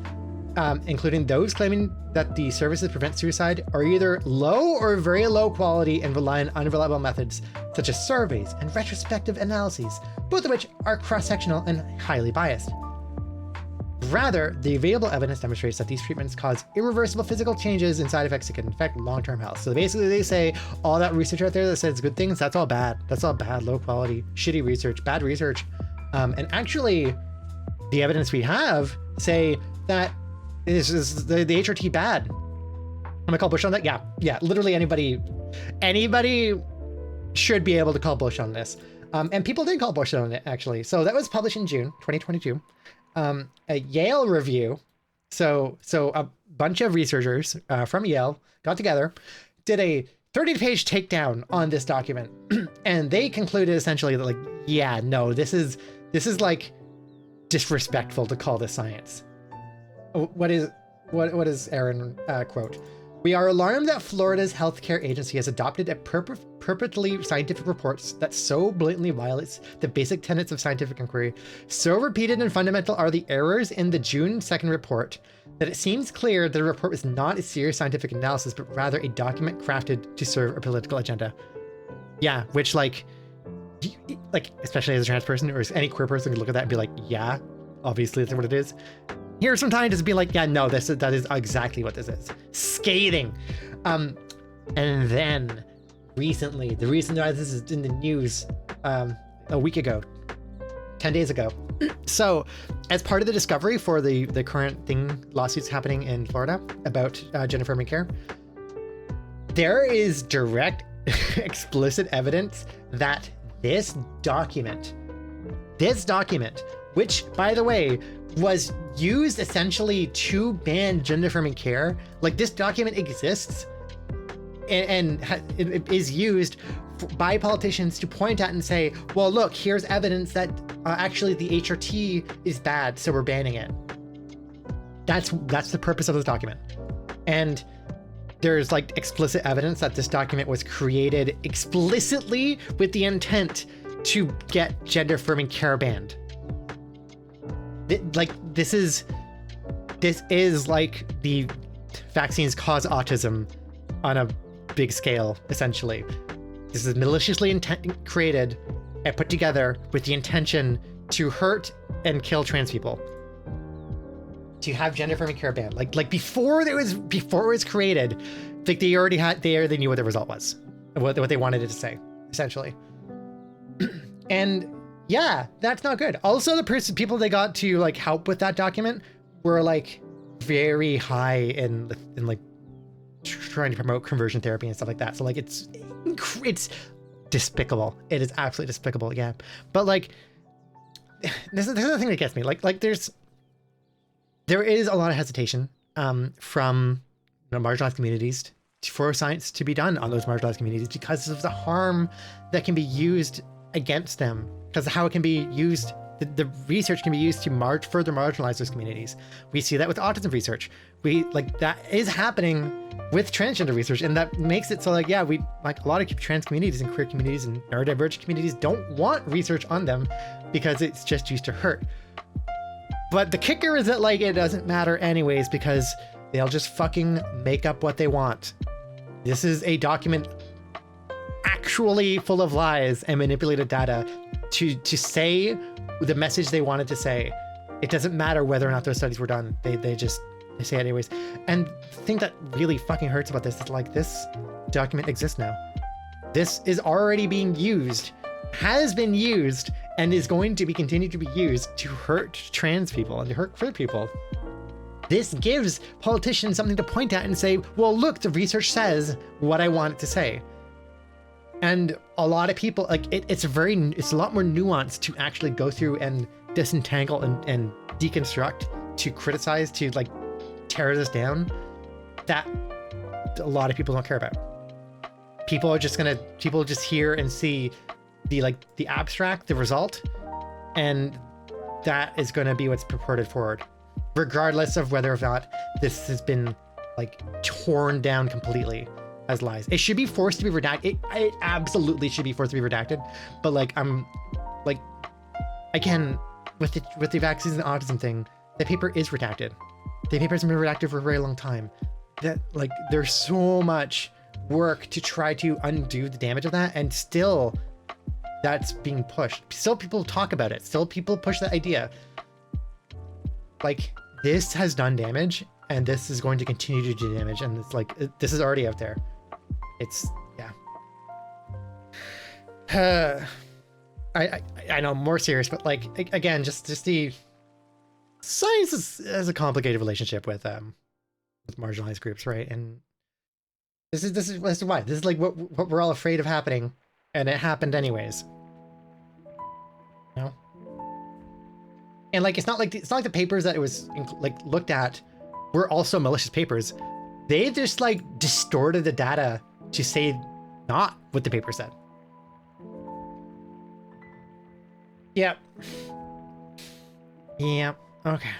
including those claiming that the services prevent suicide, are either low or very low quality and rely on unreliable methods, such as surveys and retrospective analyses, both of which are cross-sectional and highly biased. Rather, the available evidence demonstrates that these treatments cause irreversible physical changes and side effects that can affect long-term health. So basically they say all that research out there that says good things, that's all bad. That's all bad, low quality, shitty research, bad research. And actually, the evidence we have say that is the HRT bad. Am I call Bush on that? Yeah, literally anybody should be able to call Bush on this. And people did call Bush on it, actually. So that was published in June 2022. A Yale review. So a bunch of researchers from Yale got together, did a 30-page takedown on this document, and they concluded essentially that, like, yeah, no, this is like disrespectful to call this science. What is Aaron quote? We are alarmed that Florida's healthcare agency has adopted a purportedly scientific reports that so blatantly violates the basic tenets of scientific inquiry. So repeated and fundamental are the errors in the June 2nd report that it seems clear that the report was not a serious scientific analysis, but rather a document crafted to serve a political agenda. Yeah, which like especially as a trans person or any queer person could look at that and be like, yeah, obviously that's what it is. Here's some time to be like, yeah, no, that is exactly what this is. Scathing. And then recently, the reason why this is in the news a week ago, 10 days ago. So as part of the discovery for the current lawsuits happening in Florida about gender affirming care, there is direct explicit evidence that this document, which by the way, was used essentially to ban gender affirming care. Like, this document exists and it is used by politicians to point at and say, well, look, here's evidence that actually the HRT is bad, so we're banning it. That's the purpose of this document. And there's like explicit evidence that this document was created explicitly with the intent to get gender affirming care banned. This is like the vaccines cause autism on a big scale, essentially. This is maliciously created and put together with the intention to hurt and kill trans people. To have gender affirming care banned, like before it was created, like they already they knew what the result was, what they wanted it to say, essentially. And yeah, that's not good. Also, the people they got to like help with that document were like very high in like trying to promote conversion therapy and stuff like that. So like it's despicable. It is absolutely despicable. Yeah, but like this is the thing that gets me. Like there is a lot of hesitation from marginalized communities for science to be done on those marginalized communities because of the harm that can be used against them, because of how it can be used. The research can be used to further marginalize those communities. We see that with autism research. That is happening with transgender research, and that makes it so we a lot of trans communities and queer communities and neurodivergent communities don't want research on them because it's just used to hurt. But the kicker is that it doesn't matter anyways, because they'll just fucking make up what they want. This is a document actually full of lies and manipulated data to say the message they wanted to say. It doesn't matter whether or not those studies were done. They say it anyways. And the thing that really fucking hurts about this is this document exists now. This is already being used, has been used, and is going to be continued to be used to hurt trans people and to hurt queer people. This gives politicians something to point at and say, well, look, the research says what I want it to say. And a lot of people, it's a lot more nuanced to actually go through and disentangle and deconstruct, to criticize, to tear this down, that a lot of people don't care about. People just hear and see the abstract, the result, and that is going to be what's purported forward, regardless of whether or not this has been torn down completely as lies. It should be forced to be redacted. It absolutely should be forced to be redacted. But again, with the vaccines and autism thing, the paper is redacted. The paper has been redacted for a very long time. That there's so much work to try to undo the damage of that, and still that's being pushed. Still people talk about it. Still people push that idea. This has done damage, and this is going to continue to do damage, and it's this is already out there. It's I know, more serious, but again, just the science has a complicated relationship with marginalized groups, right? And this is why this is what we're all afraid of happening, and it happened anyways. You know? And it's not like the papers that it was looked at were also malicious papers. They just distorted the data to say not what the paper said. Yep. Yep. Okay.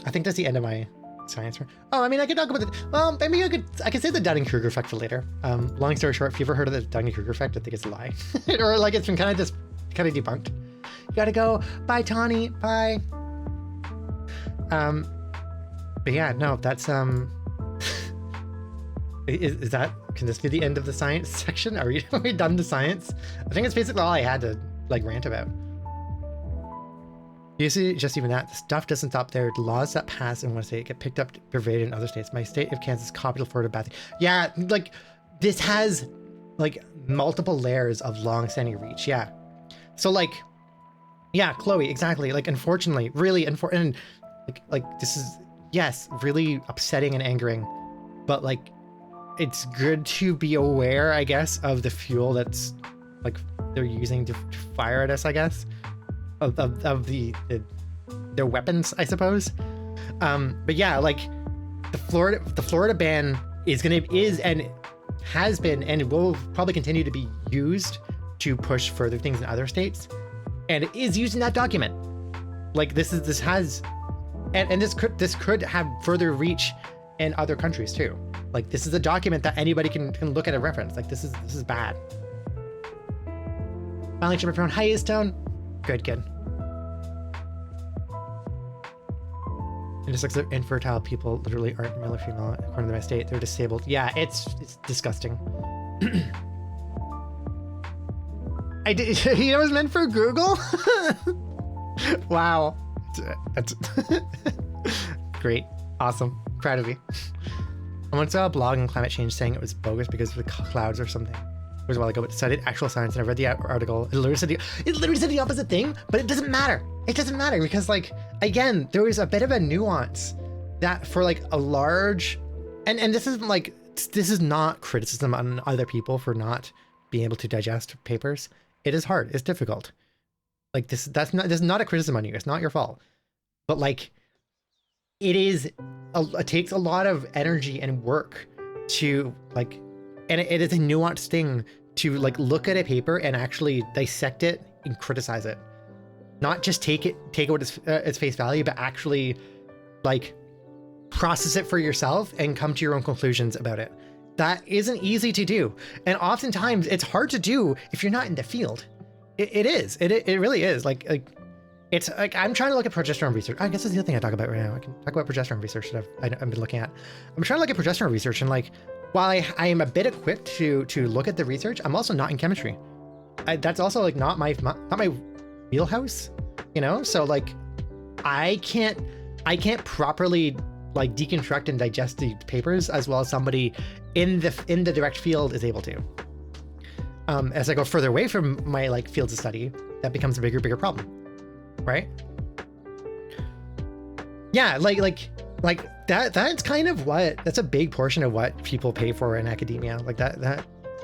I think that's the end of my science. Oh, I mean, I could talk about it. Well, maybe I could say the Dunning-Kruger effect for later. Long story short, if you've ever heard of the Dunning-Kruger effect, I think it's a lie. Or it's been kind of debunked. You gotta go. Bye, Tawny. Bye. But yeah, no, that's is that, can this be the end of the science section? Are we done the science? I think it's basically all I had to rant about. You see, just even that, the stuff doesn't stop there. The laws that pass in one state get picked up, pervaded in other states. My state of Kansas copied the Florida Bath. Yeah, this has multiple layers of long-standing reach. Yeah. So yeah, Chloe, exactly. Unfortunately, really, and this is, yes, really upsetting and angering, but it's good to be aware, I guess, of the fuel that's they're using to fire at us, I guess, of their weapons, I suppose. But yeah, the Florida ban is and has been and will probably continue to be used to push further things in other states, and it is used in that document. This could have further reach in other countries too. This is a document that anybody can look at and reference. This is bad. Finally, Jimmy Brown. Hi, Stone. Good. And just the infertile people literally aren't male or female according to my state. They're disabled. Yeah, it's disgusting. It was meant for Google. Wow, that's great, awesome, proud of you. I once saw a blog on climate change saying it was bogus because of the clouds or something. It was a while ago, but it cited actual science, and I read the article. It literally said the opposite thing, but it doesn't matter. It doesn't matter because, again, there was a bit of a nuance that for a large, and this isn't this is not criticism on other people for not being able to digest papers. It is hard. It's difficult. This is not a criticism on you. It's not your fault. But it is it takes a lot of energy and work to like, and it is a nuanced thing to like look at a paper and actually dissect it and criticize it. Not just take it what its face value, but actually like process it for yourself and come to your own conclusions about it. That isn't easy to do. And oftentimes it's hard to do if you're not in the field. It is. It really is. Like it's like, I'm trying to look at progesterone research. I guess that's the other thing I talk about right now. I can talk about progesterone research that I've been looking at. I'm trying to look at progesterone research, and like, while I am a bit equipped to look at the research, I'm also not in chemistry. That's also like not my wheelhouse, you know? So like, I can't properly like deconstruct and digest the papers as well as somebody in the direct field is able to. As I go further away from my like fields of study, that becomes a bigger problem, right? Yeah, like that's kind of that's a big portion of what people pay for in academia. Like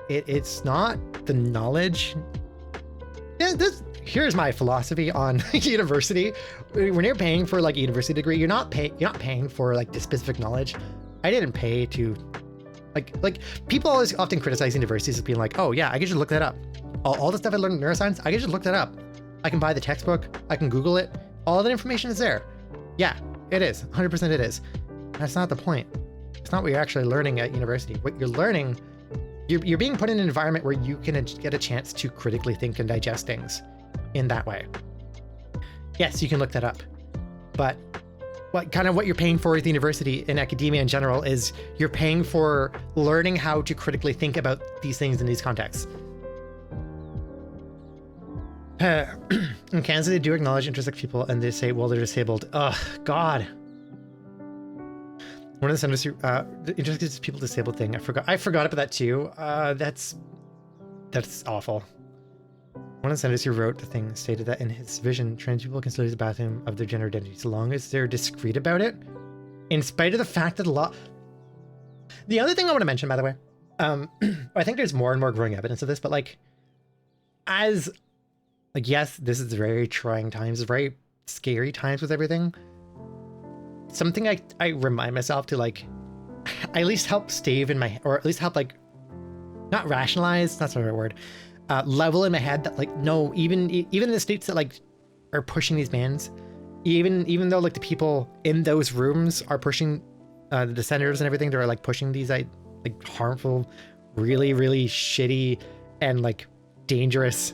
it's not the knowledge. Yeah, here's my philosophy on university. When you're paying for like a university degree, you're not paying for like the specific knowledge. I didn't pay to like people always often criticize universities as being like, oh yeah, I can just look that up. All the stuff I learned in neuroscience, I can just look that up. I can buy the textbook, I can Google it. All that information is there. Yeah, it is. 100% it is. That's not the point. It's not what you're actually learning at university. What you're learning, you're being put in an environment where you can get a chance to critically think and digest things in that way. Yes, you can look that up. But what you're paying for at the university in academia in general is you're paying for learning how to critically think about these things in these contexts. In Kansas, they do acknowledge intersex people and they say, well, they're disabled. Ugh, God. One of the senators who, the intersex people disabled thing, I forgot about that too. That's awful. One of the senators who wrote the thing stated that in his vision, trans people can still use the bathroom of their gender identity so long as they're discreet about it, in spite of the fact that the other thing I want to mention, by the way, I think there's more and more growing evidence of this, but like, yes, this is very trying times, very scary times with everything. Something I remind myself to like, at least help stave in my, or at least help like, not rationalize, that's not the right word, level in my head that like, no, even in the states that like are pushing these bans, even though like the people in those rooms are pushing the senators and everything, they're like pushing these like harmful, really, really shitty and like dangerous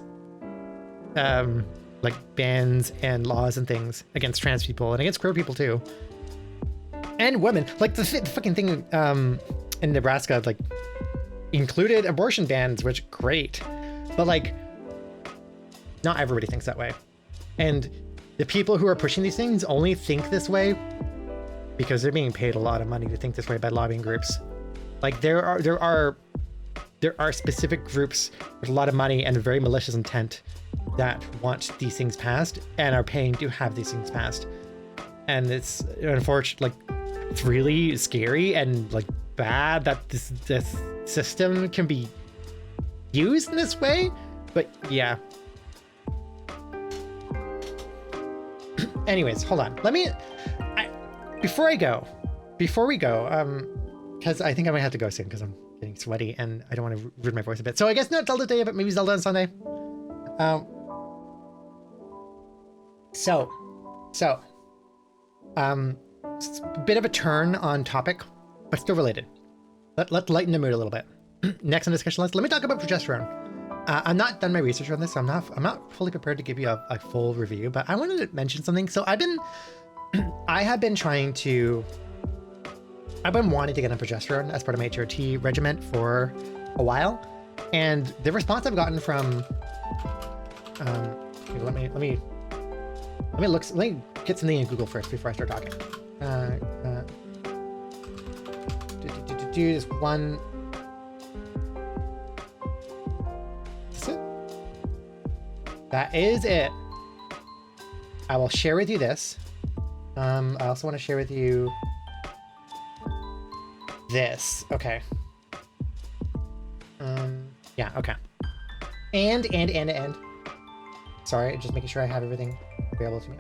like bans and laws and things against trans people and against queer people too. And women, like the fucking thing in Nebraska, like included abortion bans, which great, but like not everybody thinks that way. And the people who are pushing these things only think this way because they're being paid a lot of money to think this way by lobbying groups. Like there are specific groups with a lot of money and very malicious intent that want these things passed and are paying to have these things passed. And it's unfortunate, like it's really scary and like bad that this system can be used in this way. But yeah. Anyways, hold on. Before we go, because I think I might have to go soon because I'm getting sweaty and I don't want to ruin my voice a bit. So I guess not Zelda Day, but maybe Zelda on Sunday. It's a bit of a turn on topic, but still related. Let's lighten the mood a little bit. Next on discussion list, let me talk about progesterone. I'm not done my research on this, so I'm not fully prepared to give you a full review, but I wanted to mention something. So I've been wanting to get on progesterone as part of my HRT regimen for a while, and the response I've gotten from let me get something in Google first before I start talking. Do this one. Is it? That is it. I will share with you this. I also want to share with you this. Okay. Yeah, okay. And. Sorry, just making sure I have everything available to me.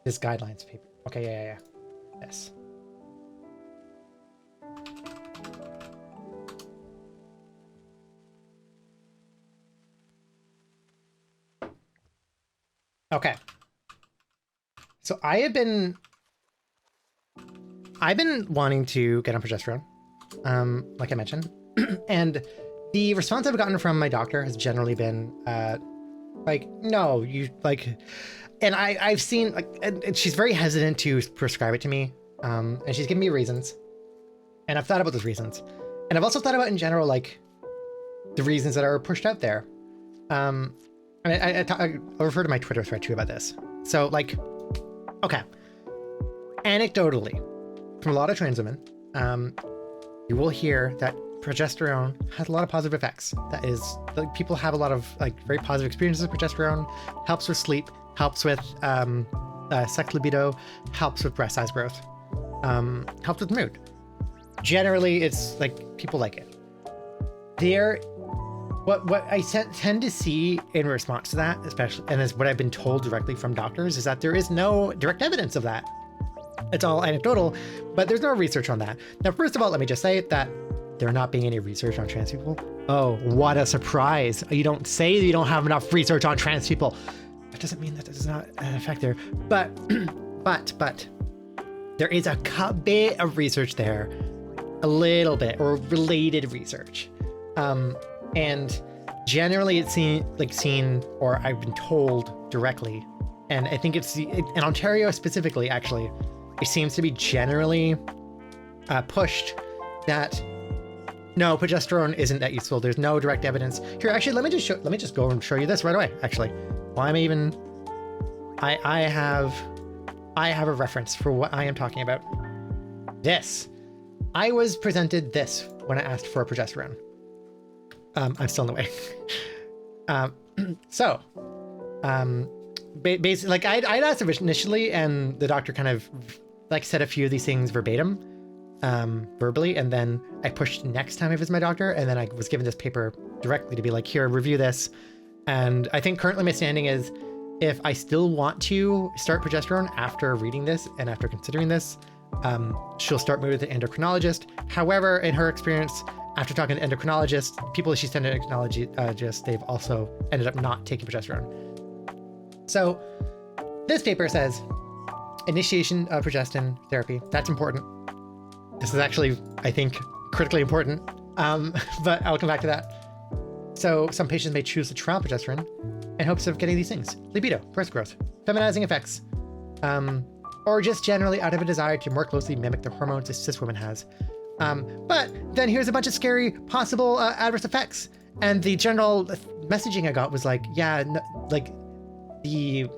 This guidelines paper. Okay, yeah. Yes. Okay. So I've been wanting to get on progesterone, like I mentioned, and the response I've gotten from my doctor has generally been, like, no, you like, and I've seen like, and she's very hesitant to prescribe it to me, and she's given me reasons, and I've thought about those reasons, and I've also thought about in general like the reasons that are pushed out there, and I refer to my Twitter thread too about this. So like, okay, anecdotally, from a lot of trans women, you will hear that progesterone has a lot of positive effects. That is, like, people have a lot of like very positive experiences with progesterone. Helps with sleep, helps with sex libido, helps with breast size growth, helps with mood. Generally, it's like people like it. What I tend to see in response to that, especially, and is what I've been told directly from doctors, is that there is no direct evidence of that. It's all anecdotal, but there's no research on that. Now, first of all, let me just say that there not being any research on trans people. Oh, what a surprise. You don't say that you don't have enough research on trans people. That doesn't mean that there's not an effect there. But there is a bit of research there, a little bit, or related research. And generally it's seen, or I've been told directly, and I think it's in Ontario specifically, actually, it seems to be generally pushed that no, progesterone isn't that useful. There's no direct evidence. Here, actually, let me just go and show you this right away. Actually, well, I have a reference for what I am talking about. This, I was presented this when I asked for progesterone. I'm still in the way. Basically, like I'd asked initially, and the doctor kind of like said a few of these things verbatim, verbally, and then I pushed next time I visit my doctor, and then I was given this paper directly to be like, here, review this. And I think currently my standing is, if I still want to start progesterone after reading this and after considering this, she'll start moving with the endocrinologist. However, in her experience, after talking to endocrinologists, people she sent to endocrinologists, they've also ended up not taking progesterone. So this paper says initiation of progestin therapy. That's important. This is actually, I think, critically important, but I'll come back to that. So some patients may choose to trial progesterone in hopes of getting these things: libido, breast growth, feminizing effects, or just generally out of a desire to more closely mimic the hormones a cis woman has. But then here's a bunch of scary possible adverse effects. And the general messaging I got was like, yeah, no, like the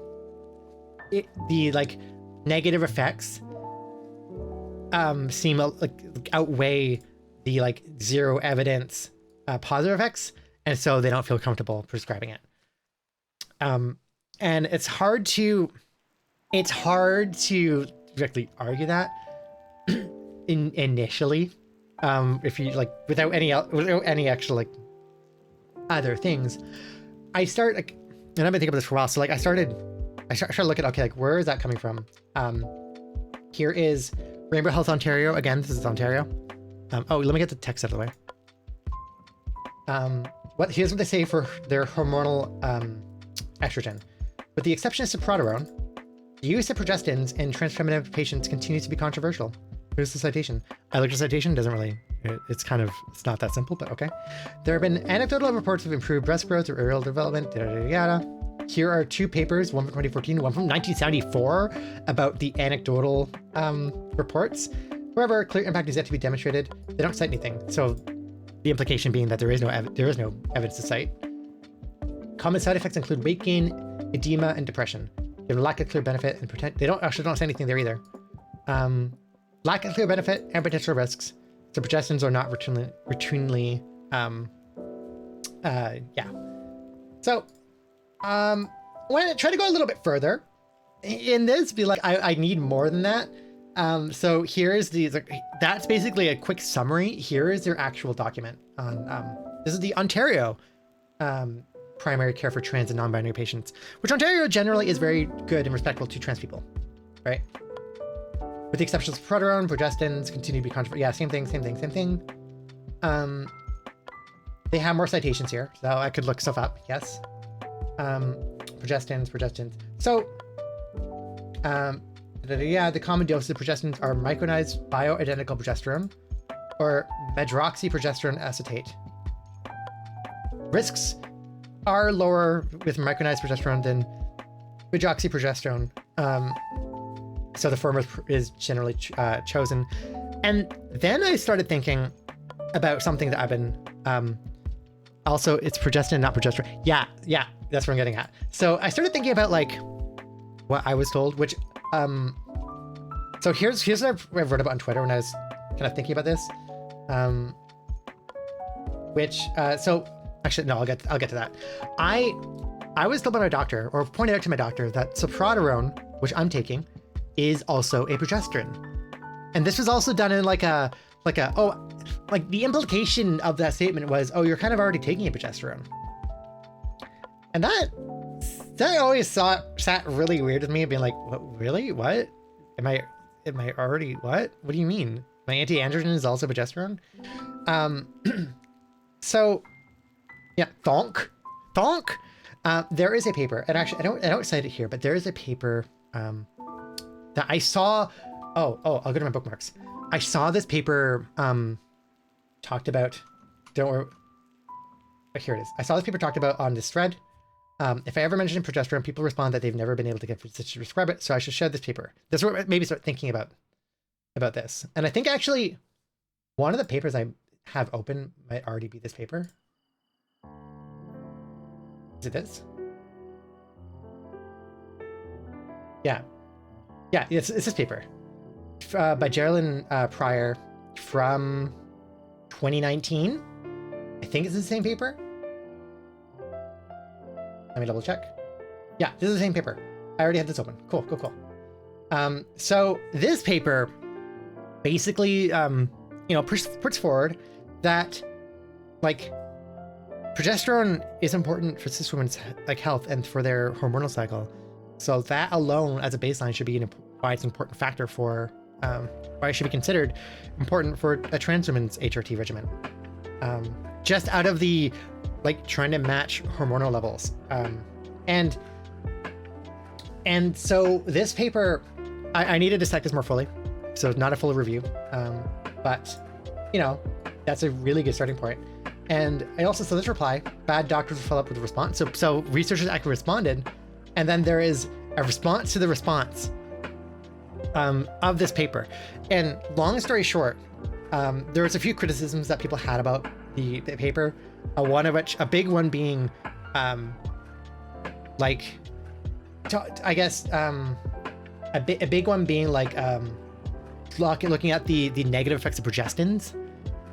like negative effects seem like outweigh the like zero evidence positive effects, and so they don't feel comfortable prescribing it. And it's hard to directly argue that initially, if you like, without any actual like other things. I start like, and I've been thinking about this for a while. So like I started to look at, okay, like where is that coming from? Here is Rainbow Health Ontario. Again, this is Ontario. Oh, let me get the text out of the way. Here's what they say for their hormonal estrogen. With the exception of cyproterone, the use of progestins in transfeminine patients continues to be controversial. Here's the citation. I looked at the citation, doesn't really, it's not that simple, but okay. There have been anecdotal reports of improved breast growth or aerial development, yada, yada, yada. Here are two papers, one from 2014, one from 1974, about the anecdotal reports. However, clear impact is yet to be demonstrated. They don't cite anything. So the implication being that there is no evidence to cite. Common side effects include weight gain, edema, and depression. They lack a clear benefit and they don't say anything there either. Lack of clear benefit and potential risks. So progestins are not routinely yeah. So when I try to go a little bit further in this, be like, I need more than that. So here's that's basically a quick summary. Here is their actual document on, this is the Ontario primary care for trans and non-binary patients, which Ontario generally is very good and respectful to trans people. right? With the exception of progesterone, progestins continue to be controversial. Yeah, same thing. They have more citations here, so I could look stuff up. Yes. Progestins. So, the common doses of progestins are micronized bioidentical progesterone or medroxyprogesterone acetate. Risks are lower with micronized progesterone than medroxyprogesterone. So the former is generally chosen. And then I started thinking about something that I've been, also it's progestin, not progesterone. Yeah, that's what I'm getting at. So I started thinking about like what I was told, which, so here's what I wrote about on Twitter when I was kind of thinking about this. So actually, no, I'll get to that. I was told by my doctor, or pointed out to my doctor, that sopraterone, which I'm taking, is also a progesterone. And this was also done in like the implication of that statement was, oh, you're kind of already taking a progesterone. And that always sat really weird with me, being like, what, really? What? Am I already, what? What do you mean? My anti-androgen is also progesterone? So yeah, thonk. There is a paper, and actually I don't cite it here, but there is a paper, that I saw. Oh, I'll go to my bookmarks. I saw this paper talked about. Don't worry. Oh, here it is. I saw this paper talked about on this thread. If I ever mention progesterone, people respond that they've never been able to get physicians to prescribe it, so I should share this paper. This is what maybe start thinking about this. And I think actually one of the papers I have open might already be this paper. Is it this? Yeah, it's this paper by Geraldine Pryor from 2019. I think it's the same paper. Let me double check. Yeah, this is the same paper. I already had this open. Cool. So this paper basically, puts forward that like progesterone is important for cis women's like health and for their hormonal cycle. So that alone as a baseline should be why it's an important factor for why it should be considered important for a trans woman's HRT regimen. Just out of the like trying to match hormonal levels. And so this paper, I need to dissect this more fully. So not a full review, but that's a really good starting point. And I also saw this reply, bad doctors will follow up with a response. So researchers actually responded, and then there is a response to the response of this paper. And long story short, there was a few criticisms that people had about the paper. One of which, a big one being, a big one being like looking at the negative effects of progestins.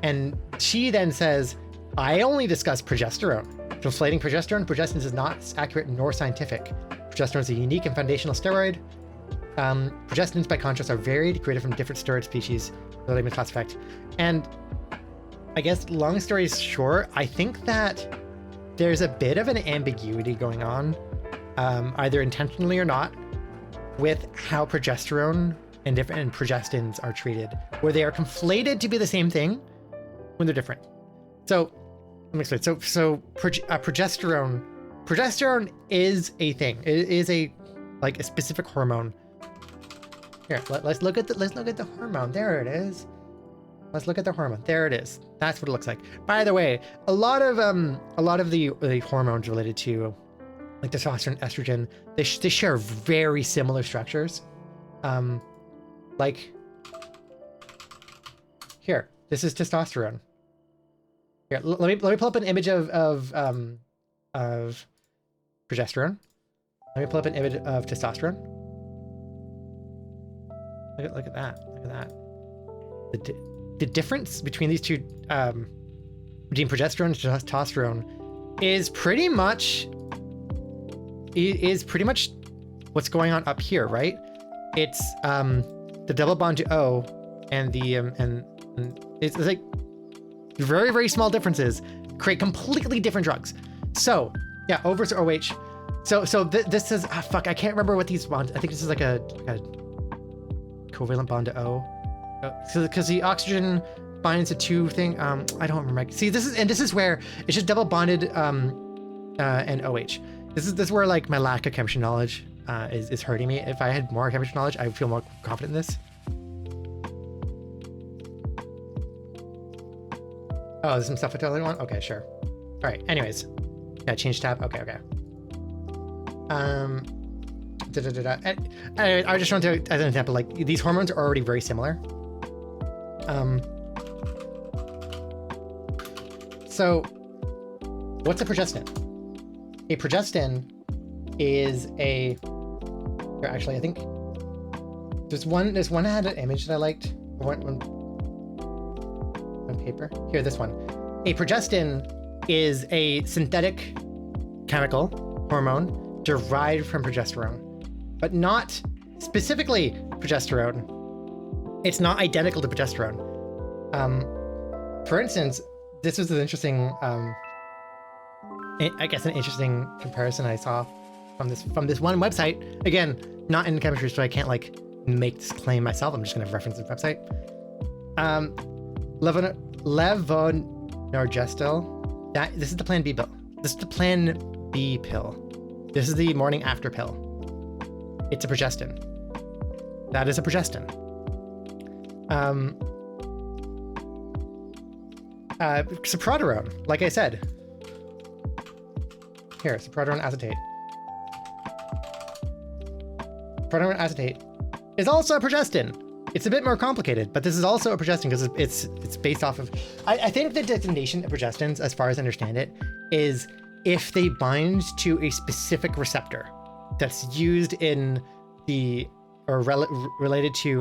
And she then says, I only discuss progesterone. Conflating progestins is not accurate nor scientific. Progesterone is a unique and foundational steroid. Progestins, by contrast, are varied, created from different steroid species, so they may class effect. And I guess, long story short, I think that there's a bit of an ambiguity going on, either intentionally or not, with how progesterone and progestins are treated, where they are conflated to be the same thing when they're different. So let me explain. So progesterone is a thing. It is a specific hormone. Here, let's look at the hormone. There it is. Let's look at the hormone. There it is. That's what it looks like. By the way, a lot of the hormones related to like testosterone, estrogen, they share very similar structures. Like here, this is testosterone. Here, let me pull up an image of progesterone. Let me pull up an image of testosterone. Look at that. Look at that. The difference between these two, between progesterone and testosterone, is pretty much what's going on up here, right? It's the double bond to O, and the and it's like very, very small differences create completely different drugs. So yeah, O versus OH. So this is fuck. I can't remember what these bonds. I think this is like a covalent bond to O. Because the oxygen binds to two thing. I don't remember. See, this is where it's just double bonded and OH. This is where like my lack of chemistry knowledge is hurting me. If I had more chemistry knowledge, I would feel more confident in this. Oh, there's some stuff I totally want? Okay, sure. All right, anyways. Yeah, change tab. Okay. I just want to, as an example, like these hormones are already very similar. So what's a progestin? A progestin is a, here, actually, I think there's one that had an image that I liked. One paper. Here, this one. A progestin is a synthetic chemical hormone derived from progesterone, but not specifically progesterone. It's not identical to progesterone. For instance, this was an interesting, I guess an interesting comparison I saw from this one website. Again, not in chemistry, so I can't like make this claim myself. I'm just going to reference the website. Levonorgestrel. This is the Plan B pill. This is the Plan B pill. This is the morning after pill. It's a progestin. That is a progestin. Sopraterone, like I said. Here, sopraterone acetate. Sopraterone acetate is also a progestin. It's a bit more complicated, but this is also a progestin because it's based off of. I think the designation of progestins, as far as I understand it, is if they bind to a specific receptor that's used in the or related to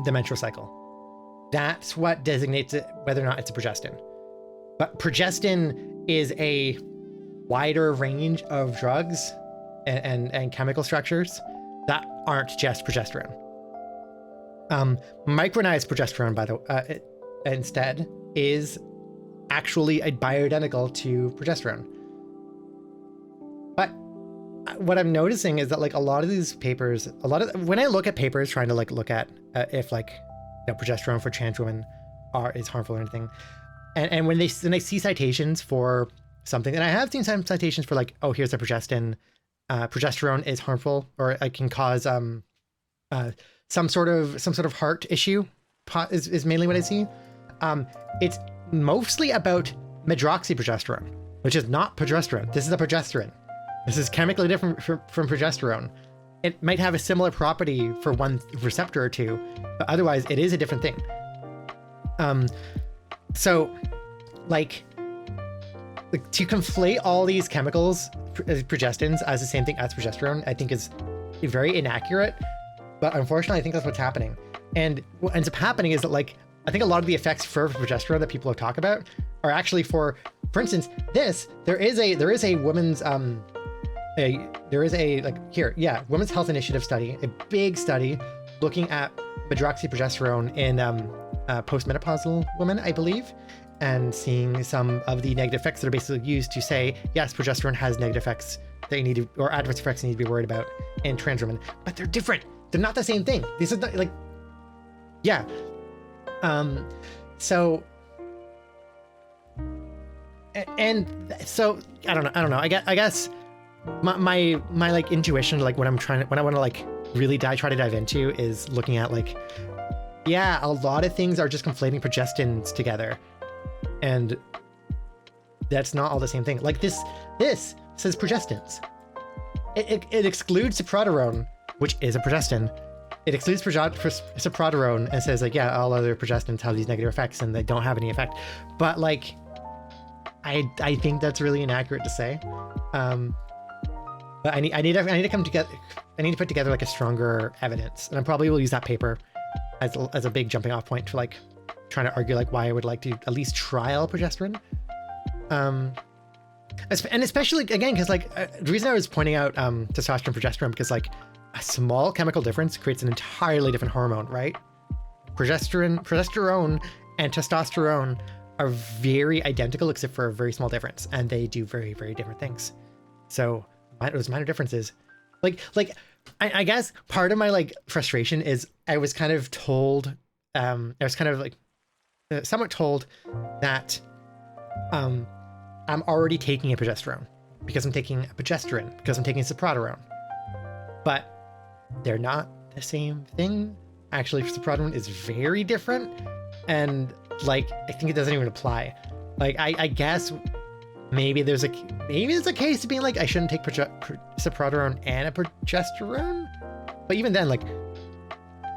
the menstrual cycle. That's what designates it, whether or not it's a progestin. But progestin is a wider range of drugs and chemical structures that aren't just progesterone. Micronized progesterone, by the way, instead, is actually bioidentical to progesterone. But what I'm noticing is that like a lot of these papers, when I look at papers trying to like look at if like progesterone for trans women is harmful or anything, and when I see citations for something, and I have seen some citations for like, oh, here's a progestin, progesterone is harmful or it can cause some sort of heart issue is mainly what I see. It's mostly about medroxyprogesterone, which is not progesterone. This is a progesterone. This is chemically different from progesterone. It might have a similar property for one receptor or two, but otherwise it is a different thing. So like to conflate all these chemicals, progestins, as the same thing as progesterone, I think is very inaccurate. But unfortunately, I think that's what's happening. And what ends up happening is that like, I think a lot of the effects for progesterone that people talk about are actually for instance, there is a women's, Women's Health Initiative study, a big study looking at medroxyprogesterone in postmenopausal women, I believe, and seeing some of the negative effects that are basically used to say, yes, progesterone has negative effects that you need to, or adverse effects you need to be worried about in trans women, but they're different. They're not the same thing. These are not, like, yeah. So, and so I don't know. I guess my like intuition, like when I want to like really try to dive into is looking at like, yeah, a lot of things are just conflating progestins together, and that's not all the same thing. Like this says progestins. It excludes sopraterone, which is a progestin. It excludes sopraterone and says like, yeah, all other progestins have these negative effects and they don't have any effect. But like, I think that's really inaccurate to say. But I need to come together. I need to put together like a stronger evidence, and I probably will use that paper as a big jumping off point for like trying to argue like why I would like to at least trial progesterone. And especially again, because like the reason I was pointing out testosterone, progesterone, because like a small chemical difference creates an entirely different hormone, right? Progesterone and testosterone are very identical except for a very small difference, and they do very, very different things. So those minor differences, like I guess part of my like frustration is I was kind of told, I was kind of like somewhat told that I'm already taking a progesterone because I'm taking a progesterone because I'm taking cyproterone, but they're not the same thing. Actually, cyproterone is very different, and like I think it doesn't even apply. Like I guess maybe there's a case to being like I shouldn't take cyproterone and a progesterone, but even then, like,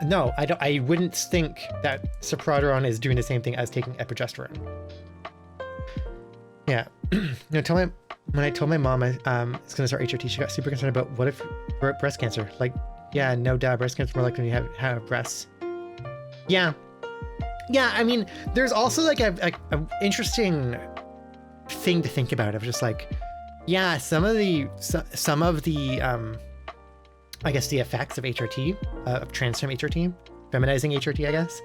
no, I wouldn't think that cyproterone is doing the same thing as taking a progesterone. Yeah, when I told my mom I was gonna start HRT, she got super concerned about what if breast cancer. Like, yeah, no doubt, breast cancer more likely to have breasts. Yeah. I mean, there's also like a interesting thing to think about of just like, yeah, some of the I guess the effects of HRT, of trans-femme HRT, feminizing HRT, I guess,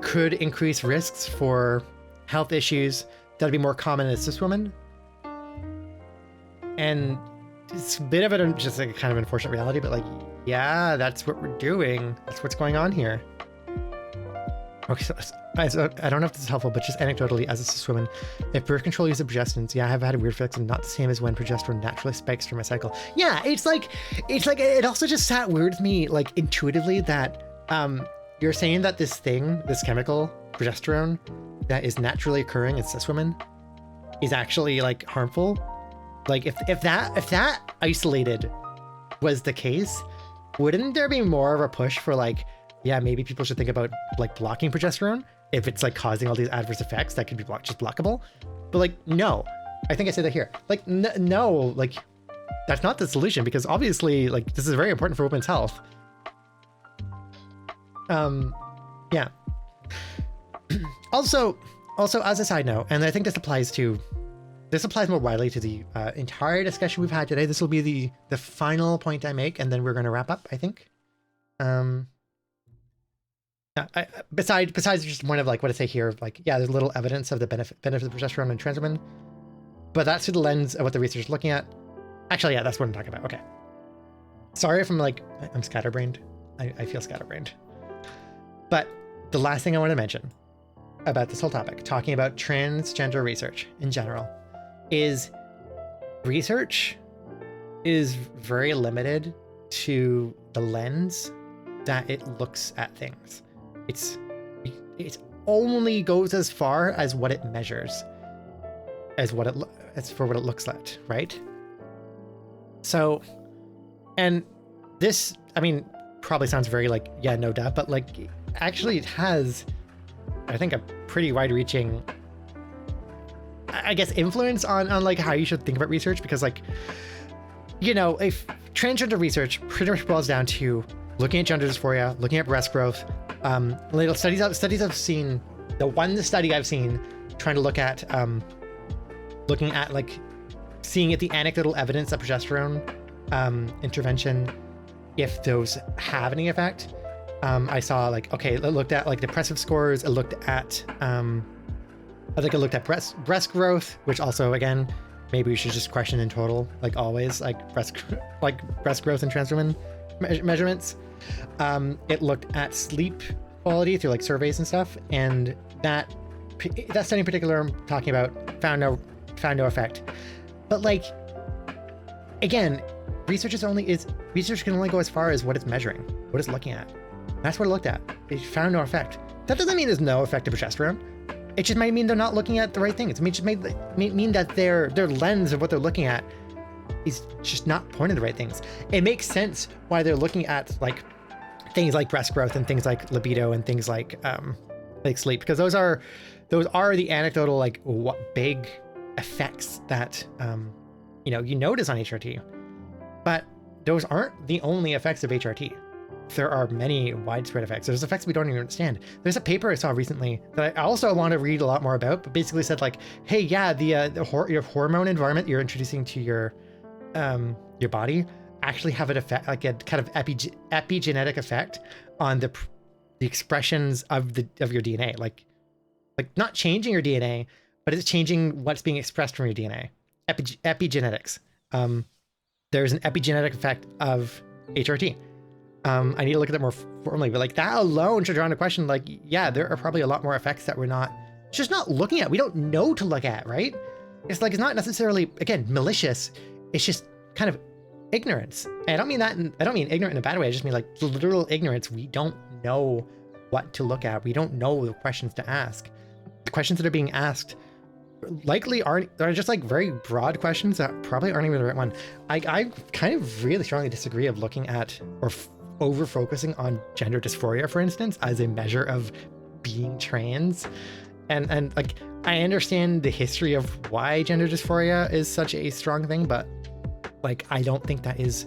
could increase risks for health issues that'd be more common in cis women. And it's a bit of a just like a kind of unfortunate reality, but like, yeah, that's what we're doing. That's what's going on here. Okay, so I don't know if this is helpful, but just anecdotally, as a cis woman, if birth control uses progestins, yeah, I have had a weird effects and not the same as when progesterone naturally spikes through my cycle. Yeah, it's like it also just sat weird with me, like intuitively, that you're saying that this chemical, progesterone, that is naturally occurring in cis women is actually like harmful. Like if that isolated was the case, wouldn't there be more of a push for like, yeah, maybe people should think about like blocking progesterone if it's like causing all these adverse effects that could be just blockable? But like, no, I think I said that here. Like, no, like that's not the solution, because obviously like this is very important for women's health. Yeah. Also as a side note, and I think this applies more widely to the entire discussion we've had today. This will be the final point I make, and then we're going to wrap up, I think. Besides just one of like what I say here, like, yeah, there's little evidence of the benefit of progesterone in trans women, but that's through the lens of what the research is looking at. Actually, yeah, that's what I'm talking about. Okay. Sorry if I'm scatterbrained. I feel scatterbrained. But the last thing I want to mention about this whole topic, talking about transgender research in general, is research is very limited to the lens that it looks at things. It only goes as far as what it measures, as for what it looks like, right? So, and this, I mean, probably sounds very like, yeah, no doubt, but like actually it has, I think, a pretty wide-reaching, I guess, influence on like how you should think about research, because like, you know, if transgender research pretty much boils down to looking at gender dysphoria, looking at breast growth. Little studies I've seen, the one study I've seen trying to look at, looking at like seeing at the anecdotal evidence of progesterone intervention, if those have any effect. I saw like, okay, it looked at like depressive scores. It looked at, I think it looked at breast growth, which also, again, maybe we should just question in total, like always, like breast growth in trans women measurements. It looked at sleep quality through like surveys and stuff, and that study in particular I'm talking about found no effect. But like, again, research can only go as far as what it's measuring, what it's looking at. That's what it looked at. It found no effect. That doesn't mean there's no effect of progesterone. It just might mean they're not looking at the right things. It just mean that their lens of what they're looking at is just not pointing the right things. It makes sense why they're looking at like things like breast growth and things like libido and things like sleep, because those are the anecdotal like what big effects that you notice on HRT. But those aren't the only effects of HRT. There are many widespread effects. There's effects we don't even understand. There's a paper I saw recently that I also want to read a lot more about, but basically said like, hey, yeah, your hormone environment you're introducing to your body actually have an effect, like a kind of epigenetic effect on the expressions of your DNA. Like not changing your DNA, but it's changing what's being expressed from your DNA. Epigenetics. there's an epigenetic effect of HRT. I need to look at that more formally, but like that alone should draw into question, like, yeah, there are probably a lot more effects that we're just not looking at. We don't know to look at, right? It's like, it's not necessarily, again, malicious. It's just kind of ignorance. And I don't mean that, I don't mean ignorant in a bad way. I just mean like literal ignorance. We don't know what to look at. We don't know the questions to ask. The questions that are being asked likely are just like very broad questions that probably aren't even the right one. I kind of really strongly disagree of looking at or over focusing on gender dysphoria, for instance, as a measure of being trans. And like, I understand the history of why gender dysphoria is such a strong thing, but like, I don't think that is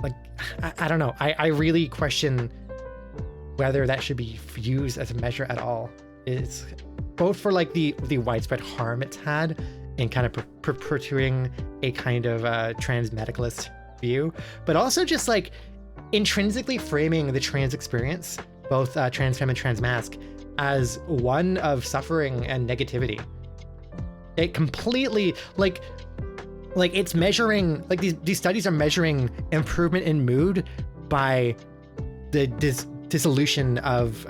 like, I don't know. I really question whether that should be used as a measure at all. It's both for like the widespread harm it's had in kind of perpetuating a kind of trans medicalist view, but also just like intrinsically framing the trans experience, both trans femme and trans masc, as one of suffering and negativity. It completely like it's measuring, like these studies are measuring improvement in mood by the dissolution of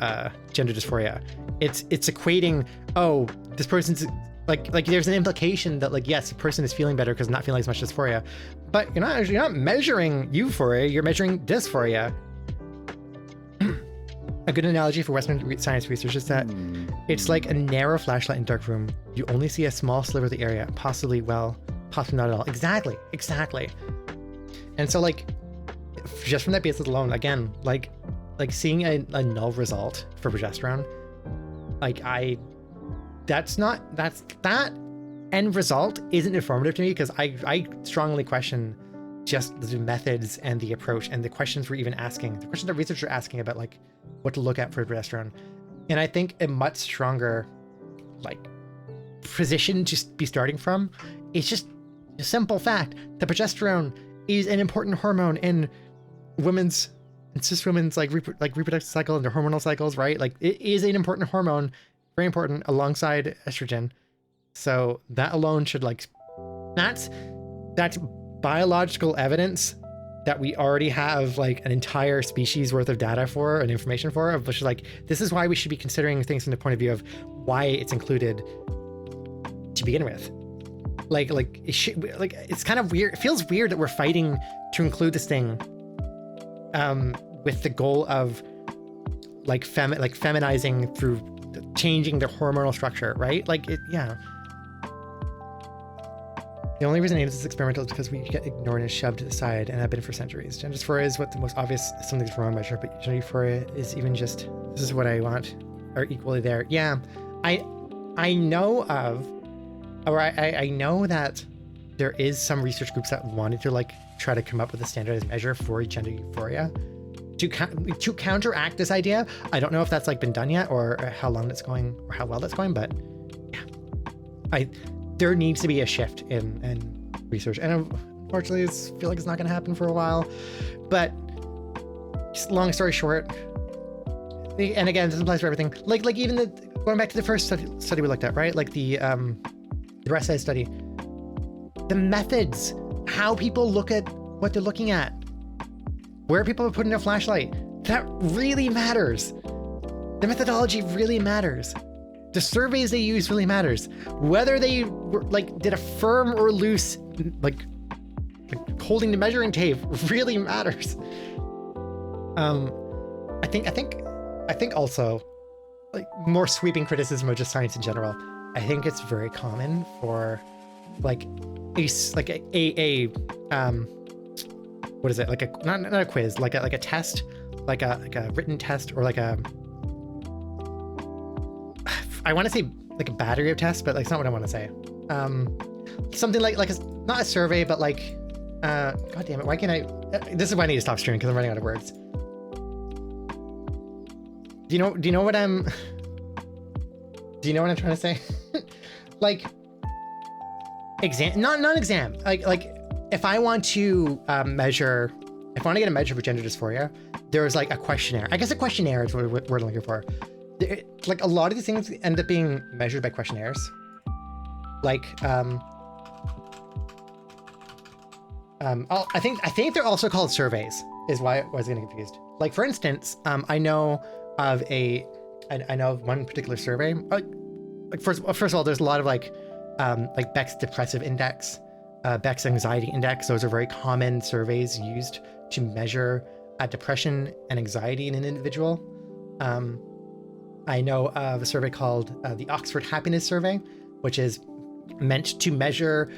gender dysphoria. It's equating, oh, this person's like there's an implication that like, yes, the person is feeling better because not feeling as much dysphoria, but you're not measuring euphoria, you're measuring dysphoria. A good analogy for Western science research is that it's like a narrow flashlight in a dark room. You only see a small sliver of the area, possibly not at all. Exactly. And so like, just from that basis alone, again, like seeing a null result for progesterone, like that end result isn't informative to me, because I strongly question just the methods and the approach and the questions we're even asking, the questions that researchers are asking about like what to look at for progesterone. And I think a much stronger like position to be starting from is just a simple fact that progesterone is an important hormone in women's and cis women's like reproductive cycle and their hormonal cycles, right? Like it is an important hormone, very important, alongside estrogen. So that alone should like, that's biological evidence that we already have like an entire species worth of data for and information for, which is like, this is why we should be considering things from the point of view of why it's included to begin with. Like it should, like, it's kind of weird. It feels weird that we're fighting to include this thing with the goal of like feminizing through changing the hormonal structure, right? Like it, yeah. The only reason it is experimental is because we get ignored and shoved to the side, and have been for centuries. Gender dysphoria is what the most obvious something's wrong measure, but gender euphoria is even just, this is what I want, are equally there. Yeah, I know of, or I know that there is some research groups that wanted to like try to come up with a standardized measure for gender euphoria to counteract this idea. I don't know if that's like been done yet, or how long that's going, or how well that's going, but yeah, there needs to be a shift in research, and unfortunately, I feel like it's not going to happen for a while. But just long story short, and again, this applies for everything. Like even going back to the first study we looked at, right? Like the breast size study, the methods, how people look at what they're looking at, where people are putting their flashlight, that really matters. The methodology really matters. The surveys they use really matters. Whether they like did a firm or loose, like holding the measuring tape really matters. I think also, like, more sweeping criticism of just science in general. I think it's very common for like a what is it, like a not a quiz, like a test, like a written test, or like a, I want to say like a battery of tests, but like it's not what I want to say. Something like not a survey, but like god damn it, why can't I, this is why I need to stop streaming, because I'm running out of words. Do you know what I'm trying to say? Like exam, not exam, like if I want to get a measure for gender dysphoria, there's like a questionnaire. I guess a questionnaire is what we're looking for. Like a lot of these things end up being measured by questionnaires. Like I think they're also called surveys. Is why I was getting confused. Like for instance, I know of one particular survey. Like first of all, there's a lot of like Beck's depressive index, Beck's anxiety index. Those are very common surveys used to measure depression and anxiety in an individual. I know of a survey called the Oxford Happiness Survey, which is meant to measure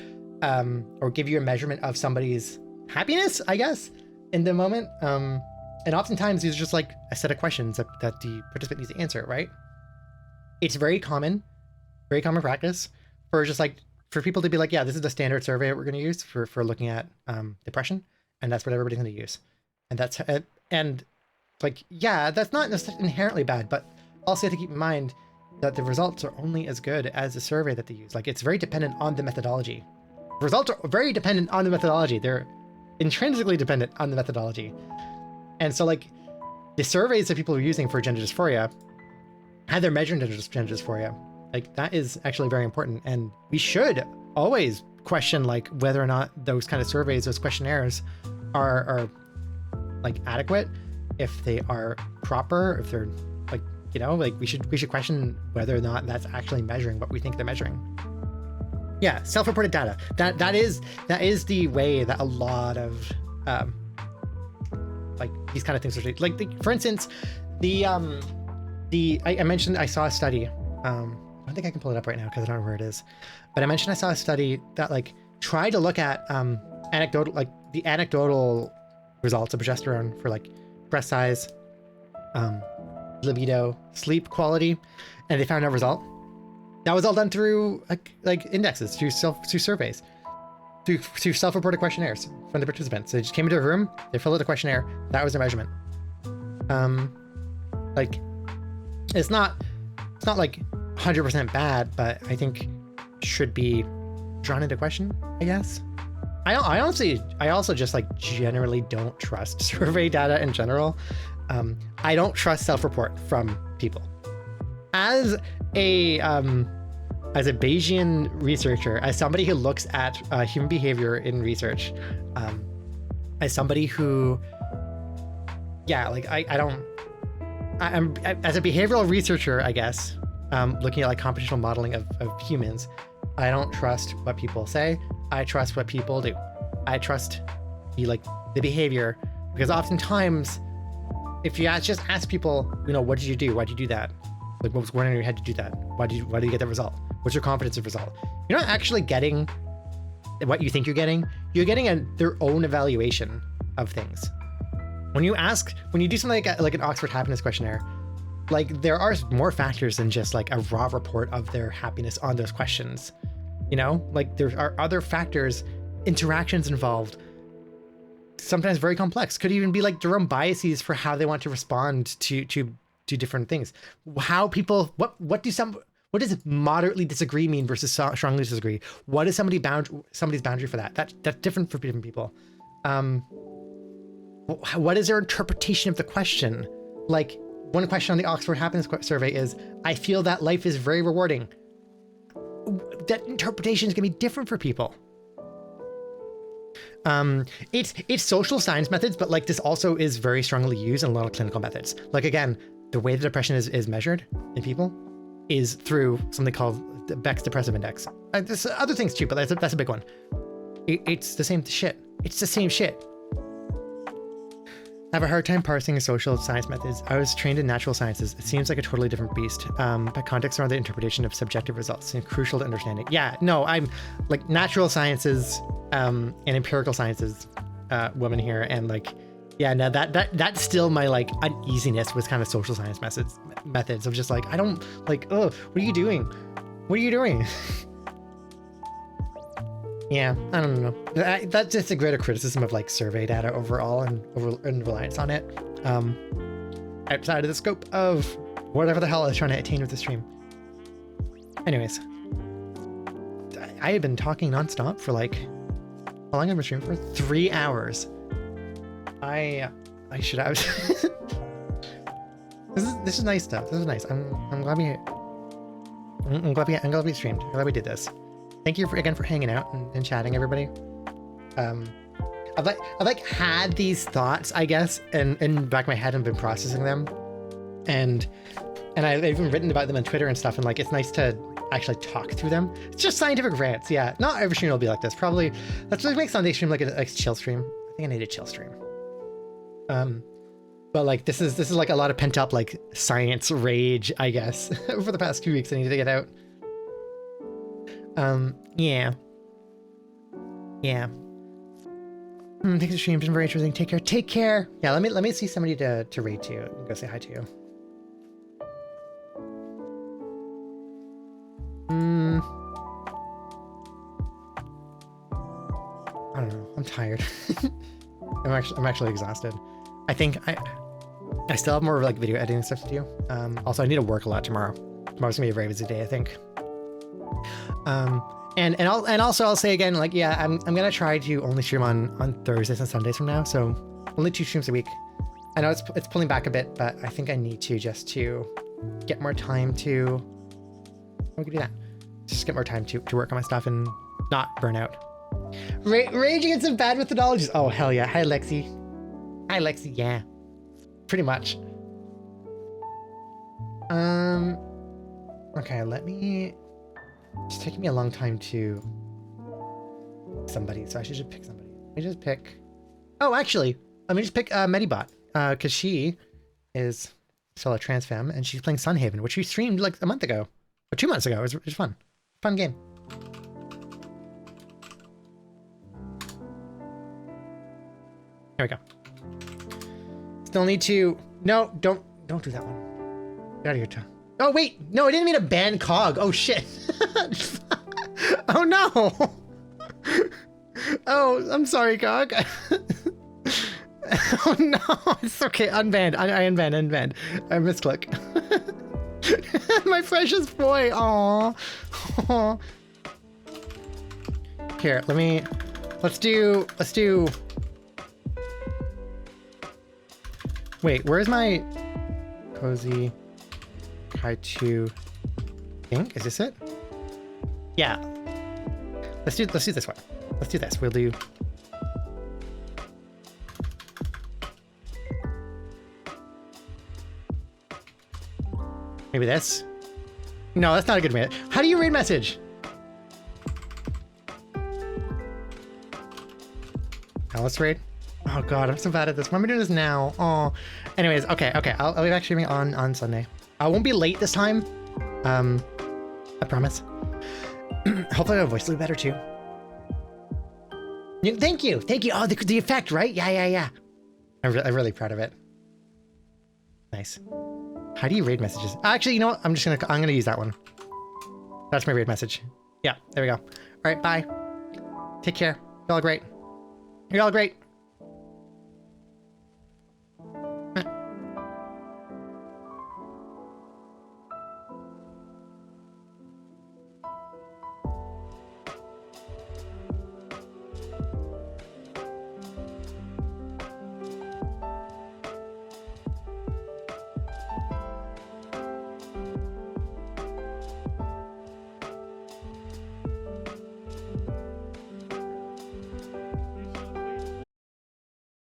or give you a measurement of somebody's happiness, I guess, in the moment. And oftentimes these are just like a set of questions that the participant needs to answer, right? It's very common practice for just like for people to be like, yeah, this is the standard survey that we're going to use for looking at depression, and that's what everybody's going to use. And that's and like, yeah, that's not inherently bad, but also have to keep in mind that the results are only as good as the survey that they use. Like it's very dependent on the methodology. Results are very dependent on the methodology. They're intrinsically dependent on the methodology. And so like the surveys that people are using for gender dysphoria, how they're measuring gender dysphoria, like that is actually very important. And we should always question like whether or not those kind of surveys, those questionnaires are like adequate, if they are proper, if they're like, you know, like we should question whether or not that's actually measuring what we think they're measuring. Yeah, self-reported data. That is the way that a lot of like these kind of things are like for instance, I mentioned I saw a study. I don't think I can pull it up right now because I don't know where it is. But I mentioned I saw a study that like tried to look at the anecdotal results of progesterone for like breast size, libido, sleep quality, and they found no result. That was all done through like indexes, through surveys, through self-reported questionnaires from the participants. They just came into a room, they filled out the questionnaire, that was their measurement. Like it's not like 100% bad, but I think should be drawn into question, I guess. I also just like generally don't trust survey data in general. I don't trust self-report from people. As a Bayesian researcher, as somebody who looks at human behavior in research, as somebody who, yeah, like I'm as a behavioral researcher, I guess, looking at like computational modeling of humans, I don't trust what people say. I trust what people do. I trust the behavior, because oftentimes, if you just ask people, you know, what did you do? Why did you do that? Like, what was going on in your head to do that? Why did you get that result? What's your confidence of result? You're not actually getting what you think you're getting. You're getting their own evaluation of things. When you do something like an Oxford Happiness Questionnaire, like there are more factors than just like a raw report of their happiness on those questions. You know, like there are other factors, interactions involved, sometimes very complex. Could even be like their own biases for how they want to respond to different things. How people, what does moderately disagree mean versus strongly disagree? What is somebody's boundary for that? That's different for different people. What is their interpretation of the question? Like one question on the Oxford Happiness Survey is, I feel that life is very rewarding. That interpretation is going to be different for people. It's social science methods, but like this also is very strongly used in a lot of clinical methods. Like again, the way the depression is measured in people is through something called the Beck's Depressive Index. There's other things too, but that's a big one. It's the same shit. It's the same shit. I have a hard time parsing social science methods. I was trained in natural sciences. It seems like a totally different beast. But context around the interpretation of subjective results seems crucial to understanding. Yeah, no, I'm like natural sciences and empirical sciences woman here, and like, yeah, no, that's still my like uneasiness with kind of social science methods of just like, I don't like, oh, what are you doing? What are you doing? Yeah, I don't know. That's just a greater criticism of like survey data overall and reliance on it. Outside of the scope of whatever the hell I was trying to attain with the stream. Anyways, I have been talking nonstop for like, how long have I been streaming for? 3 hours. I should have. This is nice stuff. This is nice. I'm glad we streamed. I'm glad we did this. Thank you again for hanging out and chatting, everybody. I've had these thoughts, I guess, in the back of my head and been processing them, and I've even written about them on Twitter and stuff. And like, it's nice to actually talk through them. It's just scientific rants. Yeah, not every stream will be like this. Probably let's make Sunday stream like a chill stream. I think I need a chill stream. But like this is like a lot of pent up like science rage, I guess, for the past few weeks. I need to get out. Yeah. Thanks for stream. It's been very interesting. Take care. Take care. Yeah, let me see somebody to raid to and go say hi to you. I don't know. I'm tired. I'm actually exhausted. I think I still have more like video editing stuff to do. Also I need to work a lot tomorrow. Tomorrow's gonna be a very busy day, I think. And also I'll say again, like, yeah, I'm gonna try to only stream on Thursdays and Sundays from now, so only 2 streams a week. I know it's pulling back a bit, but I think I need to just to get more time to. We can do that. Just get more time to work on my stuff and not burn out. Rage against some bad methodologies. Oh hell yeah! Hi Lexi. Hi Lexi. Yeah, pretty much. Okay, let me. It's taking me a long time to somebody, so I should just pick somebody. Let me just pick. Oh, actually, let me just pick Medibot, because she is still a trans femme and she's playing Sunhaven, which we streamed like a month ago or 2 months ago. It was fun, fun game. Here we go. Still need to. No, don't do that one. Get out of here, Tom. Oh wait, no, I didn't mean to ban Cog. Oh shit. Oh no. Oh, I'm sorry, Cog. Oh no, it's okay. Unbanned. I unbanned. I misclick. My precious boy. Aww. Here, let's do. Wait, where's my cozy Kai2 ink? Is this it? Yeah. Let's do this one. Let's do this. We'll do. Maybe this? No, that's not a good way. How do you read message? Now let's read. Oh god, I'm so bad at this. Why am I doing this now? Oh. Anyways, okay. I'll be back streaming on Sunday. I won't be late this time. I promise. Hopefully my voice will be better too. Thank you. Oh, the effect, right? Yeah. I'm really proud of it. Nice. How do you read messages? Actually, you know what? I'm gonna use that one. That's my read message. Yeah, there we go. All right, bye. Take care. You're all great.